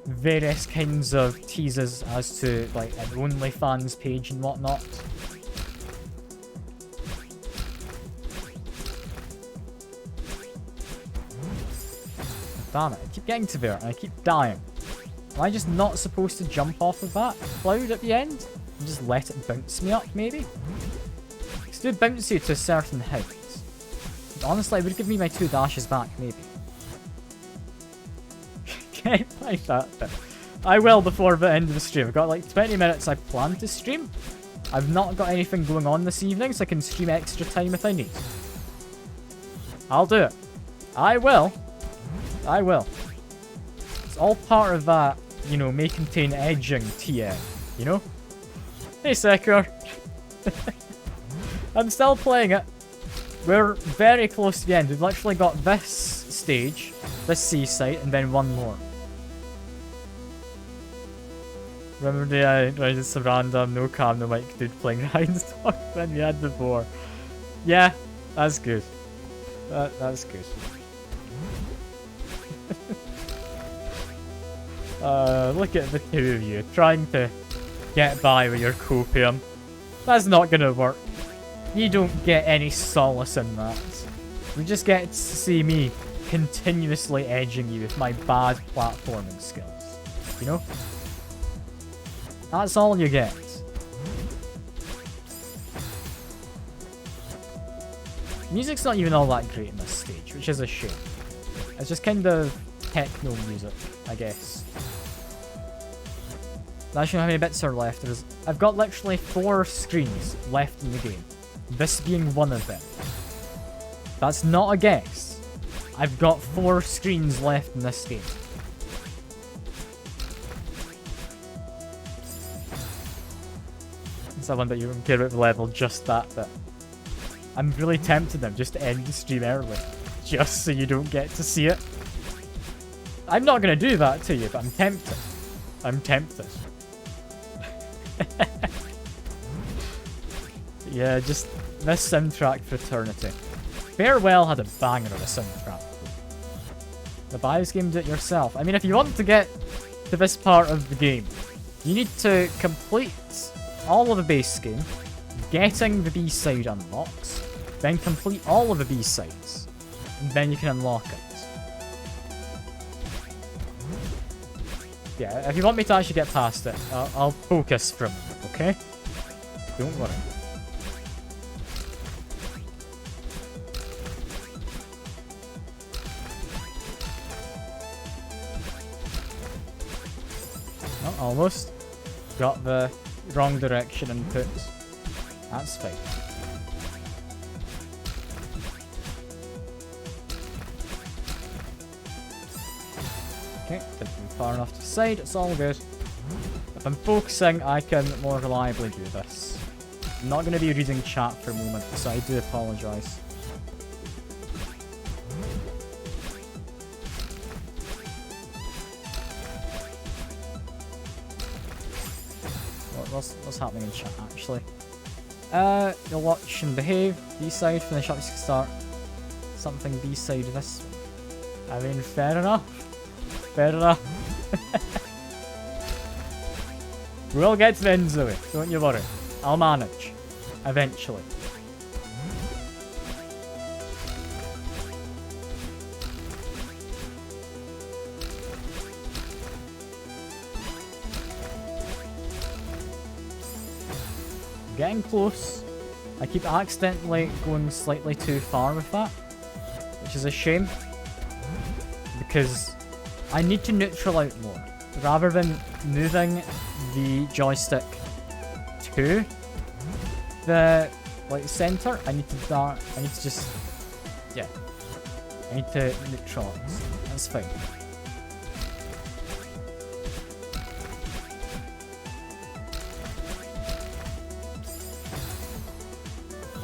various kinds of teases as to, like, an OnlyFans page and whatnot. Damn it, I keep getting to there and I keep dying. Am I just not supposed to jump off of that cloud at the end? And just let it bounce me up, maybe? Because it do bounce you to a certain height. But honestly, it would give me my 2 dashes back, maybe. Okay, like that bit. I will before the end of the stream. I've got like 20 minutes I plan to stream. I've not got anything going on this evening, so I can stream extra time if I need. I'll do it. I will. I will. It's all part of that, you know, may contain edging TM, you know? Hey, Sekir. I'm still playing it. We're very close to the end. We've literally got this stage, this seaside, and then one more. Remember the right, some random no cam, no mic dude playing Ryan's Dog when we had before. Yeah, that's good. That's good. Look at the two of you trying to get by with your copium. That's not gonna work. You don't get any solace in that. You just get to see me continuously edging you with my bad platforming skills. You know? That's all you get. Music's not even all that great in this stage, which is a shame. It's just kind of techno music, I guess. Not sure how many bits are left. I've got literally 4 screens left in the game. This being one of them. That's not a guess. I've got 4 screens left in this game. It's that one that you don't care about the level, just that bit. I'm really tempted them just to end the stream early. Just so you don't get to see it. I'm not going to do that to you, but I'm tempted. I'm tempted. Yeah, just this soundtrack for eternity. Farewell had a banger of a soundtrack. The bios game, do it yourself. I mean, if you want to get to this part of the game, you need to complete all of the base game, getting the B-side unlocks, then complete all of the B-sides, and then you can unlock it. Yeah, if you want me to actually get past it, I'll focus from it, okay? Don't worry. Oh, almost. Got the wrong direction input. That's fine. Okay, didn't move far enough to the side, it's all good. If I'm focusing, I can more reliably do this. I'm not going to be reading chat for a moment, so I do apologise. What's happening in chat, actually? You'll watch and behave. B-side, finish up, start something B-side this one. I mean, fair enough. Fair enough. We'll get to the end of it, don't you worry. I'll manage. Eventually. Getting close. I keep accidentally going slightly too far with that, which is a shame, because I need to neutral out more rather than moving the joystick to the center. I need to just, yeah, I need to neutralize. That's fine.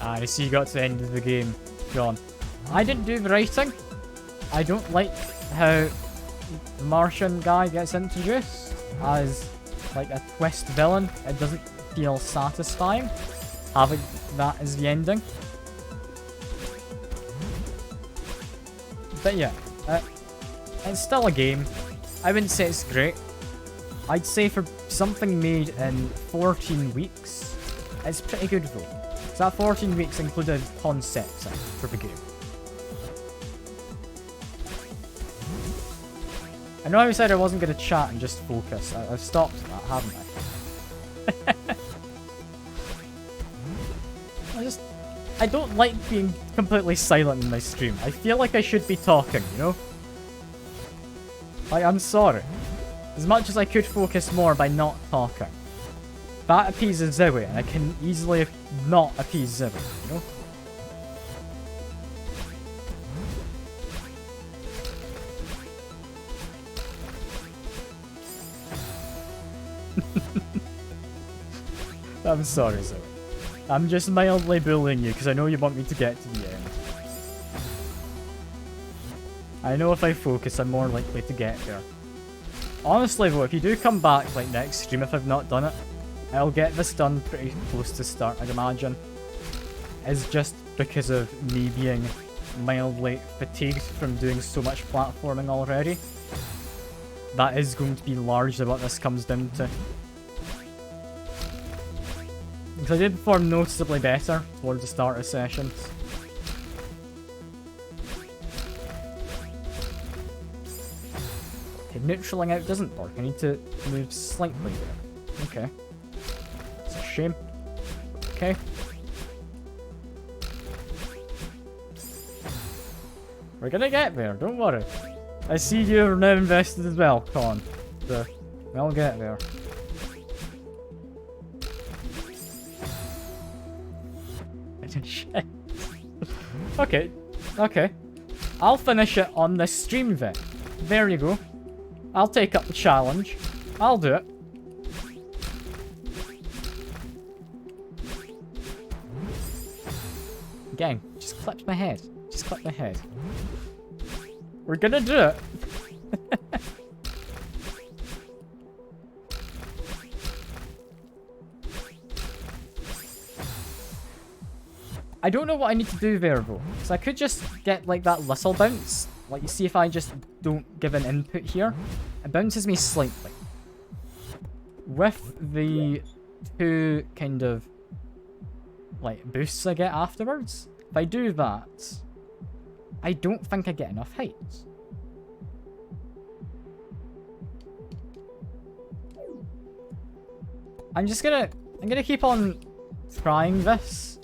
I see you got to the end of the game, John. I didn't do the writing. I don't like how the Martian guy gets introduced as like a twist villain. It doesn't feel satisfying having that as the ending. But yeah, it's still a game. I wouldn't say it's great. I'd say for something made in 14 weeks, it's pretty good though. So that 14 weeks included concepts for the game. I know I said I wasn't going to chat and just focus. I've stopped that, haven't I? I don't like being completely silent in my stream. I feel like I should be talking, you know? Like, I'm sorry. As much as I could focus more by not talking. That appeases Zoe, and I can easily not appease Zoe, you know? I'm sorry, Zoe. I'm just mildly bullying you, because I know you want me to get to the end. I know if I focus, I'm more likely to get there. Honestly, though, if you do come back, like, next stream, if I've not done it, I'll get this done pretty close to start, I'd imagine. It's just because of me being mildly fatigued from doing so much platforming already. That is going to be largely what this comes down to. Because I did perform noticeably better towards the start of sessions. Okay, neutraling out doesn't work. I need to move slightly there. Okay. It's a shame. Okay. We're gonna get there, don't worry. I see you're now invested as well, Con. So, we'll get there. Shit. Okay, okay. I'll finish it on this stream then. There you go. I'll take up the challenge. I'll do it. Gang, just clipped my head. Just clipped my head. We're gonna do it. I don't know what I need to do there though. So I could just get like that little bounce. Like you see if I just don't give an input here, it bounces me slightly. With the two kind of like boosts I get afterwards, if I do that, I don't think I get enough height. I'm gonna keep on trying this.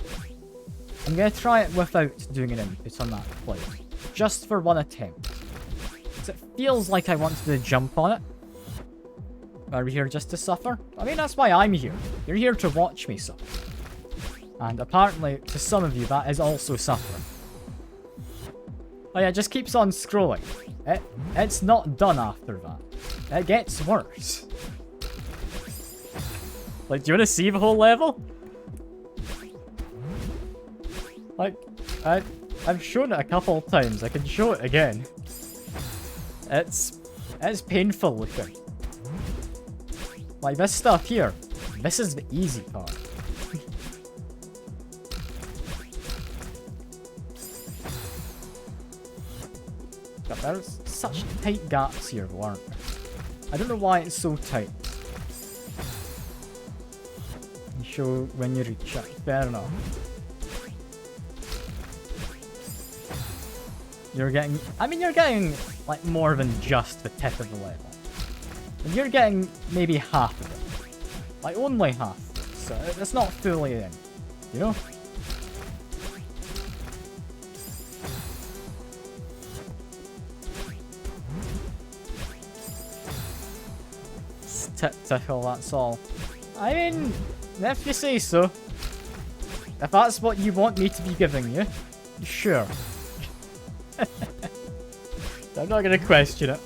I'm gonna try it without doing an input on that plate. Just for one attempt. Because it feels like I want to do a jump on it. Are we here just to suffer? I mean, that's why I'm here. You're here to watch me suffer. And apparently, to some of you, that is also suffering. Oh yeah, it just keeps on scrolling. It's not done after that. It gets worse. Like, do you want to see the whole level? Like, I've shown it a couple of times. I can show it again. It's painful looking. Like this stuff here. This is the easy part. But there's such tight gaps here, aren't there? I don't know why it's so tight. You show when you reach it. Fair enough. You're getting like more than just the tip of the level. And you're getting maybe half of it. Like only half. So it's not fully in. You know? It's tickle, that's all. I mean, if you say so. If that's what you want me to be giving you, sure. I'm not gonna question it.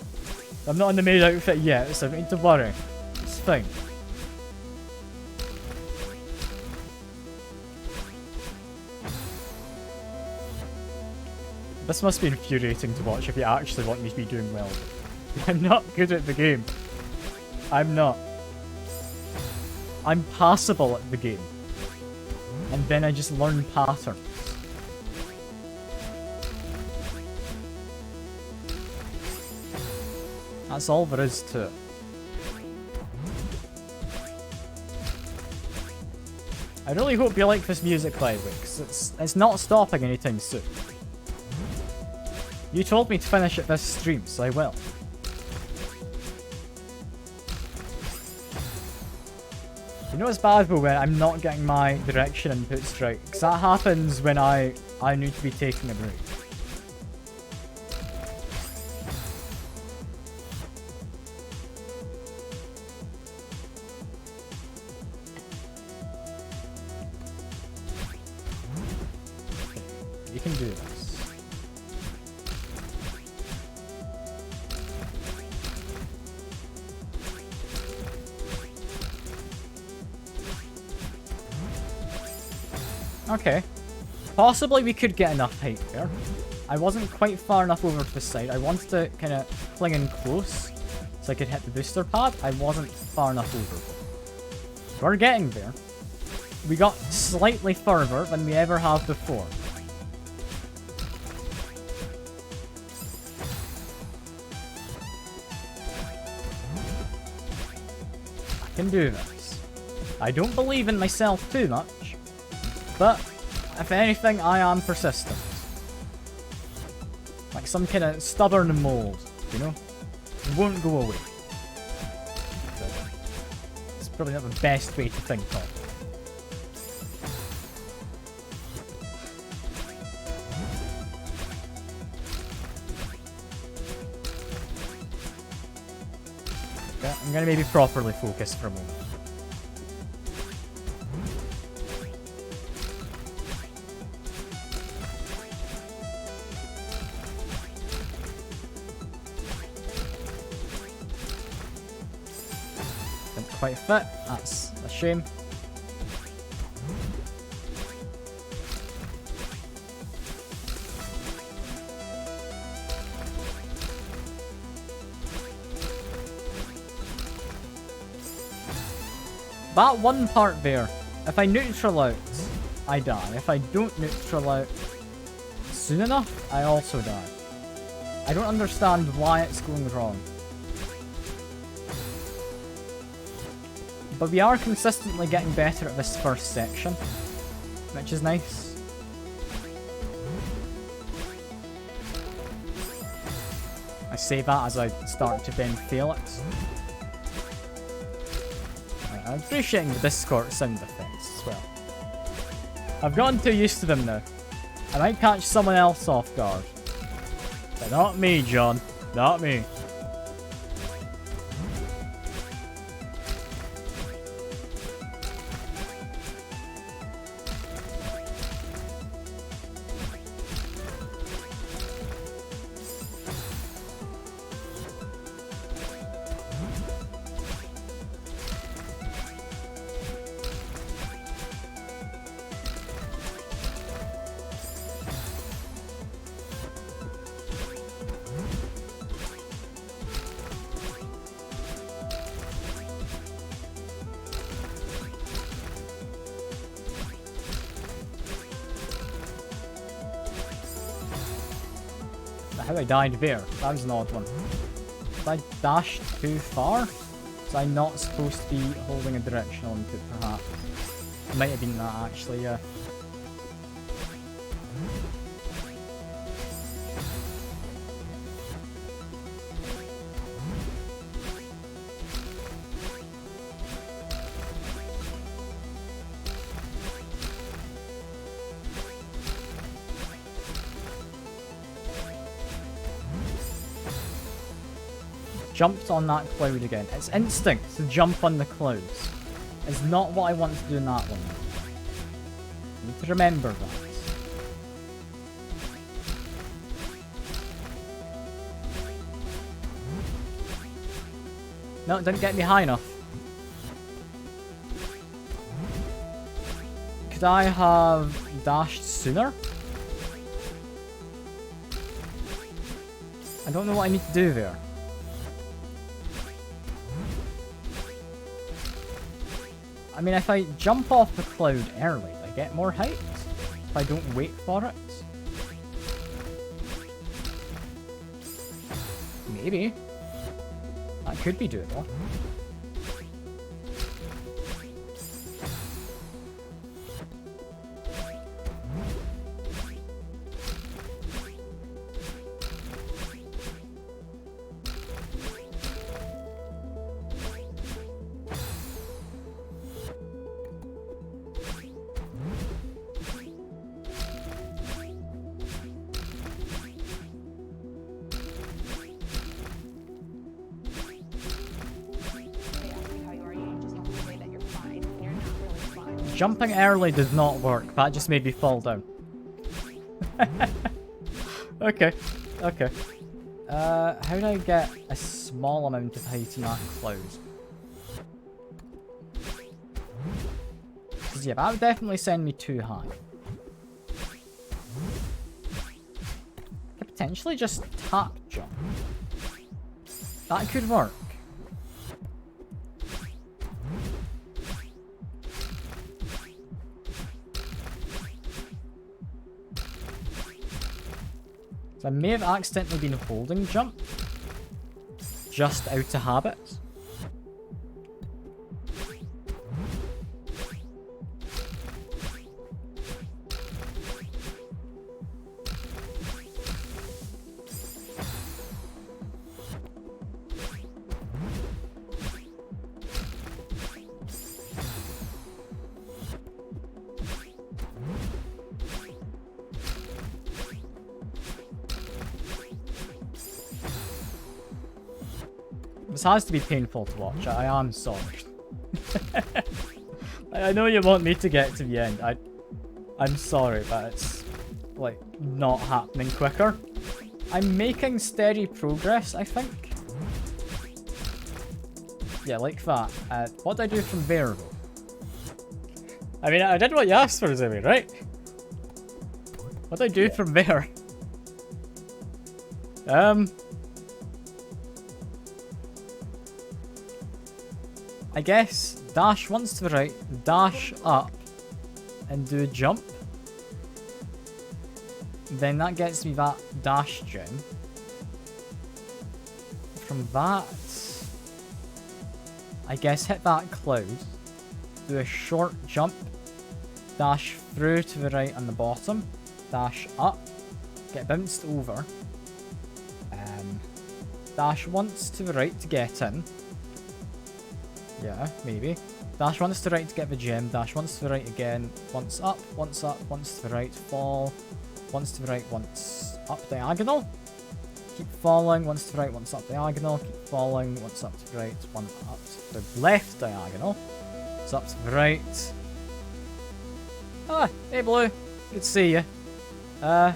I'm not in the maid outfit yet, so I don't need to worry. It's fine. This must be infuriating to watch if you actually want me to be doing well. I'm not good at the game. I'm not. I'm passable at the game. And then I just learn patterns. That's all there is to it. I really hope you like this music, by the way, because it's not stopping anytime soon. You told me to finish it this stream, so I will. You know it's bad though when I'm not getting my direction inputs right, because that happens when I need to be taking a break. You can do this. Okay. Possibly we could get enough height there. I wasn't quite far enough over to the side. I wanted to kind of cling in close so I could hit the booster pad. I wasn't far enough over. We're getting there. We got slightly further than we ever have before. I can do this. I don't believe in myself too much. But, if anything, I am persistent. Like some kind of stubborn mold, you know? It won't go away. So, it's probably not the best way to think of. Okay, I'm gonna maybe properly focus for a moment. Quite fit, that's a shame. that one part there, if I neutral out, I die. If I don't neutral out soon enough, I also die. I don't understand why it's going wrong. But we are consistently getting better at this first section, which is nice. I say that as I start to then fail it. Right, I'm appreciating the Discord sound effects as well. I've gotten too used to them now. I might catch someone else off guard. But not me, John. Not me. How I died there. That was an odd one. Did I dash too far? Was I not supposed to be holding a directional input, perhaps? It might have been that, actually, yeah. Jumped on that cloud again. It's instinct to jump on the clouds. It's not what I want to do in that one. I need to remember that. No, it didn't get me high enough. Could I have dashed sooner? I don't know what I need to do there. I mean, if I jump off the cloud early, I get more height. If I don't wait for it. Maybe. That could be doable. Jumping early does not work. That just made me fall down. Okay. Okay. How do I get a small amount of height in that cloud? Because yeah, that would definitely send me too high. I could potentially just tap jump. That could work. I may have accidentally been holding jump, just out of habit. This has to be painful to watch. I am sorry. I know you want me to get to the end. I'm sorry, but it's like not happening quicker. I'm making steady progress, I think. Yeah, like that. What do I do from there, though? I mean, I did what you asked for, Zimmy, right? What do I do from there? I guess dash once to the right, dash up, and do a jump. Then that gets me that dash gem. From that, I guess hit that cloud, do a short jump, dash through to the right on the bottom, dash up, get bounced over, dash once to the right to get in. Yeah, maybe. Dash once to the right to get the gem, dash once to the right again, once up, once to the right, fall, once to the right, once up diagonal. Keep falling, once to the right, once up diagonal, keep falling, once up to the right, one up to the left diagonal. It's up to the right. Ah, hey Blue, good to see you. I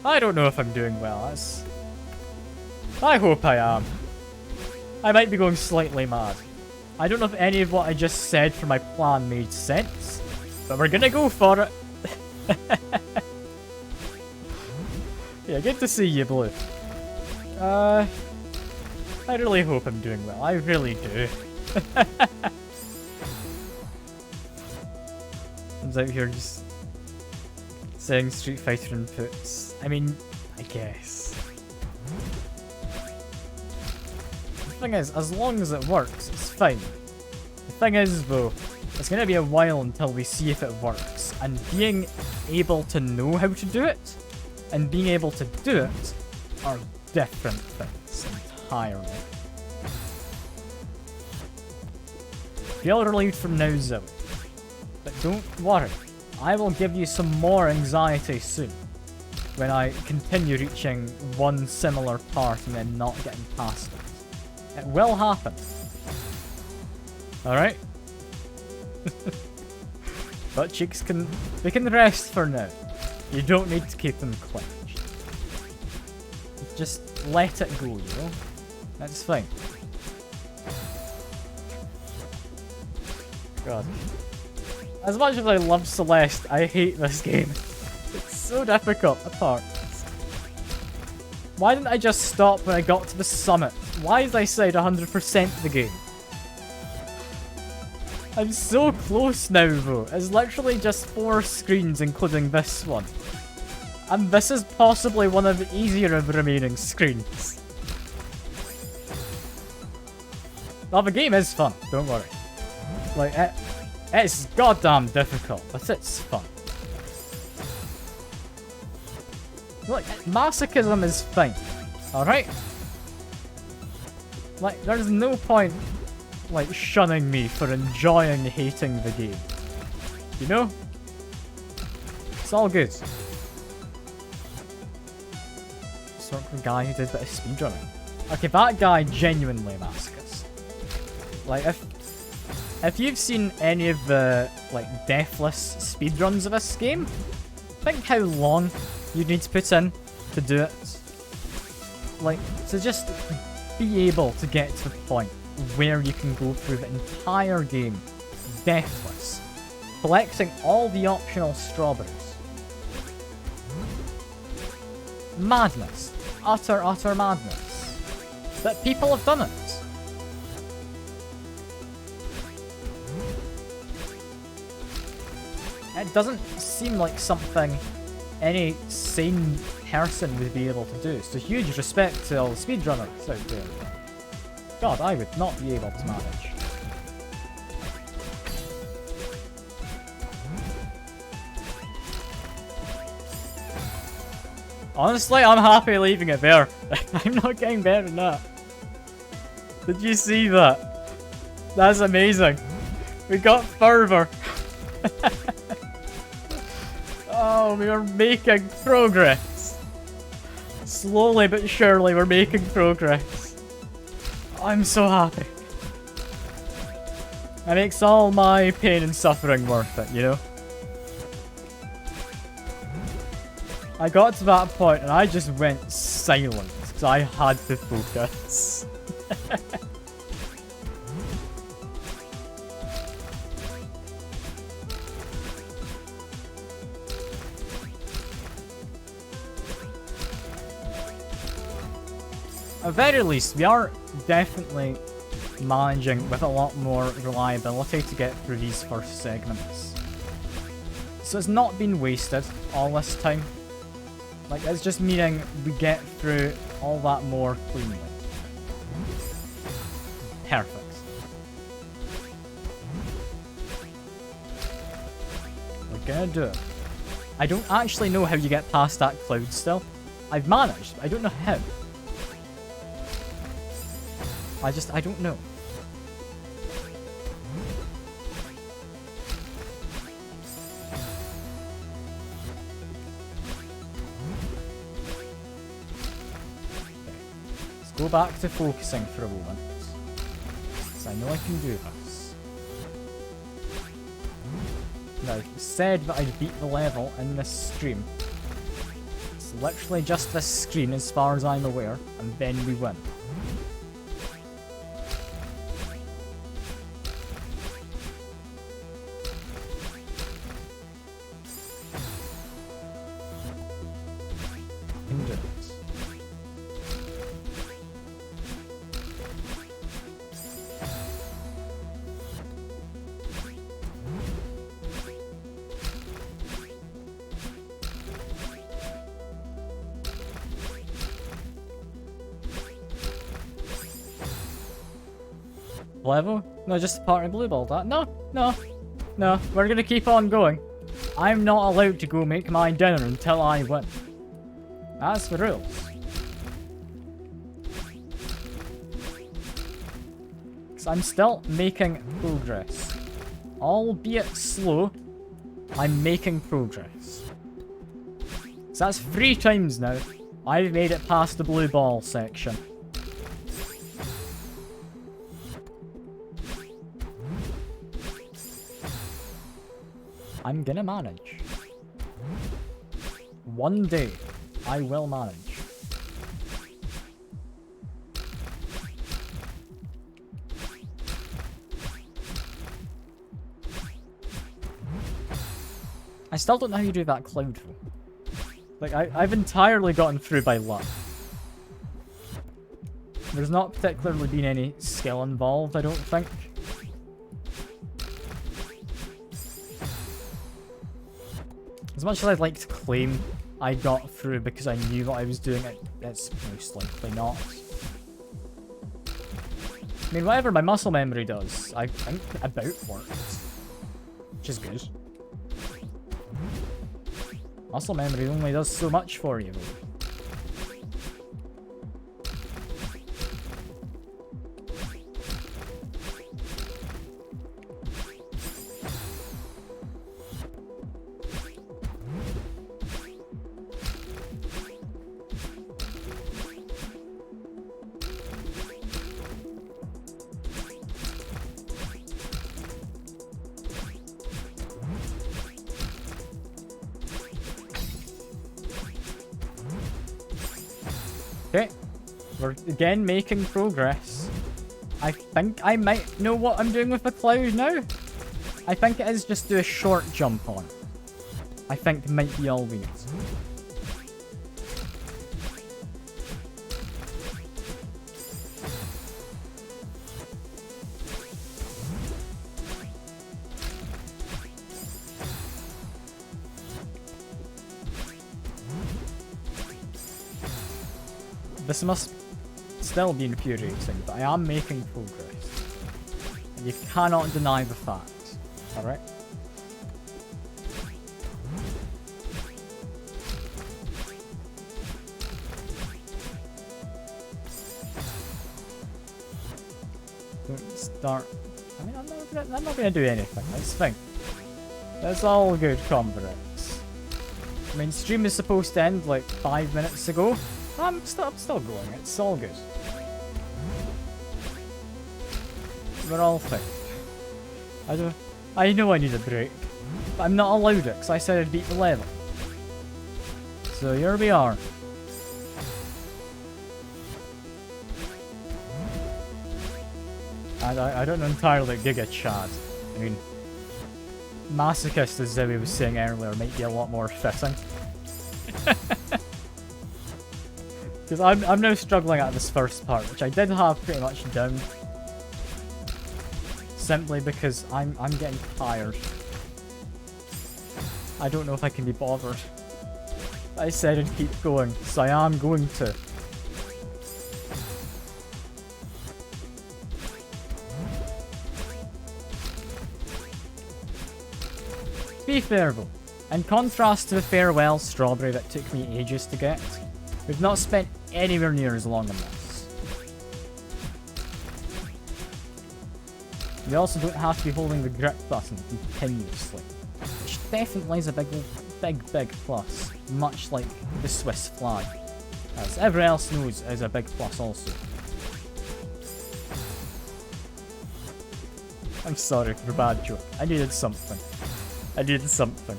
don't know if I'm doing well, I hope I am. I might be going slightly mad. I don't know if any of what I just said for my plan made sense, but we're gonna go for it. Yeah, good to see you, Blue. I really hope I'm doing well. I really do. I'm out here just saying Street Fighter inputs. I mean, I guess. The thing is, as long as it works, it's fine. The thing is, though, it's going to be a while until we see if it works. And being able to know how to do it, and being able to do it, are different things entirely. Feel relieved from now, Zoe. But don't worry, I will give you some more anxiety soon, when I continue reaching one similar part and then not getting past it. It will happen. Alright? Butt cheeks can rest for now. You don't need to keep them clenched. Just let it go, you know? That's fine. God. As much as I love Celeste, I hate this game. It's so difficult at parts. Why didn't I just stop when I got to the summit? Why did I say 100% the game? I'm so close now though. It's literally just 4 screens including this one. And this is possibly one of the easier of the remaining screens. Well, the game is fun, don't worry. Like, it's goddamn difficult, but it's fun. Look, masochism is fine, alright? Like, there's no point, like, shunning me for enjoying hating the game. You know? It's all good. Sort of guy who did a bit of speedrunning. Okay, that guy genuinely a masochist. Like, if you've seen any of the, like, deathless speedruns of this game, think how long you need to put in to do it. Like, to just be able to get to the point where you can go through the entire game deathless, collecting all the optional strawberries. Madness. Utter madness. But people have done it. It doesn't seem like something any sane person would be able to do. So huge respect to all the speedrunners out there. God, I would not be able to manage. Honestly, I'm happy leaving it there. I'm not getting better than that. Did you see that? That's amazing. We got further. Oh, we are making progress. Slowly but surely, we're making progress. I'm so happy. It makes all my pain and suffering worth it, you know? I got to that point and I just went silent because I had to focus. At very least, we are definitely managing with a lot more reliability to get through these first segments. So it's not been wasted all this time. Like, it's just meaning we get through all that more cleanly. Perfect. We're gonna do it. I don't actually know how you get past that cloud still. I've managed, but I don't know how. I don't know. Let's go back to focusing for a moment. Because I know I can do this. Now, I said that I'd beat the level in this stream. It's literally just this screen as far as I'm aware, and then we win. Level? No, just a party blue ball. That? No, no, no. We're gonna keep on going. I'm not allowed to go make my dinner until I win. That's the rules. Because I'm still making progress. Albeit slow, I'm making progress. So that's 3 times now I've made it past the blue ball section. I'm gonna manage. One day, I will manage. I still don't know how you do that cloud though. Like, I've entirely gotten through by luck. There's not particularly been any skill involved, I don't think. As much as I'd like to claim I got through because I knew what I was doing, it's most likely not. I mean, whatever my muscle memory does, I think about works. Which is good. Muscle memory only does so much for you, though. Okay, we're again making progress. I think I might know what I'm doing with the cloud now. I think it is just do a short jump on. I think it might be all we need. This must still be infuriating, but I am making progress. And you cannot deny the fact. Alright? Don't start... I mean, I'm not gonna do anything. That's fine. That's all good, comrades. I mean, stream is supposed to end like 5 minutes ago. I'm still going. It's all good. We're all fine. I know I need a break, but I'm not allowed it because I said I'd beat the level. So here we are. I don't entirely Giga Chad. I mean, Masochist, as Zoe was saying earlier, might be a lot more fitting. Because I'm now struggling at this first part, which I did have pretty much down. simply because I'm getting tired. I don't know if I can be bothered. I said I'd keep going, so I am going to. To be fair though, in contrast to the farewell strawberry that took me ages to get, we've not spent anywhere near as long on this. You also don't have to be holding the grip button continuously, which definitely is a big plus, much like the Swiss flag, as everyone else knows is a big plus also. I'm sorry for the bad joke. I needed something. I needed something.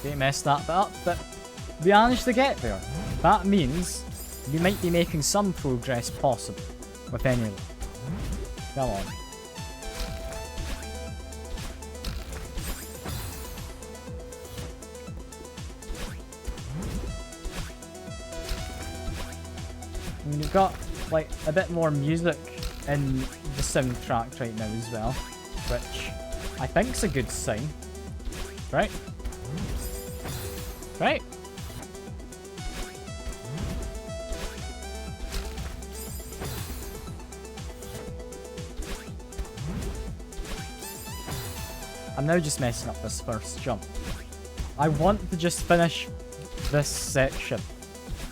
They messed that bit up, but we managed to get there. That means we might be making some progress possible with any luck. Come on. I mean, you've got like a bit more music in the soundtrack right now as well, which I think's a good sign, right? Right? I'm now just messing up this first jump. I want to just finish this section,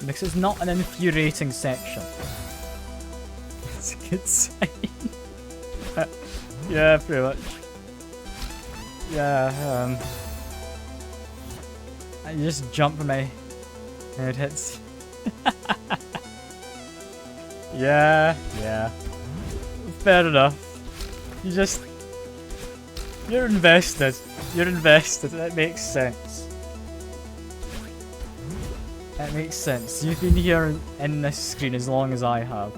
because it's not an infuriating section. It's a good sign. Yeah, pretty much. Yeah, I just jump for my head hits. Yeah. Fair enough. You're invested. You're invested. That makes sense. That makes sense. You've been here in this screen as long as I have.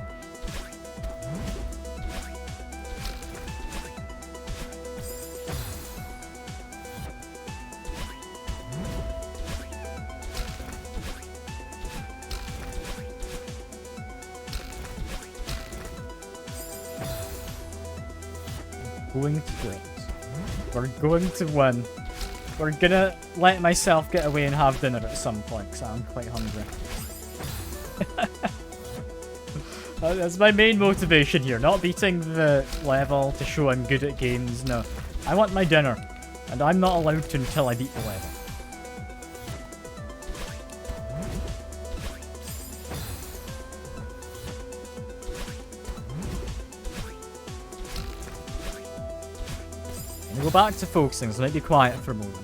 Going to do it. We're going to win. We're gonna let myself get away and have dinner at some point, because I'm quite hungry. That's my main motivation here, not beating the level to show I'm good at games, no. I want my dinner, and I'm not allowed to until I beat the level. Go back to focusing, so let me be quiet for a moment.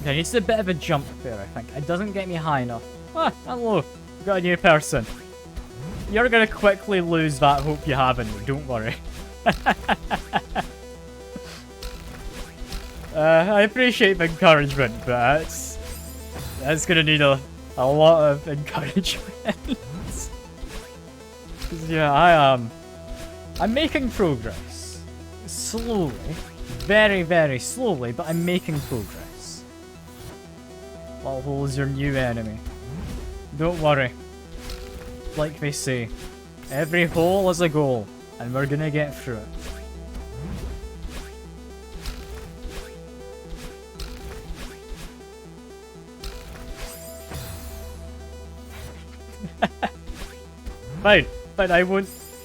Okay, I need a bit of a jump there, I think. It doesn't get me high enough. Ah, hello. We've got a new person. You're gonna quickly lose that hope you have in me, don't worry. I appreciate the encouragement, but that's gonna need a lot of encouragement. Yeah, I'm making progress. Slowly. Very, very slowly, but I'm making progress. What hole is your new enemy? Don't worry. Like they say, every hole is a goal, and we're gonna get through it. Fine,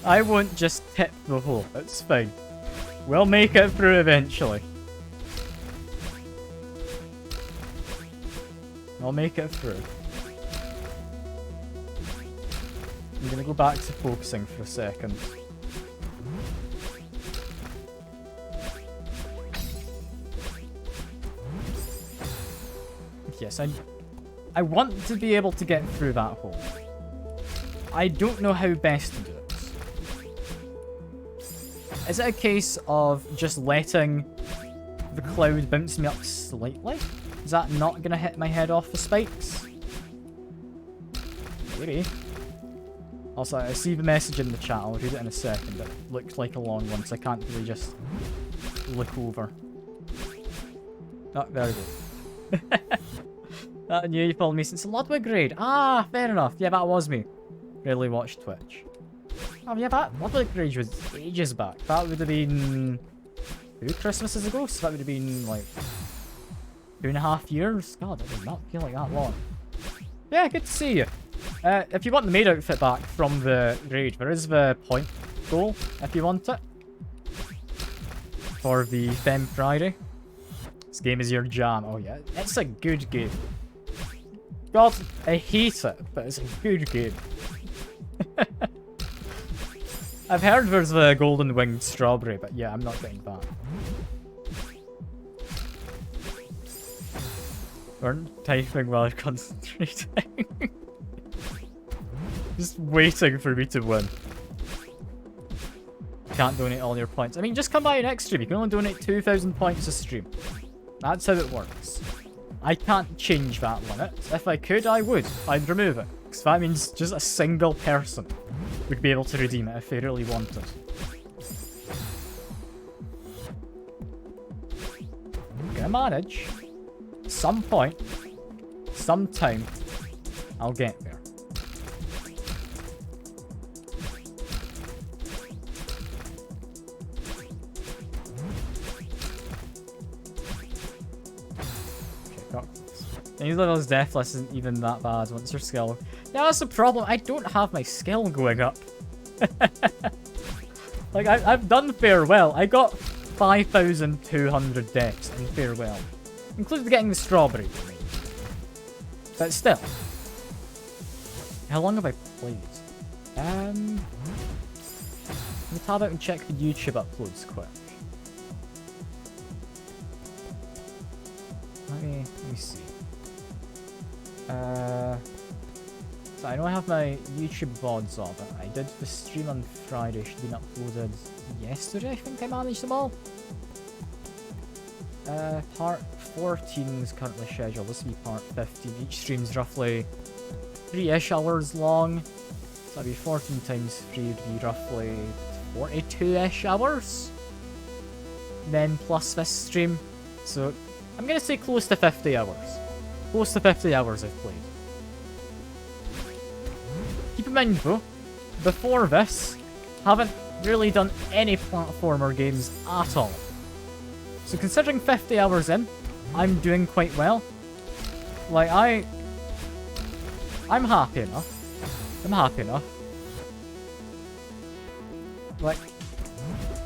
I won't just hit the hole, it's fine. We'll make it through eventually. I'll make it through. I'm gonna go back to focusing for a second. Yes, I want to be able to get through that hole. I don't know how best to do it. Is it a case of just letting the cloud bounce me up slightly? Is that not going to hit my head off the spikes? Maybe. Also, I see the message in the chat. I'll read it in a second. It looks like a long one, so I can't really just look over. Oh, there we go. I knew you followed me since Ludwig raid. Ah, fair enough. Yeah, that was me. Rarely watched Twitch. Oh, yeah, that Ludwig raid was ages back. That would have been 2 Christmases ago, so that would have been like 2.5 years. God, that did not feel like that long. Yeah, good to see you. If you want the maid outfit back from the raid, there is the point goal if you want it. For the Femme Friday. This game is your jam. Oh yeah, it's a good game. God, I hate it, but it's a good game. I've heard there's the golden winged strawberry, but yeah, I'm not getting that. Weren't typing while I'm concentrating. Just waiting for me to win. Can't donate all your points. I mean, just come by next stream. You can only donate 2,000 points a stream. That's how it works. I can't change that limit. If I could, I would. I'd remove it. Because that means just a single person would be able to redeem it if they really wanted. I'm gonna manage. At some point, sometime, I'll get there. These levels deathless isn't even that bad once your skill. Yeah, that's the problem. I don't have my skill going up. Like, I've done farewell. I got 5,200 dex in farewell. Including getting the strawberry. But still. How long have I played? Let me tab out and check the YouTube uploads quick. Let me see. So I know I have my YouTube VODs of it. I did the stream on Friday, should have been uploaded yesterday, I think I managed them all. Part 14 is currently scheduled, this will be part 15. Each stream's roughly 3-ish hours long. So that'd be 14 times 3 would be roughly 42-ish hours. Then plus this stream. So I'm gonna say close to 50 hours. Close to 50 hours I've played. Keep in mind though, before this, haven't really done any platformer games at all. So considering 50 hours in, I'm doing quite well. Like I'm happy enough. I'm happy enough. Like,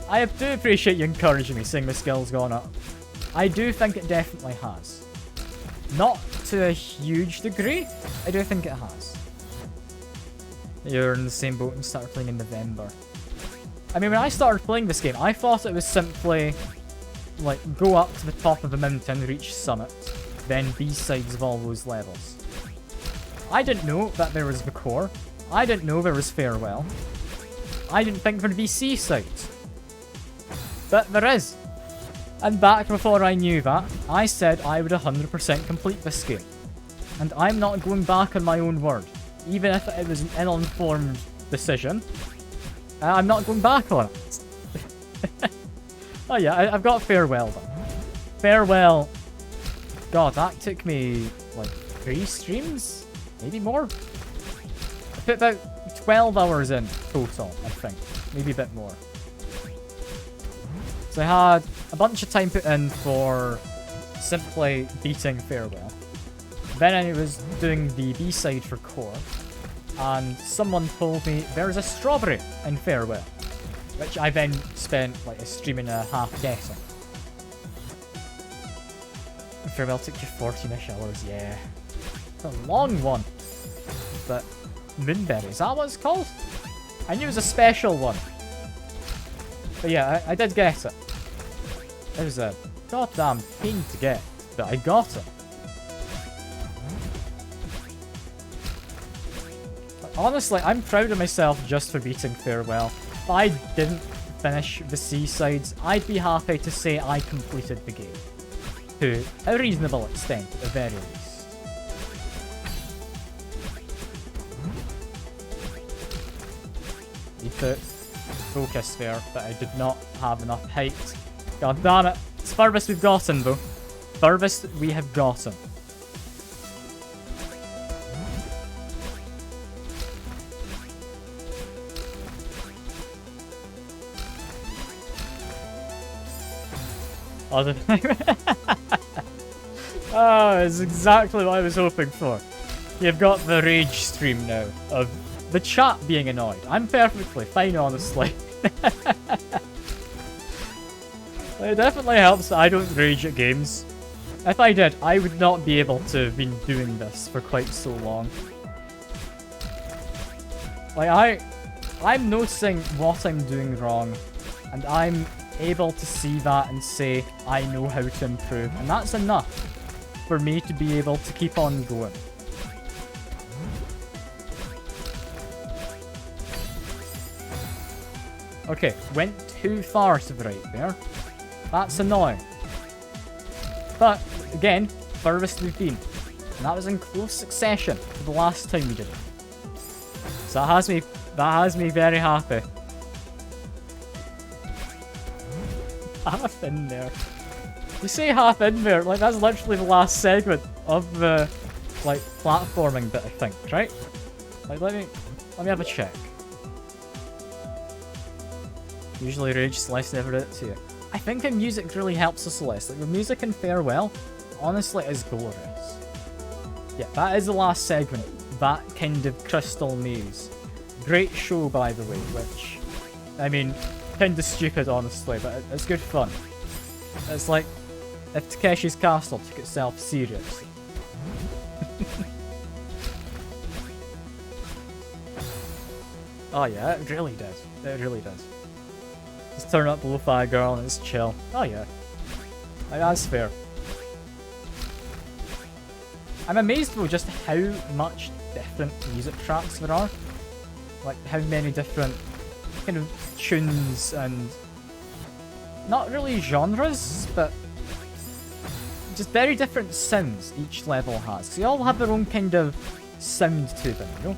I do appreciate you encouraging me, saying my skill's gone up. I do think it definitely has. Not to a huge degree, I do think it has. You're in the same boat and started playing in November. I mean, when I started playing this game, I thought it was simply, like, go up to the top of the mountain, reach summit, then B-sides of all those levels. I didn't know that there was the core. I didn't know there was farewell. I didn't think there'd be C-sides. But there is. And back before I knew that, I said I would 100% complete this game. And I'm not going back on my own word. Even if it was an ill-informed decision, I'm not going back on it. Oh yeah, I've got farewell done. Farewell. God, that took me like 3 streams? Maybe more? I put about 12 hours in total, I think. Maybe a bit more. So I had a bunch of time put in for simply beating farewell. Then I was doing the B-side for core, and someone told me there's a strawberry in farewell, which I then spent like a stream and a half guessing. Farewell took you 14-ish hours, yeah. It's a long one. But Moonberry, is that what it's called? I knew it was a special one. But yeah, I did get it. It was a goddamn pain to get, but I got it. Honestly, I'm proud of myself just for beating Farewell. If I didn't finish the Seasides, I'd be happy to say I completed the game. To a reasonable extent, at the very least. Need to focus there, but I did not have enough height. God damn it. It's furthest we've gotten, though. Furthest we have gotten. Oh, it's exactly what I was hoping for. You've got the rage stream now of the chat being annoyed. I'm perfectly fine, honestly. It definitely helps that I don't rage at games. If I did, I would not be able to have been doing this for quite so long. Like, I'm noticing what I'm doing wrong, and I'm able to see that and say, I know how to improve. And that's enough for me to be able to keep on going. Okay, went too far to the right there. That's annoying. But, again, furthest we've been. And that was in close succession to the last time we did it. So that has me very happy. Half in there. You say half in there, like that's literally the last segment of the like platforming bit, I think, right? Like let me have a check. Usually rage, Celeste never did it to you. I think the music really helps the Celeste. Like the music in Farewell, honestly, is glorious. Yeah, that is the last segment. That kind of Crystal Maze. Great show, by the way, which, I mean, kinda stupid, honestly, but it's good fun. It's like if Takeshi's Castle took itself seriously. Oh yeah, it really does. It really does. Just turn up Lo-Fi Girl and it's chill. Oh yeah. Like, that's fair. I'm amazed though just how much different music tracks there are. Like how many different kind of tunes and not really genres, but just very different sounds each level has. Because they all have their own kind of sound to them, you know?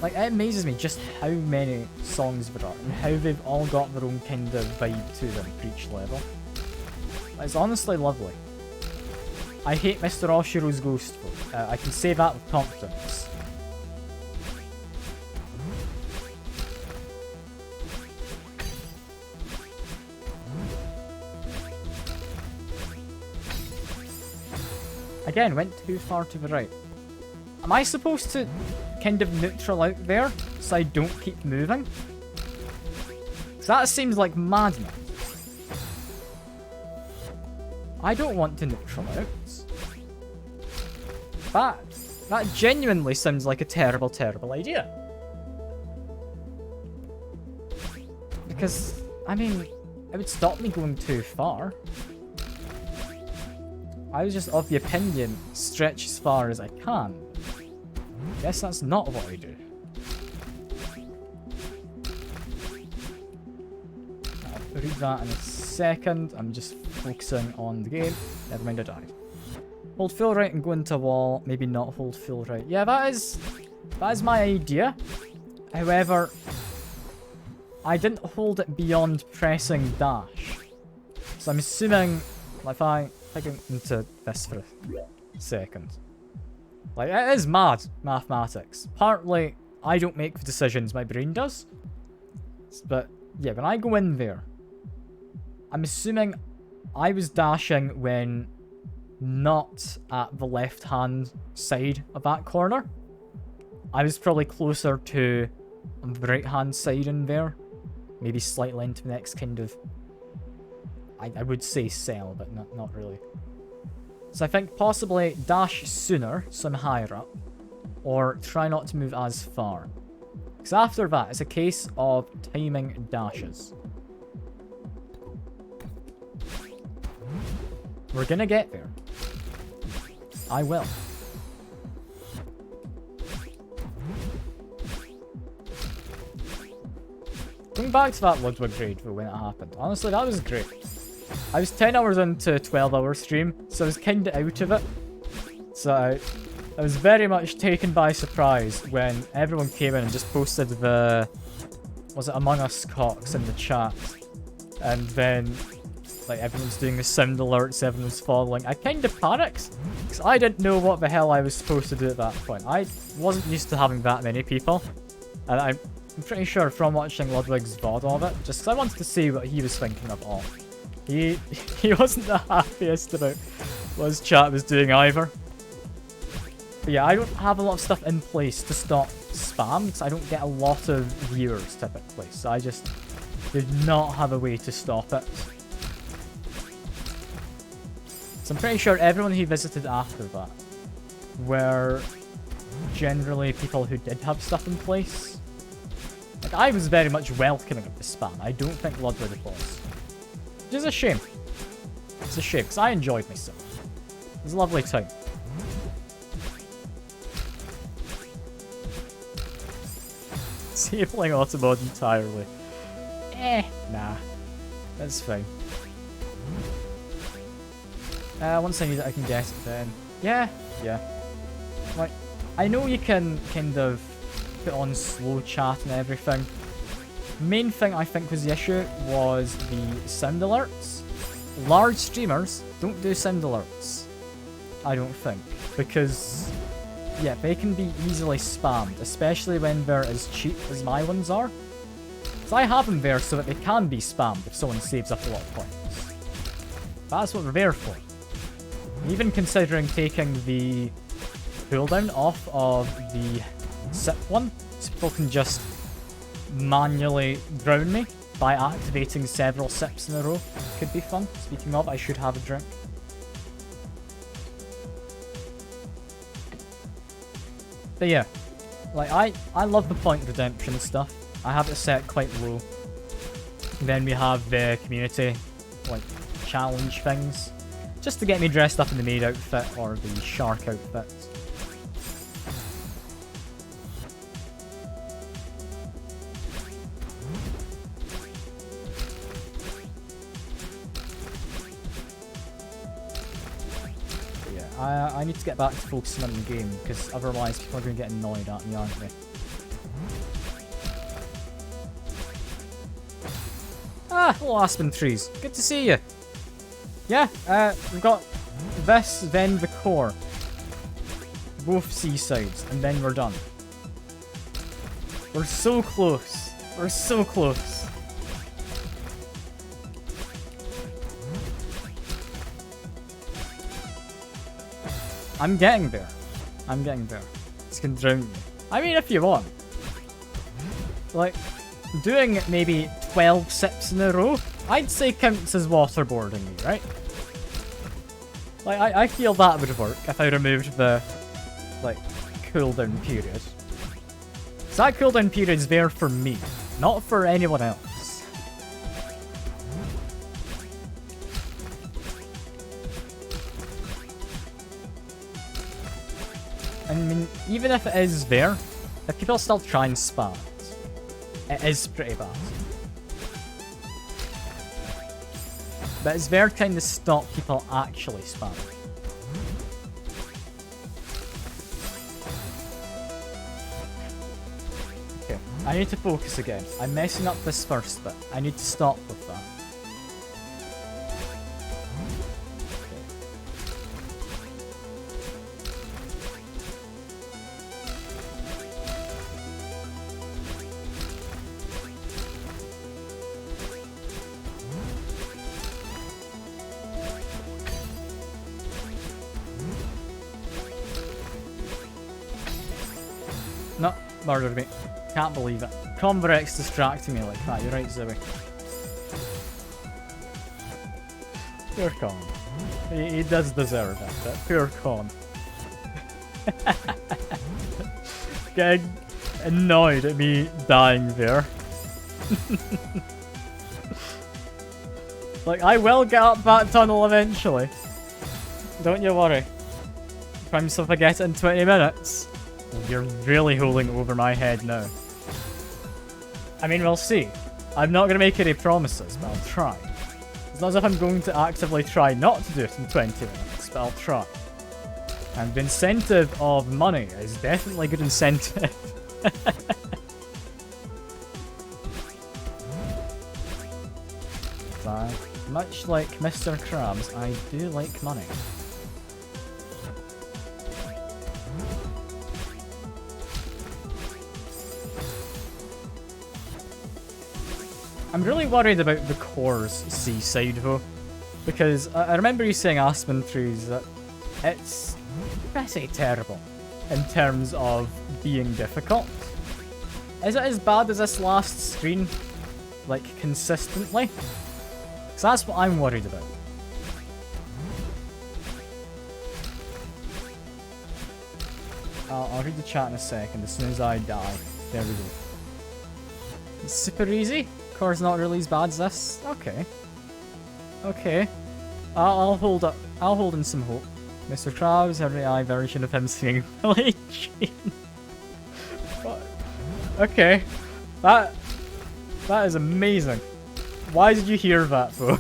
Like, it amazes me just how many songs there are and how they've all got their own kind of vibe to them for each level. It's honestly lovely. I hate Mr. Oshiro's Ghost though. I can say that with confidence. Again, went too far to the right. Am I supposed to kind of neutral out there so I don't keep moving? Because that seems like madness. I don't want to neutral out. That genuinely sounds like a terrible, terrible idea. Because, I mean, it would stop me going too far. I was just of the opinion, stretch as far as I can. Guess that's not what I do. I'll read that in a second. I'm just focusing on the game. Never mind, I died. Hold full right and go into a wall. Maybe not hold full right. Yeah, that is my idea. However, I didn't hold it beyond pressing dash. So I'm assuming, like, if I go into this for a second. Like, it is mad, mathematics. Partly, I don't make the decisions, my brain does. But, yeah, when I go in there, I'm assuming I was dashing when not at the left-hand side of that corner. I was probably closer to the right-hand side in there. Maybe slightly into the next kind of... I would say cell, but not really. So I think possibly dash sooner, so I'm higher up. Or try not to move as far. Because after that, it's a case of timing dashes. We're gonna get there. I will. Going back to that Ludwig raid when it happened, honestly, that was great. I was 10 hours into a 12-hour stream, so I was kind of out of it. So I was very much taken by surprise when everyone came in and just posted the... Was it Among Us Cox in the chat? And then, like, everyone's doing the sound alerts, everyone's following. I kind of panicked, because I didn't know what the hell I was supposed to do at that point. I wasn't used to having that many people. And I'm pretty sure from watching Ludwig's VOD of it, just because I wanted to see what he was thinking of all. He wasn't the happiest about what his chat was doing either. But yeah, I don't have a lot of stuff in place to stop spam, because I don't get a lot of viewers typically. So I just did not have a way to stop it. So I'm pretty sure everyone who visited after that were generally people who did have stuff in place. Like, I was very much welcoming of the spam. I don't think Ludwig was. Which is a shame. It's a shame, because I enjoyed myself. It was a lovely time. Disabling auto-mod entirely. Nah. That's fine. Once I need it, I can guess it then. Yeah. Like, I know you can kind of put on slow chat and everything. Main thing I think was the issue was the sound alerts. Large streamers don't do sound alerts, I don't think, because yeah, they can be easily spammed, especially when they're as cheap as my ones are. So I have them there so that they can be spammed if someone saves up a lot of points. That's what they're there for. Even considering taking the cooldown off of the sip one, so people can just manually drown me by activating several sips in a row. Could be fun. Speaking of, I should have a drink. But yeah, like I love the point redemption stuff. I have it set quite low. Then we have the community, like, challenge things, just to get me dressed up in the maid outfit or the shark outfit. I need to get back to focusing on the game, because otherwise people are going to get annoyed at me, aren't they? Ah, hello Aspen Trees. Good to see you. Yeah, we've got this, then the core. Both seasides, and then we're done. We're so close. We're so close. I'm getting there. I'm getting there. It's gonna drown me. I mean, if you want. Like, doing maybe 12 sips in a row, I'd say counts as waterboarding me, right? Like, I feel that would work if I removed the, like, cooldown period. So that cooldown period is there for me, not for anyone else. I mean, even if it is there, if people still try and spam it is pretty bad. But it's there to kind of stop people actually spamming. Okay, I need to focus again. I'm messing up this first bit. I need to stop with that. No, murdered me. Can't believe it. Converex distracting me like that. You're right, Zoe. Poor Con. He does deserve it, but poor Con. Getting annoyed at me dying there. Like, I will get up that tunnel eventually. Don't you worry. Promise if I get it in 20 minutes. You're really holding over my head now. I mean, we'll see. I'm not going to make any promises, but I'll try. It's not as if I'm going to actively try not to do it in 20 minutes, but I'll try. And the incentive of money is definitely a good incentive. But much like Mr. Krabs, I do like money. I'm really worried about the core's seaside though, because I remember you saying Aspen Trees that it's pretty terrible in terms of being difficult. Is it as bad as this last screen, like consistently? Because that's what I'm worried about. I'll read the chat in a second as soon as I die. There we go. It's super easy. Core's not really as bad as this. Okay. Okay. I'll hold up. I'll hold in some hope. Mr. Krabs, every eye version of him singing Billie Jean. Okay. That is amazing. Why did you hear that though?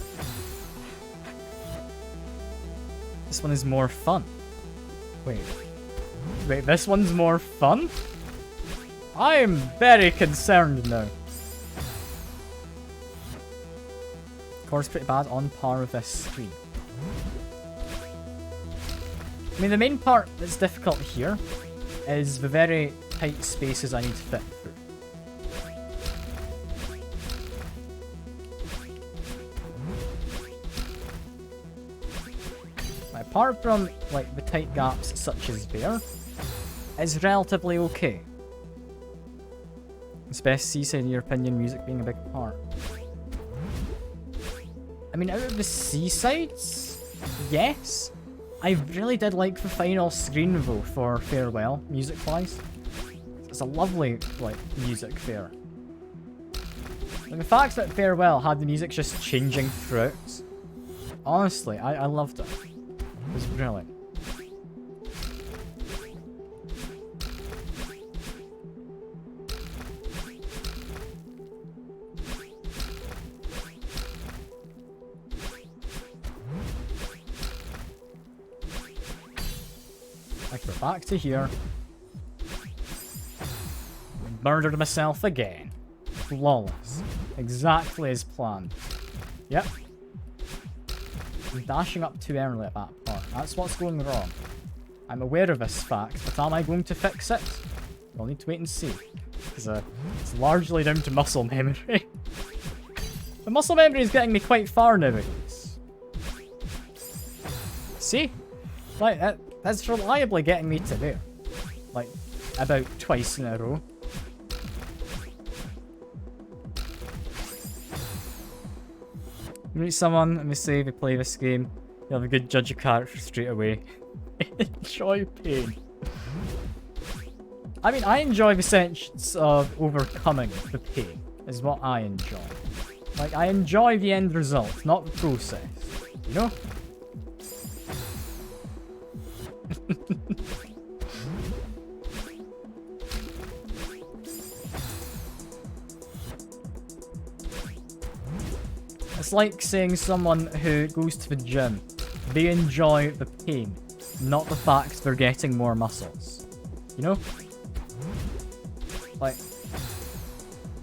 This one is more fun. Wait, this one's more fun? I am very concerned now. Core's pretty bad, on par with this screen. I mean, the main part that's difficult here is the very tight spaces I need to fit through. Apart from, like, the tight gaps such as there, is relatively okay. It's best seaside in your opinion, music being a big part. I mean, out of the seasides, yes. I really did like the final screen though for Farewell, music-wise. It's a lovely, like, music there. And the fact that Farewell had the music just changing throughout, honestly, I loved it. It was brilliant. Like, we're back to here. Murdered myself again. Flawless. Exactly as planned. Yep. I'm dashing up too early at that part. That's what's going wrong. I'm aware of this fact, but am I going to fix it? We'll need to wait and see. Because it's largely down to muscle memory. The muscle memory is getting me quite far nowadays. See? Like, that's reliably getting me to there. Like, about twice in a row. You meet someone and they say they play this game, you have a good judge of character straight away. Enjoy pain. I mean, I enjoy the sense of overcoming the pain, is what I enjoy. Like, I enjoy the end result, not the process. You know? It's like saying someone who goes to the gym, they enjoy the pain, not the fact they're getting more muscles. You know? Like,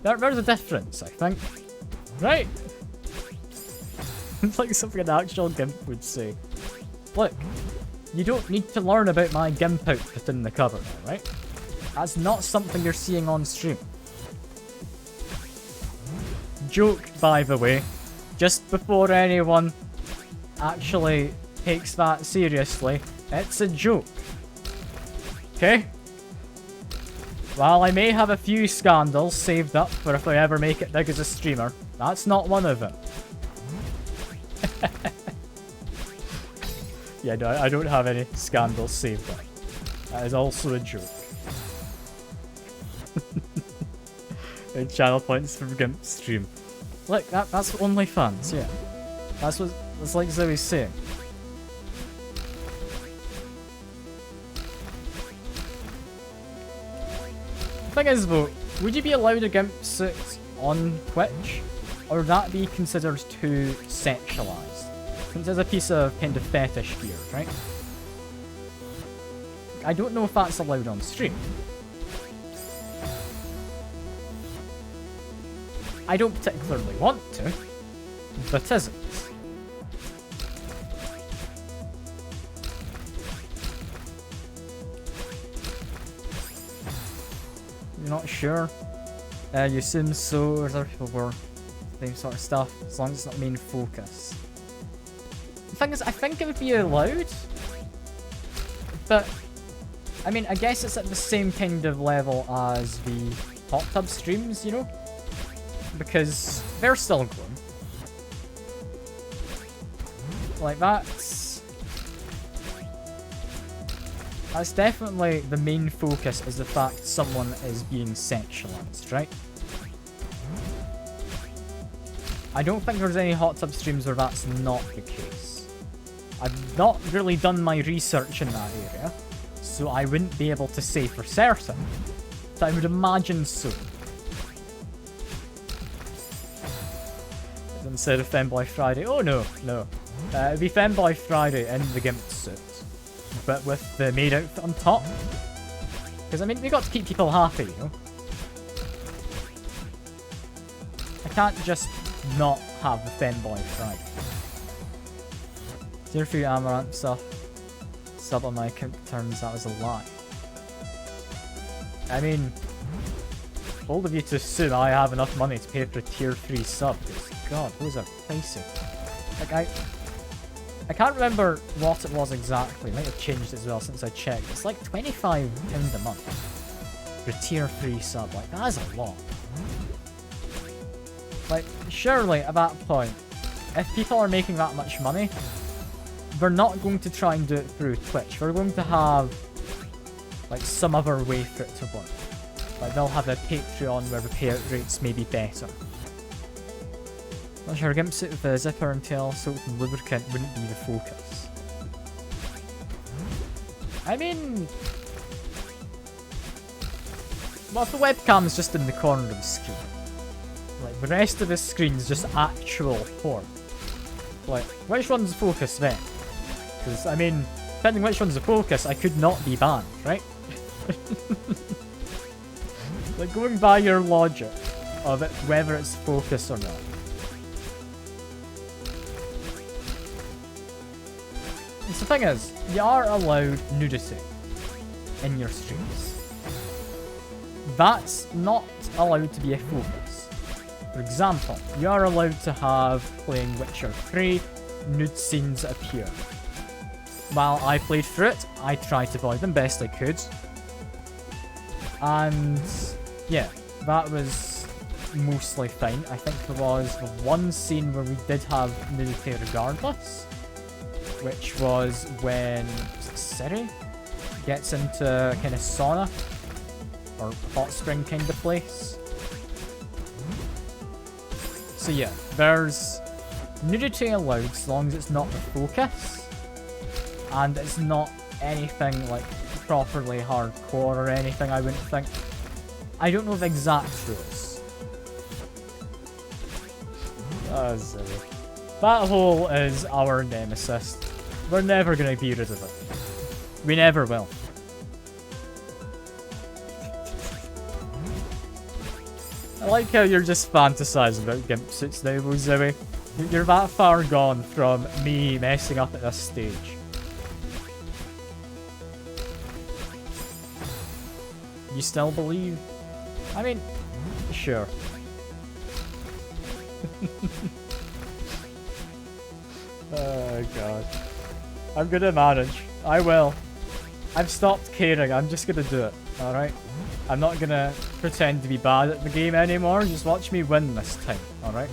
there's a difference, I think. Right? It's like something an actual GIMP would say. Look, you don't need to learn about my GIMP outfit in the cover, right? That's not something you're seeing on stream. Joke, by the way. Just before anyone actually takes that seriously, it's a joke. Okay? While I may have a few scandals saved up for if I ever make it big as a streamer, that's not one of them. Yeah, no, I don't have any scandals saved up. That is also a joke. And channel points for GIMP stream. Look, that's OnlyFans, yeah. That's like Zoe's saying. The thing is though, would you be allowed a GIMP suit on Twitch, or would that be considered too sexualized? Since it's a piece of kind of fetish gear, right? I don't know if that's allowed on stream. I don't particularly want to, but isn't. You're not sure? You assume so, or other people were same sort of stuff, as long as it's not main focus. The thing is, I think it would be allowed, but I mean, I guess it's at the same kind of level as the hot tub streams, you know? Because they're still growing. Like, that's definitely the main focus, is the fact someone is being sexualized, right? I don't think there's any hot tub streams where that's not the case. I've not really done my research in that area, so I wouldn't be able to say for certain, but I would imagine so. Instead of Femboy Friday. Oh no, no. It'd be Femboy Friday in the Gimp suit, but with the maid outfit on top. Because, I mean, we got to keep people happy, you know? I can't just not have the Femboy Friday. Tier 3 Amaranth stuff. Sub on my account turns that was a lie. I mean, bold of you to assume I have enough money to pay for a tier 3 sub. God, those are pricey. Like, I can't remember what it was exactly. It might have changed as well since I checked. It's like £25 a month for a tier 3 sub. Like, that is a lot. Like, surely at that point, if people are making that much money, they're not going to try and do it through Twitch. They're going to have, like, some other way for it to work. Like, they'll have a Patreon where the payout rates may be better. Not sure, a gimp suit with a zipper and tail soaked in lubricant wouldn't be the focus. I mean, well, if the webcam's just in the corner of the screen, like, the rest of the screen's just actual porn. Like, which one's the focus then? Because, I mean, depending which one's the focus, I could not be banned, right? Like, going by your logic of it, whether it's focus or not. And the thing is, you are allowed nudity in your streams. That's not allowed to be a focus. For example, you are allowed to have, playing Witcher 3, nude scenes appear. While I played through it, I tried to avoid them best I could. And yeah, that was mostly fine. I think there was one scene where we did have nudity regardless, which was when Siri gets into a kind of sauna or hot spring kind of place. So yeah, there's nudity allowed so long as it's not the focus and it's not anything like properly hardcore or anything, I wouldn't think. I don't know the exact rules. That hole is our nemesis. We're never gonna be rid of it. We never will. I like how you're just fantasizing about gimp suits now, Zoe. You're that far gone from me messing up at this stage. You still believe? I mean, sure. Oh god. I'm gonna manage. I will. I've stopped caring. I'm just gonna do it. Alright? I'm not gonna pretend to be bad at the game anymore. Just watch me win this time. Alright?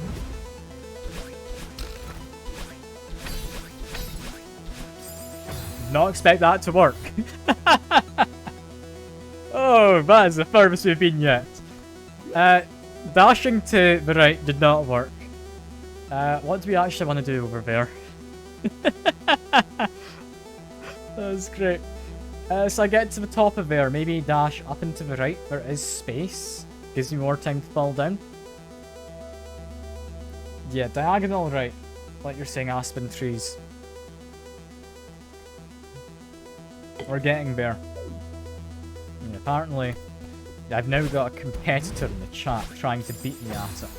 Not expect that to work. Oh, that is the furthest we've been yet. Dashing to the right did not work. What do we actually want to do over there? That was great. So I get to the top of there, maybe dash up and to the right. There is space. Gives me more time to fall down. Yeah, diagonal right. Like you're saying, aspen trees. We're getting there. And apparently, I've now got a competitor in the chat trying to beat me at it.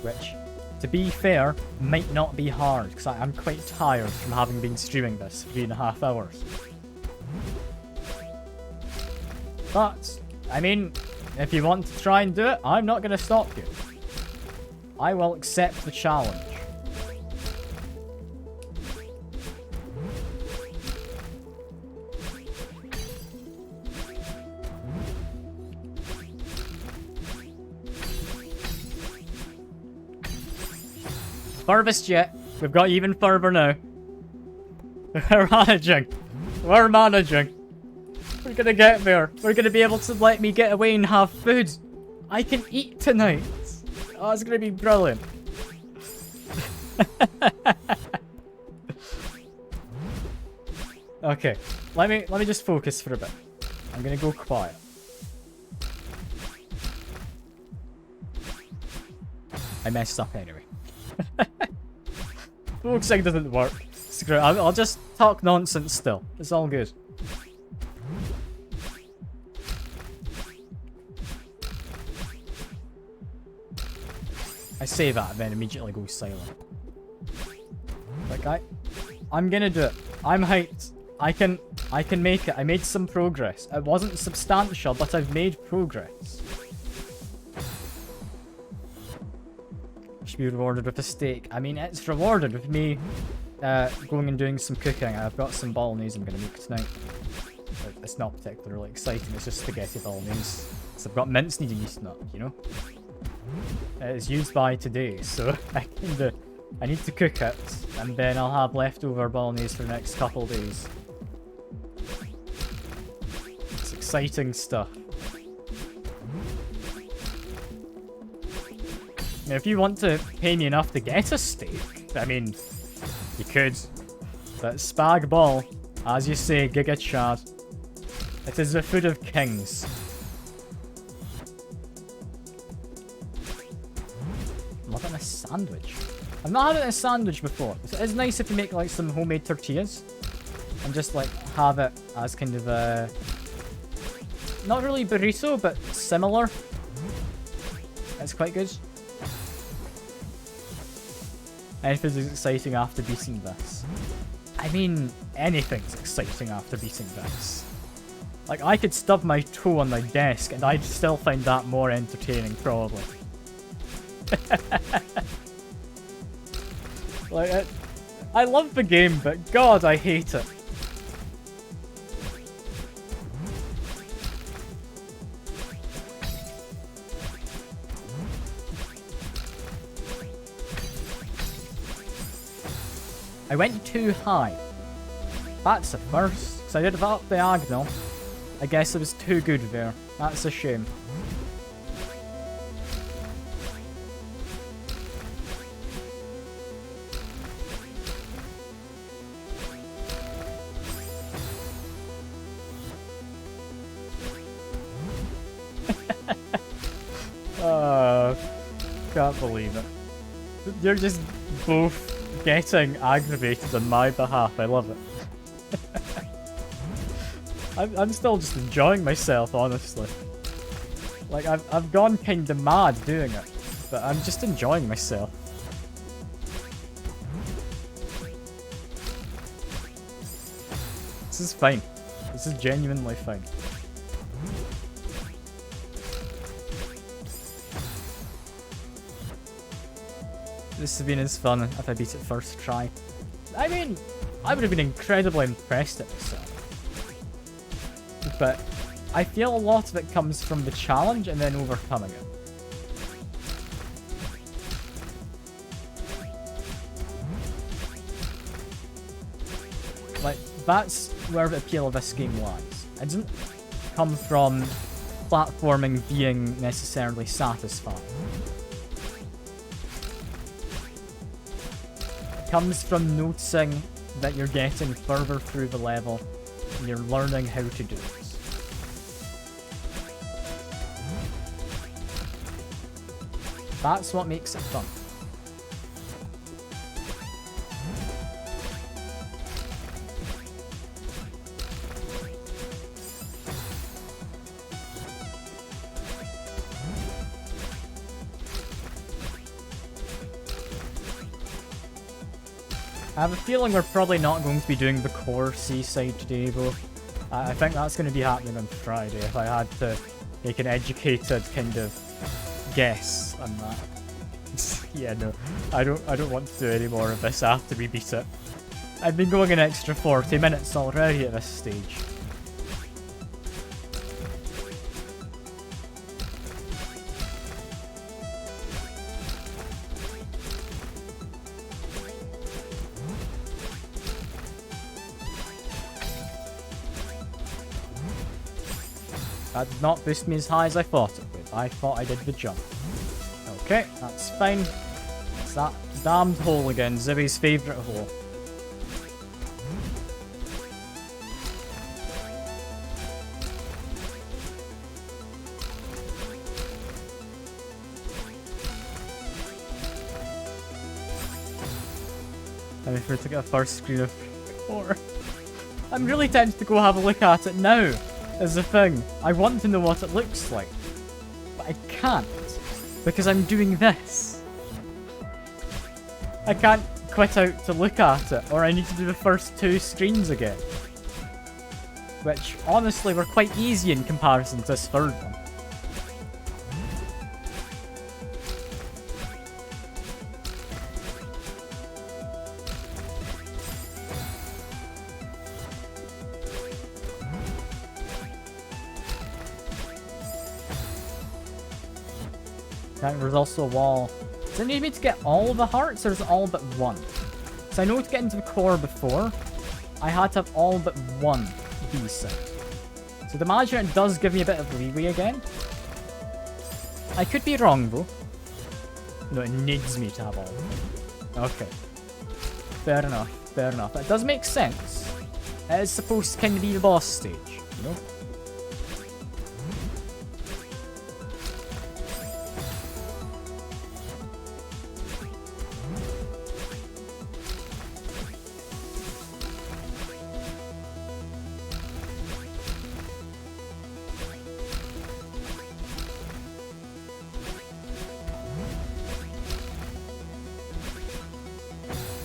Which, to be fair, might not be hard, because I'm quite tired from having been streaming this 3.5 hours. But, I mean, if you want to try and do it, I'm not going to stop you. I will accept the challenge. Furthest yet. We've got even further now. We're managing. We're managing. We're gonna get there. We're gonna be able to let me get away and have food. I can eat tonight. Oh, it's gonna be brilliant. Okay, let me just focus for a bit. I'm gonna go quiet. I messed up anyway. Focusing doesn't work. Screw it. I'll just talk nonsense still. It's all good. I say that and then immediately go silent. Like I'm gonna do it. I'm hyped. I can make it. I made some progress. It wasn't substantial, but I've made progress. Should be rewarded with a steak. I mean, it's rewarded with me going and doing some cooking. I've got some bolognese I'm gonna make tonight. It's not particularly exciting. It's just spaghetti bolognese. So I've got mincemeat yeast nut, you know. It's used by today, so I need to cook it, and then I'll have leftover bolognese for the next couple of days. It's exciting stuff. Now, if you want to pay me enough to get a steak, I mean, you could. But spag bol, as you say, Giga Chad, it is the food of kings. I'm loving a sandwich. I've not had it in a sandwich before. It's nice if you make like some homemade tortillas and just like have it as kind of a, not really burrito, but similar. It's quite good. Anything is exciting after beating this. I mean, anything's exciting after beating this. Like, I could stub my toe on my desk and I'd still find that more entertaining, probably. Like, I love the game, but God, I hate it. I went too high. That's a first, because I did it up diagonal. I guess it was too good there. That's a shame. Can't believe it. You're just both getting aggravated on my behalf. I love it. I'm still just enjoying myself, honestly. Like, I've gone kinda mad doing it, but I'm just enjoying myself. This is fine. This is genuinely fine. This has been as fun if I beat it first try. I mean, I would have been incredibly impressed at myself. But I feel a lot of it comes from the challenge and then overcoming it. Like, that's where the appeal of this game lies. It doesn't come from platforming being necessarily satisfying. It comes from noticing that you're getting further through the level and you're learning how to do it. That's what makes it fun. I have a feeling we're probably not going to be doing the core seaside today, though. I think that's going to be happening on Friday, if I had to make an educated kind of guess on that. Yeah, no, I don't want to do any more of this after we beat it. I've been going an extra 40 minutes already at this stage. That did not boost me as high as I thought it would. I thought I did the jump. Okay, that's fine. It's that damned hole again, Zibby's favourite hole. I'm afraid to get a first screen of 4. I'm really tempted to go have a look at it now. Is the thing. I want to know what it looks like. But I can't. Because I'm doing this. I can't quit out to look at it. Or I need to do the first 2 screens again. Which, honestly, were quite easy in comparison to this third one. There's also a wall. Does it need me to get all the hearts, or is it all but 1? So I know to get into the core before, I had to have all but 1 decent. So the imagine it does give me a bit of leeway again. I could be wrong though. No, it needs me to have all. Okay. Fair enough, fair enough. That does make sense. It is supposed to kind of be the boss stage, you know?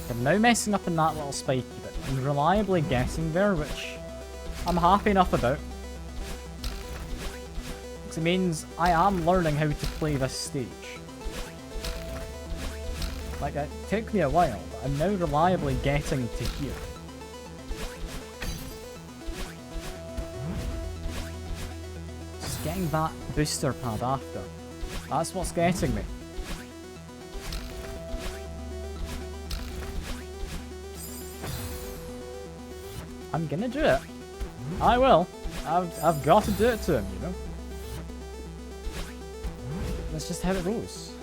I'm now messing up in that little spiky bit. I'm reliably getting there, which I'm happy enough about. Because it means I am learning how to play this stage. Like, it took me a while, but I'm now reliably getting to here. Just getting that booster pad after. That's what's getting me. I'm gonna do it. I will. I've got to do it to him, you know? That's just how it goes.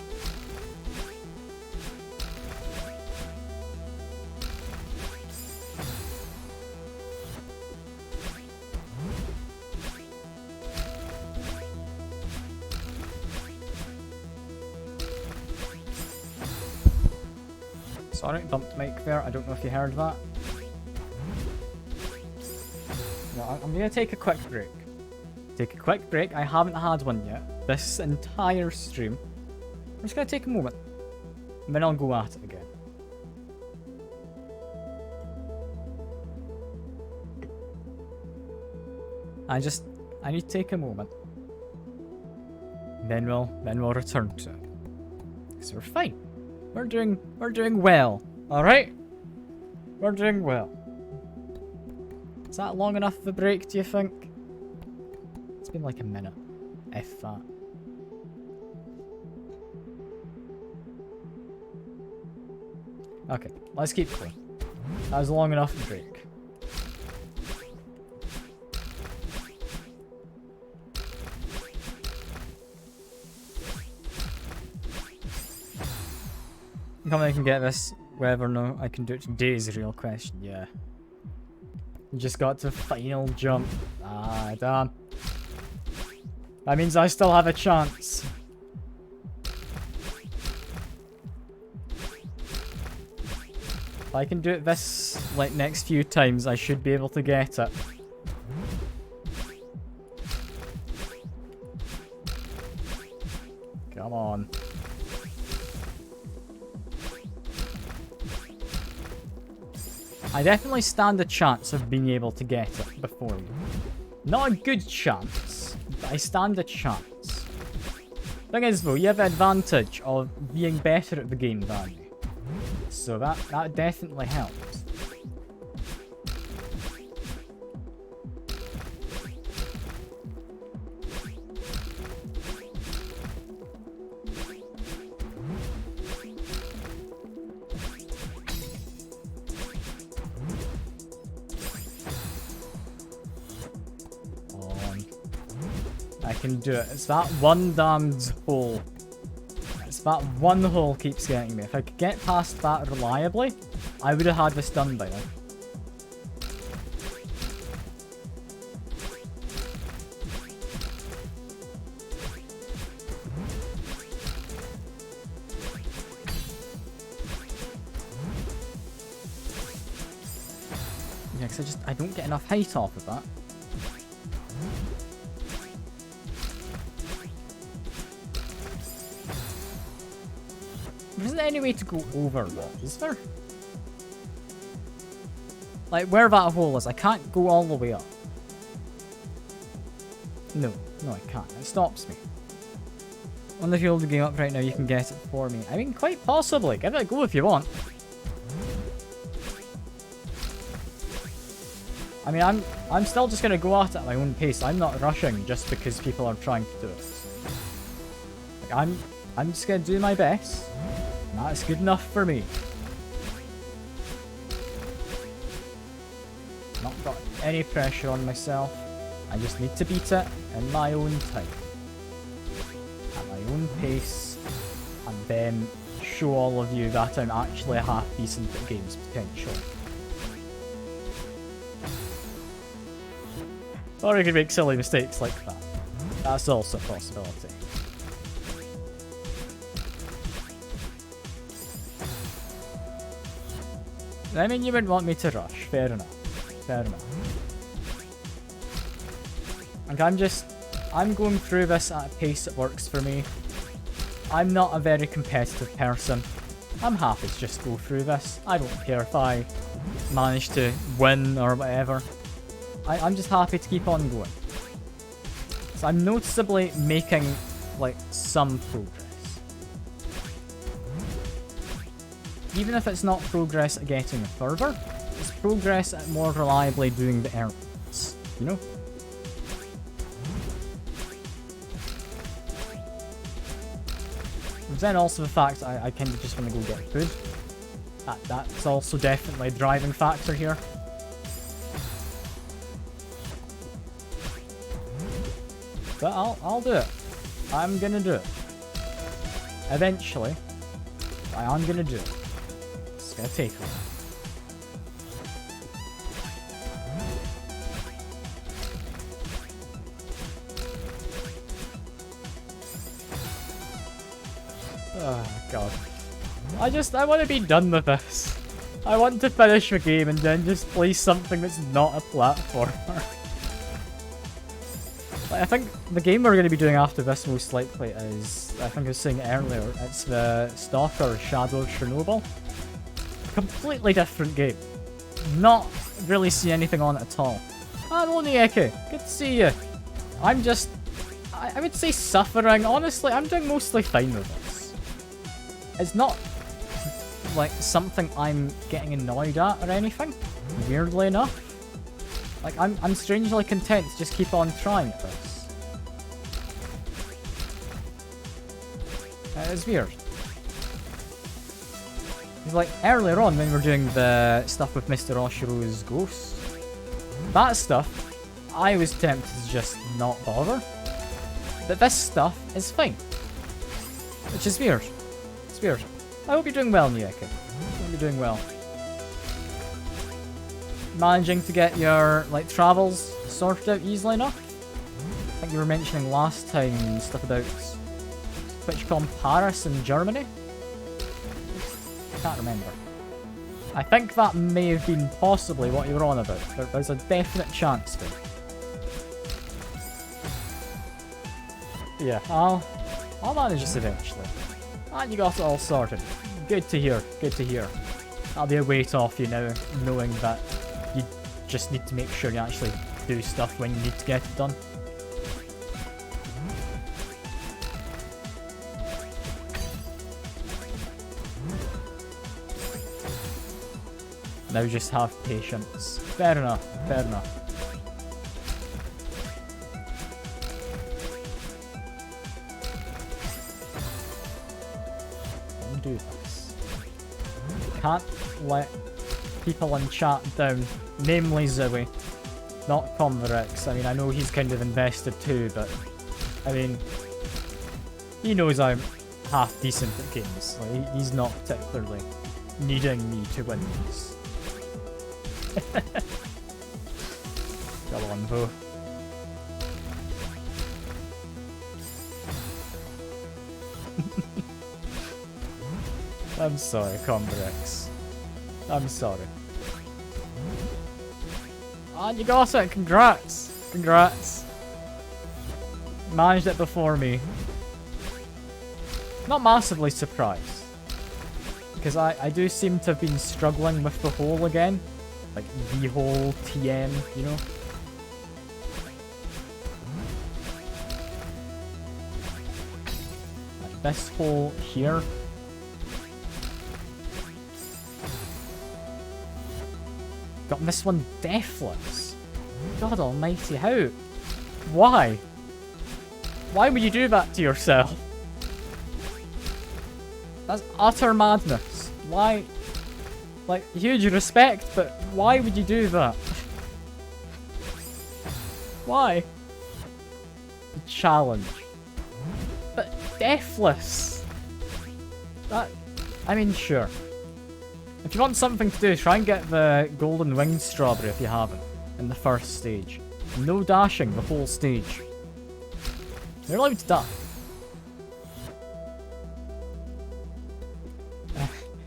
Sorry, bumped mic there. I don't know if you heard that. I'm gonna take a quick break. Take a quick break. I haven't had one yet. This entire stream. I'm just gonna take a moment. And then I'll go at it again. I need to take a moment. Then we'll return to it. Because we're fine. We're doing well. Alright? We're doing well. Is that long enough of a break, do you think? It's been like a minute, if that. Okay, let's keep going. That was long enough of a break. Come on, I can get this. Whether or no I can do it today is a real question, yeah. You just got to final jump. Ah, damn. That means I still have a chance. If I can do it this, like, next few times, I should be able to get it. Come on. I definitely stand a chance of being able to get it before you. Not a good chance, but I stand a chance. Thing is though, you have the advantage of being better at the game than you. So that definitely helps. I can do it. It's that one damned hole. It's that one hole keeps getting me. If I could get past that reliably, I would have had this done by now. Yeah, because I don't get enough height off of that. There isn't any way to go over that, is there? Like, where that hole is, I can't go all the way up. No, I can't. It stops me. On the field the game up right now, you can get it for me. I mean, quite possibly. Give it a go if you want. I mean, I'm still just gonna go at it at my own pace. I'm not rushing just because people are trying to do it. Like, I'm just gonna do my best. That's good enough for me. Not got any pressure on myself. I just need to beat it in my own time. At my own pace. And then show all of you that I'm actually half decent at games potential. Or I could make silly mistakes like that. That's also a possibility. I mean, you wouldn't want me to rush. Fair enough. Fair enough. Like, I'm going through this at a pace that works for me. I'm not a very competitive person. I'm happy to just go through this. I don't care if I manage to win or whatever. I'm just happy to keep on going. So I'm noticeably making, like, some progress. Even if it's not progress at getting further, it's progress at more reliably doing the errands, you know? But then also the fact I kind of just want to go get food. That's also definitely a driving factor here. But I'll do it. I'm gonna do it. Eventually, I am gonna do it. It's gonna take a while. Oh god. I want to be done with this. I want to finish the game and then just play something that's not a platformer. Like, I think the game we're going to be doing after this most likely is, I think I was saying earlier, it's the Stalker Shadow of Chernobyl. Completely different game. Not really see anything on it at all. Hello Nieke, good to see you. I'm just, I would say suffering. Honestly, I'm doing mostly fine with this. It's not like something I'm getting annoyed at or anything, weirdly enough. Like, I'm strangely content to just keep on trying at this. It's weird. It's like, earlier on when we were doing the stuff with Mr. Oshiro's ghost, that stuff, I was tempted to just not bother. But this stuff is fine. Which is weird. It's weird. I hope you're doing well, Nieke. I hope you're doing well. Managing to get your, like, travels sorted out easily enough? I think you were mentioning last time stuff about TwitchCon Paris in Germany? I can't remember. I think that may have been possibly what you were on about. There's a definite chance for it. Yeah, I'll manage this eventually. And you got it all sorted. Good to hear, good to hear. That'll be a weight off you now, knowing that you just need to make sure you actually do stuff when you need to get it done. Now just have patience. Fair enough, fair enough. Do this. Can't let people in chat down, namely Zoe, not Converex. I mean, I know he's kind of invested too, but I mean, he knows I'm half decent at games. Like, he's not particularly needing me to win these. Go on, Bo. I'm sorry, Combrix. I'm sorry. Ah, you got it! Congrats! Congrats! Managed it before me. Not massively surprised. Because I do seem to have been struggling with the hole again. Like, the hole, TM, you know? Like this hole here. Got this one deathless. God almighty, how? Why? Why would you do that to yourself? That's utter madness. Why? Like, huge respect, but why would you do that? Why? The challenge. But deathless. That, I mean, sure. If you want something to do, try and get the golden winged strawberry if you haven't, in the first stage. No dashing the whole stage. You're allowed to die.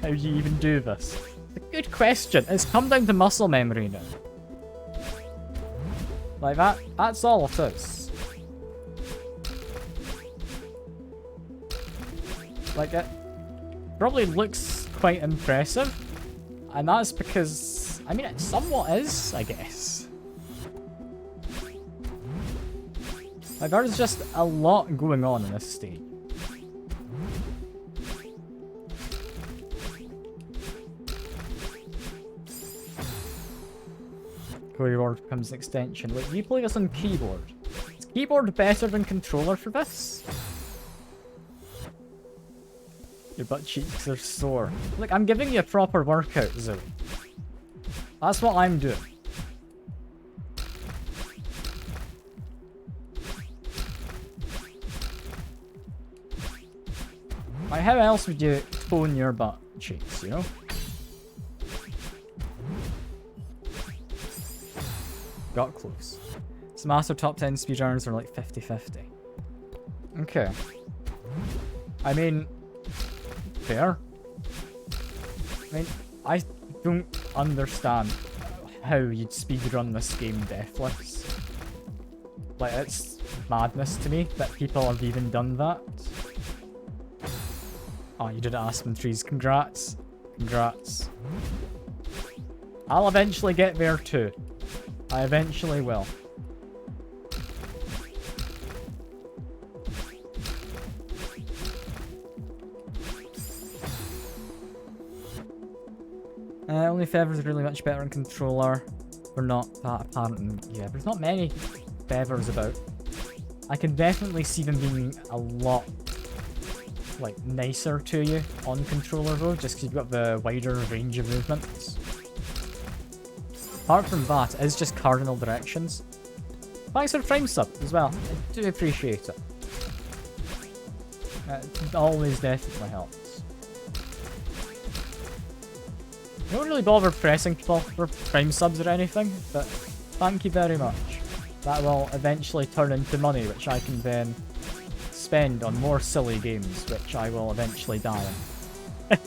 How do you even do this? It's a good question. It's come down to muscle memory now. Like that's all it is. Like, it probably looks quite impressive. And that's because, I mean, it somewhat is, I guess. Like, there's just a lot going on in this stage. Keyboard becomes an extension. Wait, you play this on keyboard? Is keyboard better than controller for this? Your butt cheeks are sore. Look, I'm giving you a proper workout, Zoe. That's what I'm doing. Like, how else would you tone your butt cheeks, you know? Got close. Smaster top 10 speedrunners are like 50-50. Okay. I mean, fair. I mean, I don't understand how you'd speedrun this game deathless. Like, it's madness to me that people have even done that. Oh, you did Aspen Trees. Congrats. Congrats. I'll eventually get there too. I eventually will. Only Feathers are really much better in controller. We're not that apparent. Yeah, there's not many Feathers about. I can definitely see them being a lot, like, nicer to you on controller though, just because you've got the wider range of movements. Apart from that, it's just cardinal directions. Thanks for the Prime sub as well. I do appreciate it. It always definitely helps. I don't really bother pressing people for Prime subs or anything, but thank you very much. That will eventually turn into money, which I can then spend on more silly games, which I will eventually die in.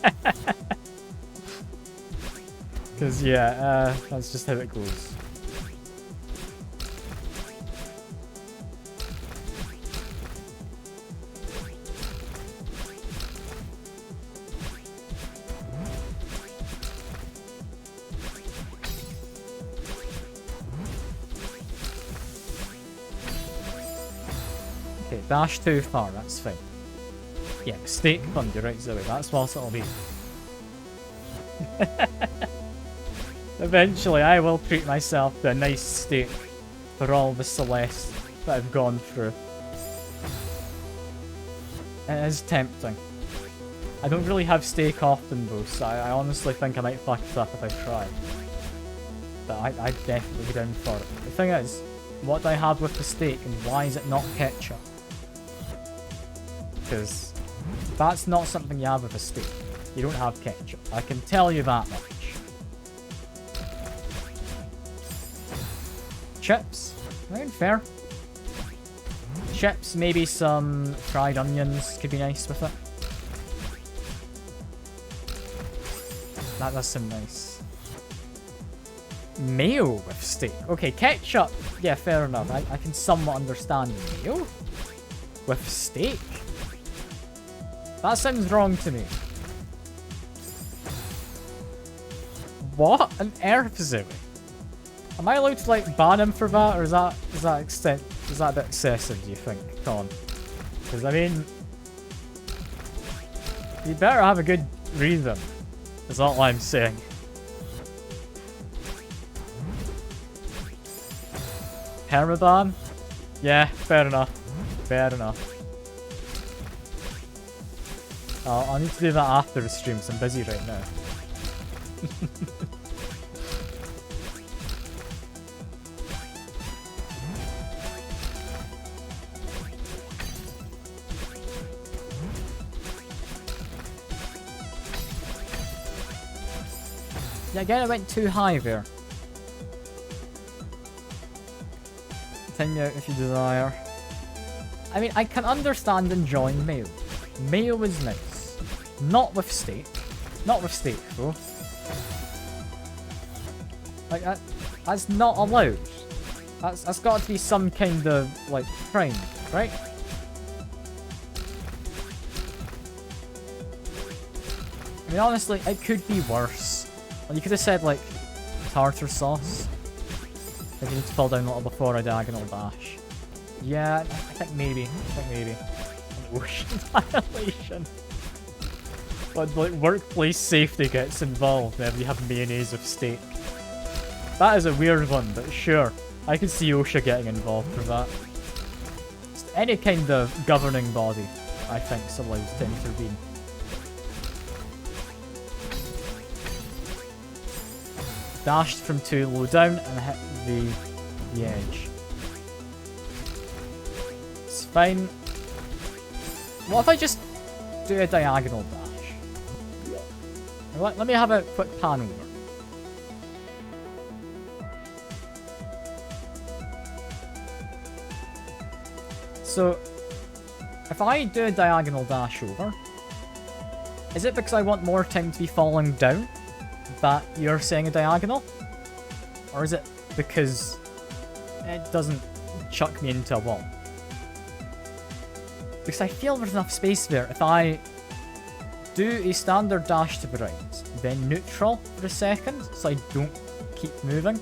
Because, yeah, that's just how it goes. Okay, dash too far, that's fine. Yeah, mistake thunder right Zoe, that's what it'll be. Eventually, I will treat myself to a nice steak for all the Celeste that I've gone through. It is tempting. I don't really have steak often though, so I honestly think I might fuck it up if I try. But I'd definitely be down for it. The thing is, what do I have with the steak and why is it not ketchup? Because that's not something you have with a steak. You don't have ketchup. I can tell you that much. Chips? Right, fair. Chips, maybe some fried onions could be nice with it. That does seem nice. Mayo with steak. Okay, ketchup. Yeah, fair enough. I can somewhat understand mayo with steak. That sounds wrong to me. What on earth is it? Am I allowed to like ban him for that, or is that a bit excessive? Do you think, Colin? Because I mean, you better have a good reason. Is all I'm saying. Permaban? Yeah, fair enough. Fair enough. I'll need to do that after the stream, so I'm busy right now. Yeah, again, I went too high there. Continue if you desire. I mean, I can understand enjoying mayo. Mayo is nice. Not with steak. Not with steak, though. Like, that's not allowed. That's got to be some kind of, like, crime, right? I mean, honestly, it could be worse. Well, you could have said, like, tartar sauce. If you need to fall down a little before a diagonal dash. Yeah, I think maybe. An ocean violation. But, like, workplace safety gets involved whenever you have mayonnaise with steak. That is a weird one, but sure. I could see OSHA getting involved for that. Just any kind of governing body, I think, is allowed to intervene. Dashed from too low down and hit the edge. It's fine. What if I just do a diagonal dash? Let me have a quick pan over. So, if I do a diagonal dash over, is it because I want more time to be falling down that you're saying a diagonal? Or is it because it doesn't chuck me into a wall? Because I feel there's enough space there. If I do a standard dash to the right, then neutral for a second, so I don't keep moving,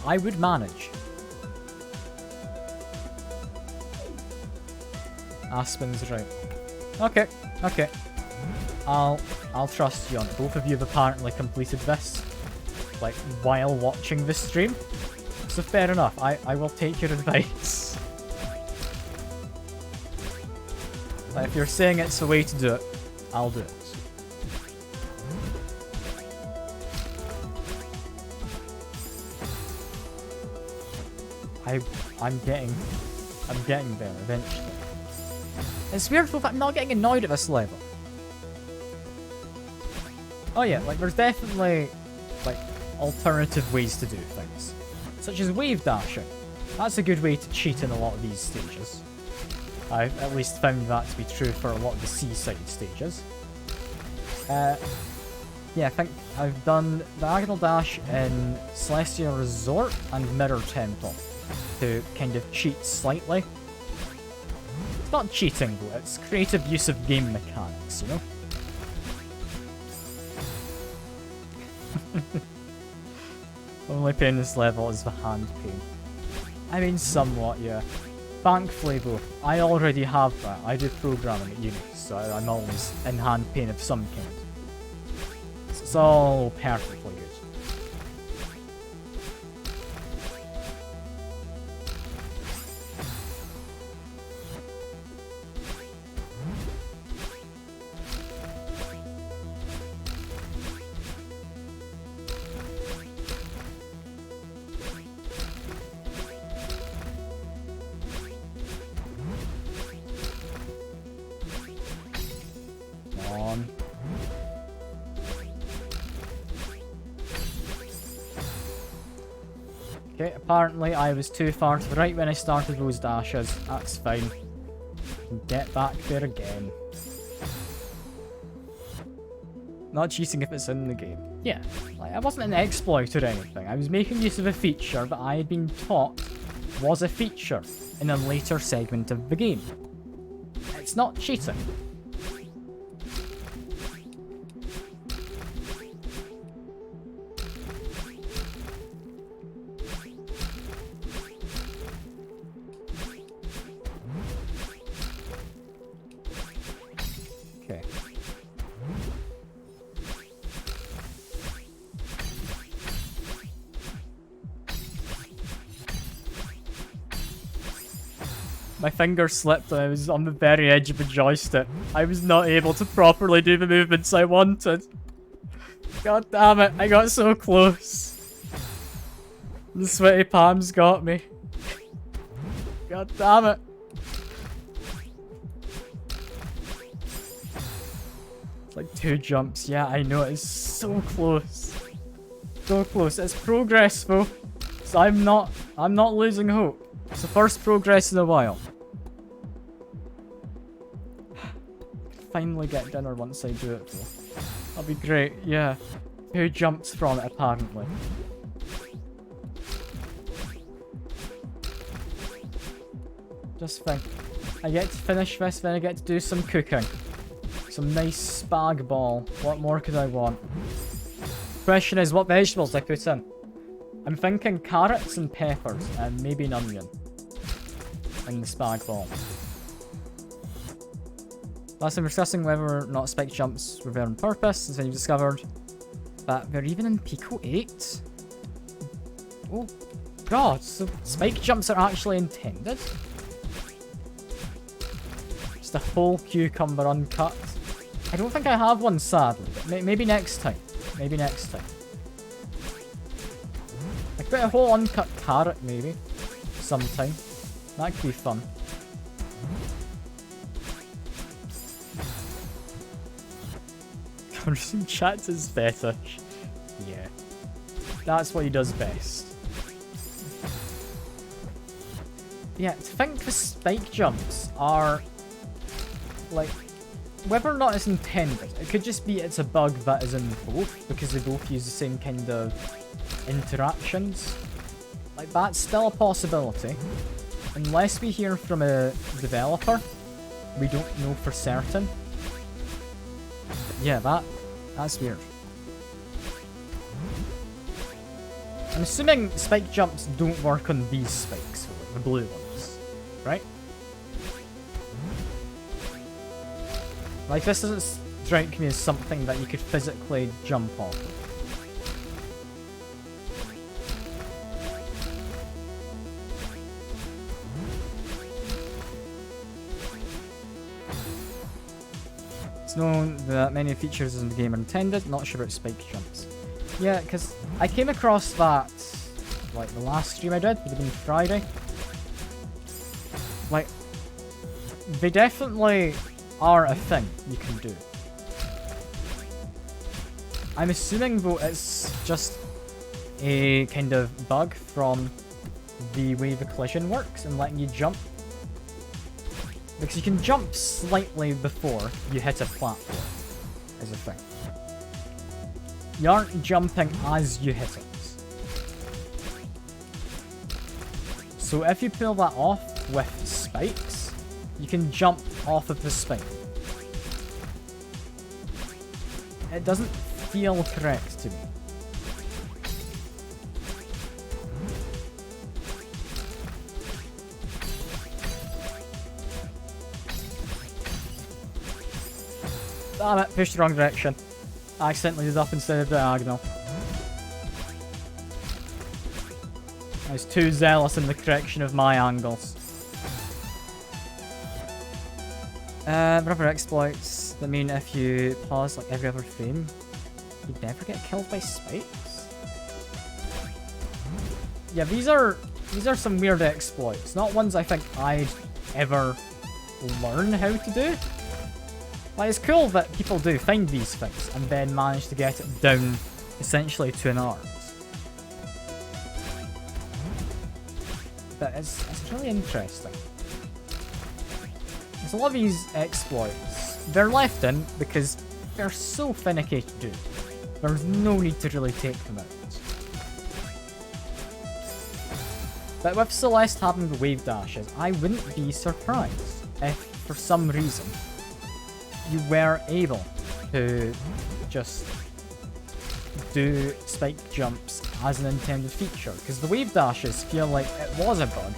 I would manage. Aspen's right. Okay. I'll trust you on it. Both of you have apparently completed this, like, while watching this stream. So fair enough, I will take your advice. Like, if you're saying it's the way to do it, I'll do it. I'm getting there eventually. It's weird though that I'm not getting annoyed at this level. Oh yeah, like there's definitely like alternative ways to do things. Such as wave dashing. That's a good way to cheat in a lot of these stages. I've at least found that to be true for a lot of the seaside stages. Yeah, I think I've done Diagonal Dash in Celestial Resort and Mirror Temple to kind of cheat slightly. It's not cheating though, it's creative use of game mechanics, you know? Only pain in this level is the hand pain. I mean, somewhat, yeah. Thankfully though, I already have that. I did programming at uni, so I'm always in hand pain of some kind. It's all perfectly good. Okay, apparently I was too far to the right when I started those dashes. That's fine. Get back there again. Not cheating if it's in the game. Yeah, like I wasn't an exploit or anything. I was making use of a feature that I had been taught was a feature in a later segment of the game. It's not cheating. Okay. My finger slipped and I was on the very edge of the joystick. I was not able to properly do the movements I wanted. God damn it, I got so close. The sweaty palms got me. God damn it. It's like 2 jumps. Yeah, I know, it's so close. So close. It's progress though. So I'm not losing hope. It's the first progress in a while. Finally get dinner once I do it though. That'll be great, yeah. 2 jumps from it apparently. Just think. I get to finish this, then I get to do some cooking. Some nice spag ball. What more could I want? Question is, what vegetables I put in? I'm thinking carrots and peppers, and maybe an onion. In the spag ball. Last time discussing whether or not spike jumps were there on purpose, since you've discovered that they're even in Pico 8. Oh god, so spike jumps are actually intended? Just a whole cucumber uncut. I don't think I have one, sadly, but maybe next time. Maybe next time. I could put a whole uncut carrot, maybe. Sometime. That could be fun. Conversing chats is fetish. Yeah. That's what he does best. Yeah, to think the spike jumps are like, whether or not it's intended, it could just be it's a bug that is in both, because they both use the same kind of interactions. Like, that's still a possibility. Unless we hear from a developer, we don't know for certain. But yeah, that's weird. I'm assuming spike jumps don't work on these spikes, the blue ones, right? Like, this doesn't strike me as something that you could physically jump off of. It's known that many features in the game are intended, not sure about spike jumps. Yeah, because I came across that, like, the last stream I did, would have been Friday. Like, they definitely are a thing you can do. I'm assuming, though, it's just a kind of bug from the way the collision works and letting you jump. Because you can jump slightly before you hit a platform, is a thing. You aren't jumping as you hit it. So if you pull that off with spikes, you can jump off of the spike. It doesn't feel correct to me. Damn it, pushed the wrong direction. I accidentally did up instead of diagonal. I was too zealous in the correction of my angles. Rubber exploits that mean if you pause like every other frame, you'd never get killed by spikes. Yeah, these are some weird exploits. Not ones I think I'd ever learn how to do. Like, it's cool that people do find these things and then manage to get it down essentially to an art. But it's really interesting. There's a lot of these exploits. They're left in because they're so finicky to do. There's no need to really take them out. But with Celeste having the wave dashes, I wouldn't be surprised if, for some reason, you were able to just do spike jumps as an intended feature. Because the wave dashes feel like it was a bug,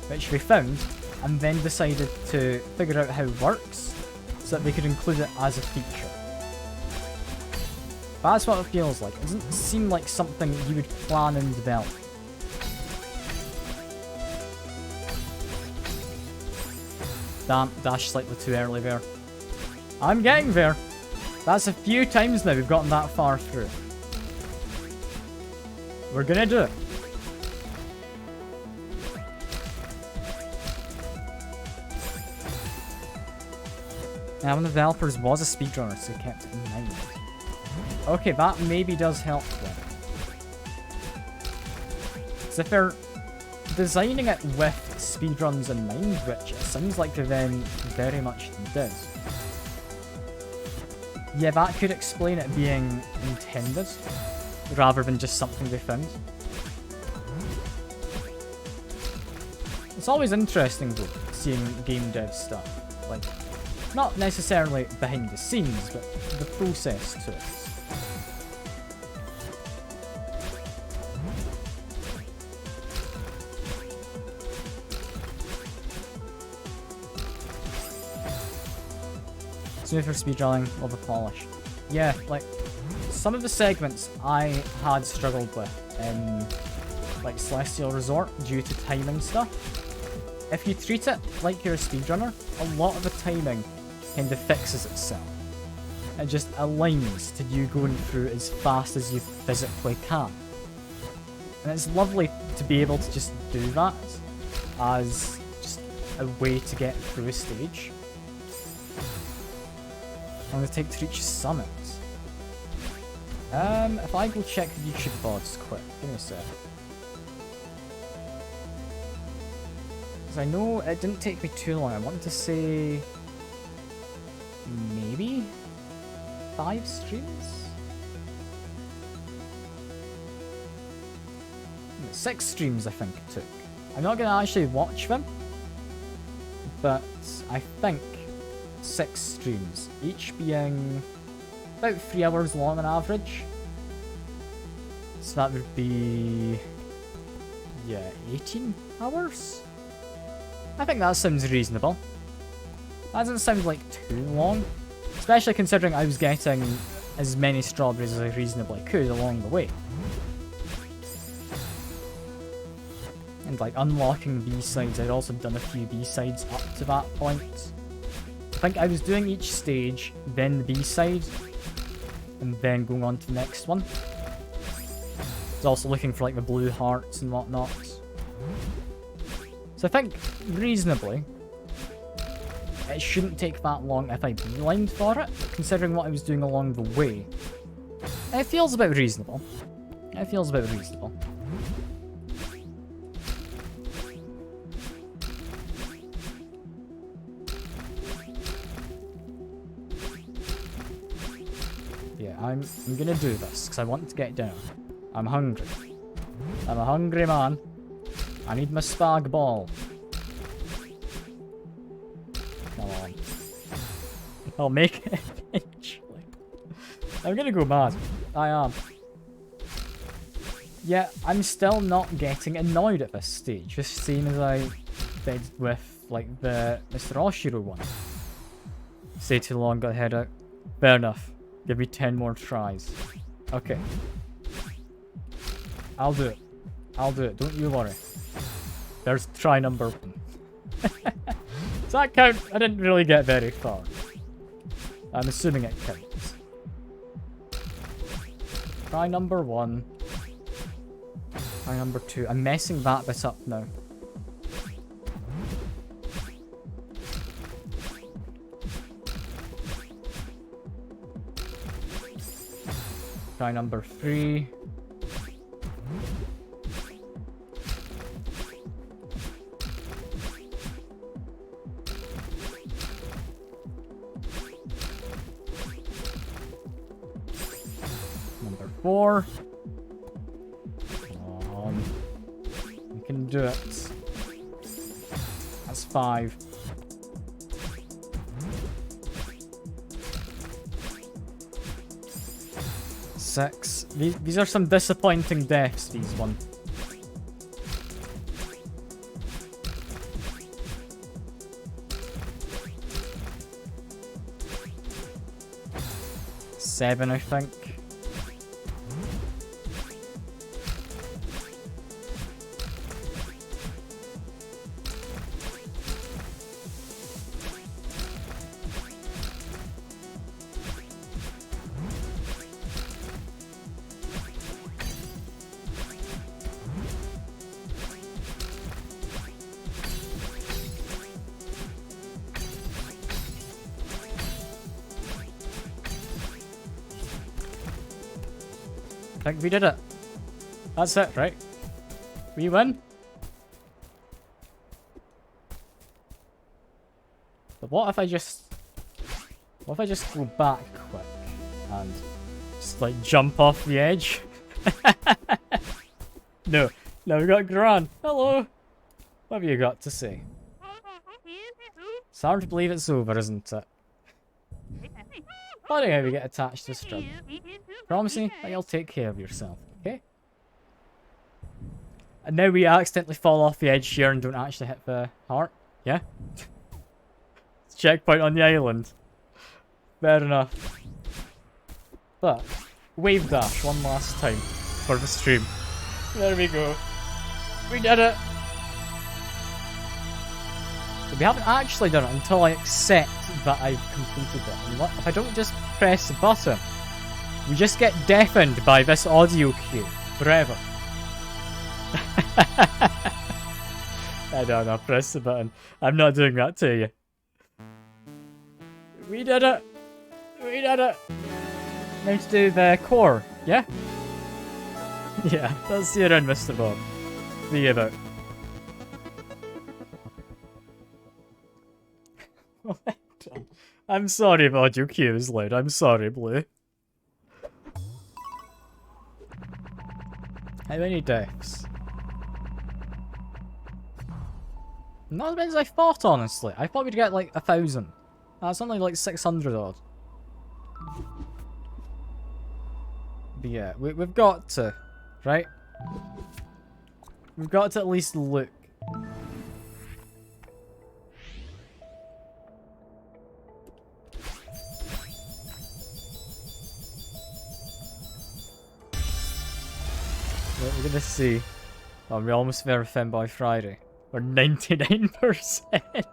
which they found, and then decided to figure out how it works, so that they could include it as a feature. That's what it feels like. It doesn't seem like something you would plan and develop. Damn, dash slightly too early there. I'm getting there. That's a few times now we've gotten that far through. We're gonna do it. Now, one of the developers was a speedrunner, so he kept it in mind. Okay, that maybe does help then. So if they're designing it with speedruns in mind, which it sounds like they then very much did. Yeah, that could explain it being intended, rather than just something they found. It's always interesting though, seeing game dev stuff. Like, not necessarily behind the scenes, but the process to it. Smooth for speedrunning, love the polish. Yeah, like, some of the segments I had struggled with in, like, Celestial Resort due to timing stuff. If you treat it like you're a speedrunner, a lot of the timing kind of fixes itself. It just aligns to you going through as fast as you physically can. And it's lovely to be able to just do that as just a way to get through a stage. I'm going to take to reach summit. If I go check the YouTube VODs quick, give me a sec. Because I know it didn't take me too long. I wanted to say maybe 5 streams? 6 streams I think it took. I'm not going to actually watch them, but I think 6 streams, each being about 3 hours long on average. So that would be, yeah, 18 hours? I think that sounds reasonable. That doesn't sound like too long, especially considering I was getting as many strawberries as I reasonably could along the way. And like unlocking B-sides, I'd also done a few B-sides up to that point. I think I was doing each stage, then the B-side, and then going on to the next one. I was also looking for like the blue hearts and whatnot. So I think, reasonably, it shouldn't take that long if I beelined for it, considering what I was doing along the way. It feels about reasonable. It feels about reasonable. Yeah, I'm gonna do this, because I want to get down. I'm hungry. I'm a hungry man. I need my spag ball. Come on. I'll make it eventually. I'm gonna go mad. I am. Yeah, I'm still not getting annoyed at this stage, the same as I did with, like, the Mr. Oshiro one. Stay too long, got head out. Fair enough. Give me 10 more tries. Okay. I'll do it. I'll do it. Don't you worry. There's try number 1. Does that count? I didn't really get very far. I'm assuming it counts. Try number 1. Try number 2. I'm messing that bit up now. Try number 3. Number 4. Come on. You can do it. That's 5. Six. These are some disappointing deaths, these ones. Seven, I think. I think we did it. That's it, right? We win? But what if I just go back quick and just like jump off the edge? No, we got Gran. Hello. What have you got to say? It's hard to believe it's over, isn't it? Funny how we get attached to string. Promise me that you'll take care of yourself, okay? And now we accidentally fall off the edge here and don't actually hit the heart. Yeah? Checkpoint on the island. Fair enough. But, wave dash one last time for the stream. There we go. We did it! But we haven't actually done it until I accept that I've completed it. And what if I don't just press the button? We just get deafened by this audio cue forever. I don't know, press the button. I'm not doing that to you. We did it! We did it! Now to do the core, yeah? Yeah, let's see you around, Mr. Bob. See you about. I'm sorry if audio cue is loud. I'm sorry, Blue. How many deaths? Not as many as I thought, honestly. I thought we'd get like 1,000. That's only like 600 odd. But yeah, we've got to, right? We've got to at least look. We're gonna see. Oh, we're almost verified by Friday. We're 99%.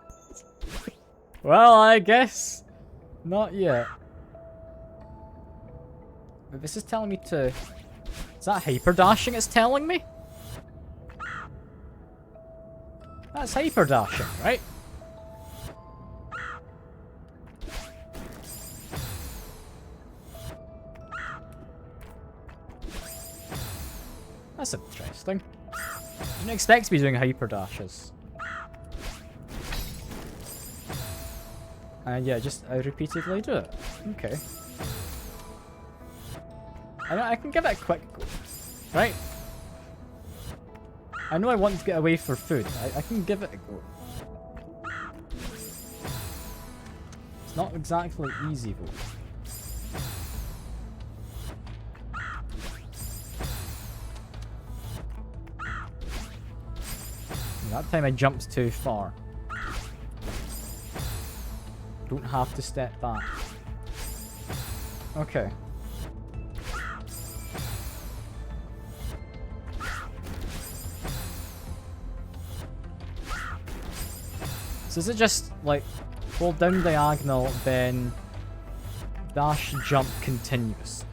Well, I guess not yet. But this is telling me to... Is that hyper dashing it's telling me? That's hyper dashing, right? That's interesting. Didn't expect to be doing hyper dashes. And yeah, just repeatedly do it. Okay. I can give it a quick go, right? I know I want to get away for food. I can give it a go. It's not exactly easy though. That time I jumped too far. Don't have to step back. Okay. So is it just, like, hold down diagonal, then dash, jump, continuous?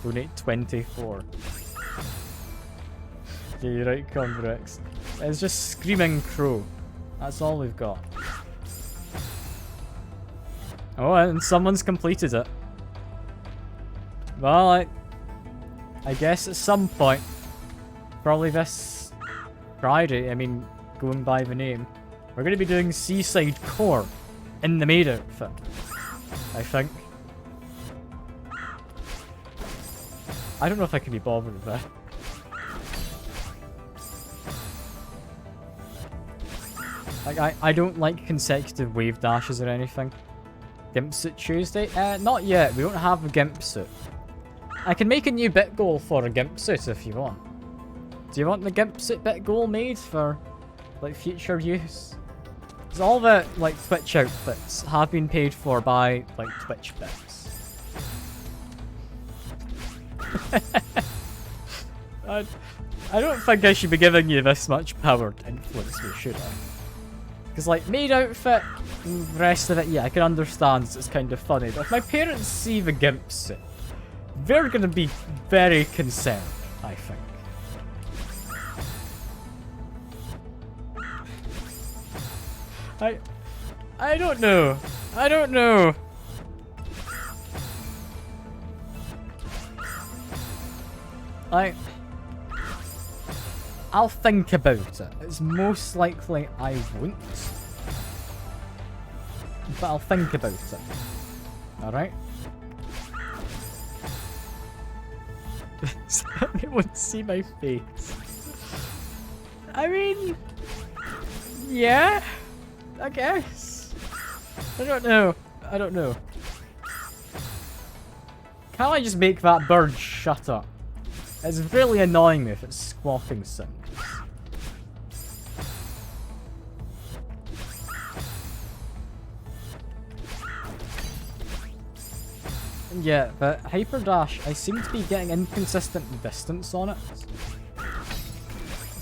Donate 24. Yeah, you're right, Convex. It's just Screaming Crow. That's all we've got. Oh, and someone's completed it. Well, I guess at some point, probably this Friday, I mean, going by the name, we're going to be doing Seaside Core in the maid outfit, I think. I don't know if I can be bothered with that. Like, I don't like consecutive wave dashes or anything. Gimp Suit Tuesday? Not yet. We don't have a Gimp Suit. I can make a new bit goal for a Gimp Suit if you want. Do you want the Gimp Suit bit goal made for, like, future use? Because all the, like, Twitch outfits have been paid for by, like, Twitch bits. I don't think I should be giving you this much power to influence me, should I? Because, like, maid outfit, and the rest of it, yeah, I can understand it's kind of funny. But if my parents see the Gimp Suit, they're going to be very concerned, I think. I don't know. I don't know. I'll think about it. It's most likely I won't. But I'll think about it. Alright? It won't see my face. I mean... yeah? I guess. I don't know. I don't know. Can't I just make that bird shut up? It's really annoying me if it's squawking sounds. Yeah, but Hyperdash, I seem to be getting inconsistent distance on it.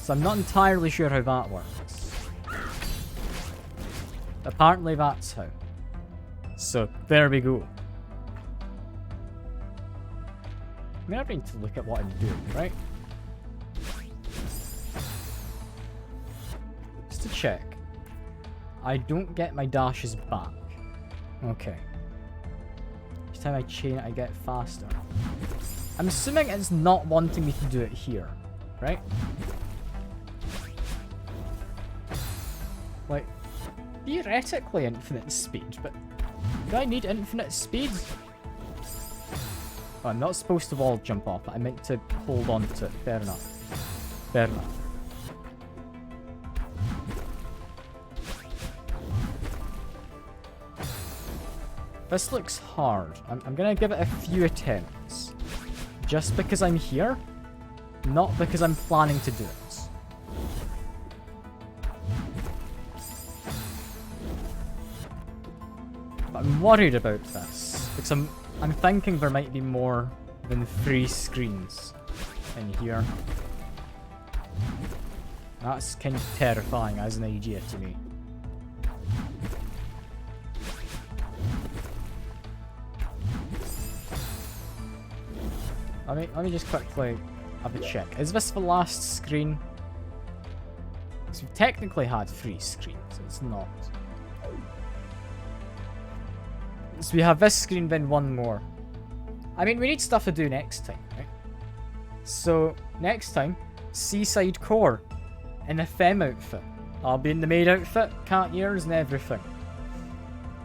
So I'm not entirely sure how that works. Apparently that's how. So, there we go. I mean, I need to look at what I'm doing, right? Just to check. I don't get my dashes back. Okay. Each time I chain it, I get faster. I'm assuming it's not wanting me to do it here, right? Like, theoretically infinite speed, but do I need infinite speed? Oh, I'm not supposed to wall jump off, but I meant to hold on to it. Fair enough. Fair enough. This looks hard. I'm gonna give it a few attempts. Just because I'm here, not because I'm planning to do it. But I'm worried about this, because I'm thinking there might be more than 3 screens in here. That's kind of terrifying as an idea to me. Let me just quickly have a check. Is this the last screen? Because we've technically had 3 screens. It's not. So we have this screen, then one more. I mean, we need stuff to do next time, right? So, next time, Seaside Core in a femme outfit. I'll be in the maid outfit, cat ears and everything.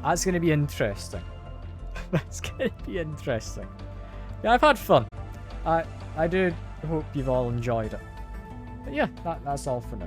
That's going to be interesting. That's going to be interesting. Yeah, I've had fun. I do hope you've all enjoyed it. But yeah, that's all for now.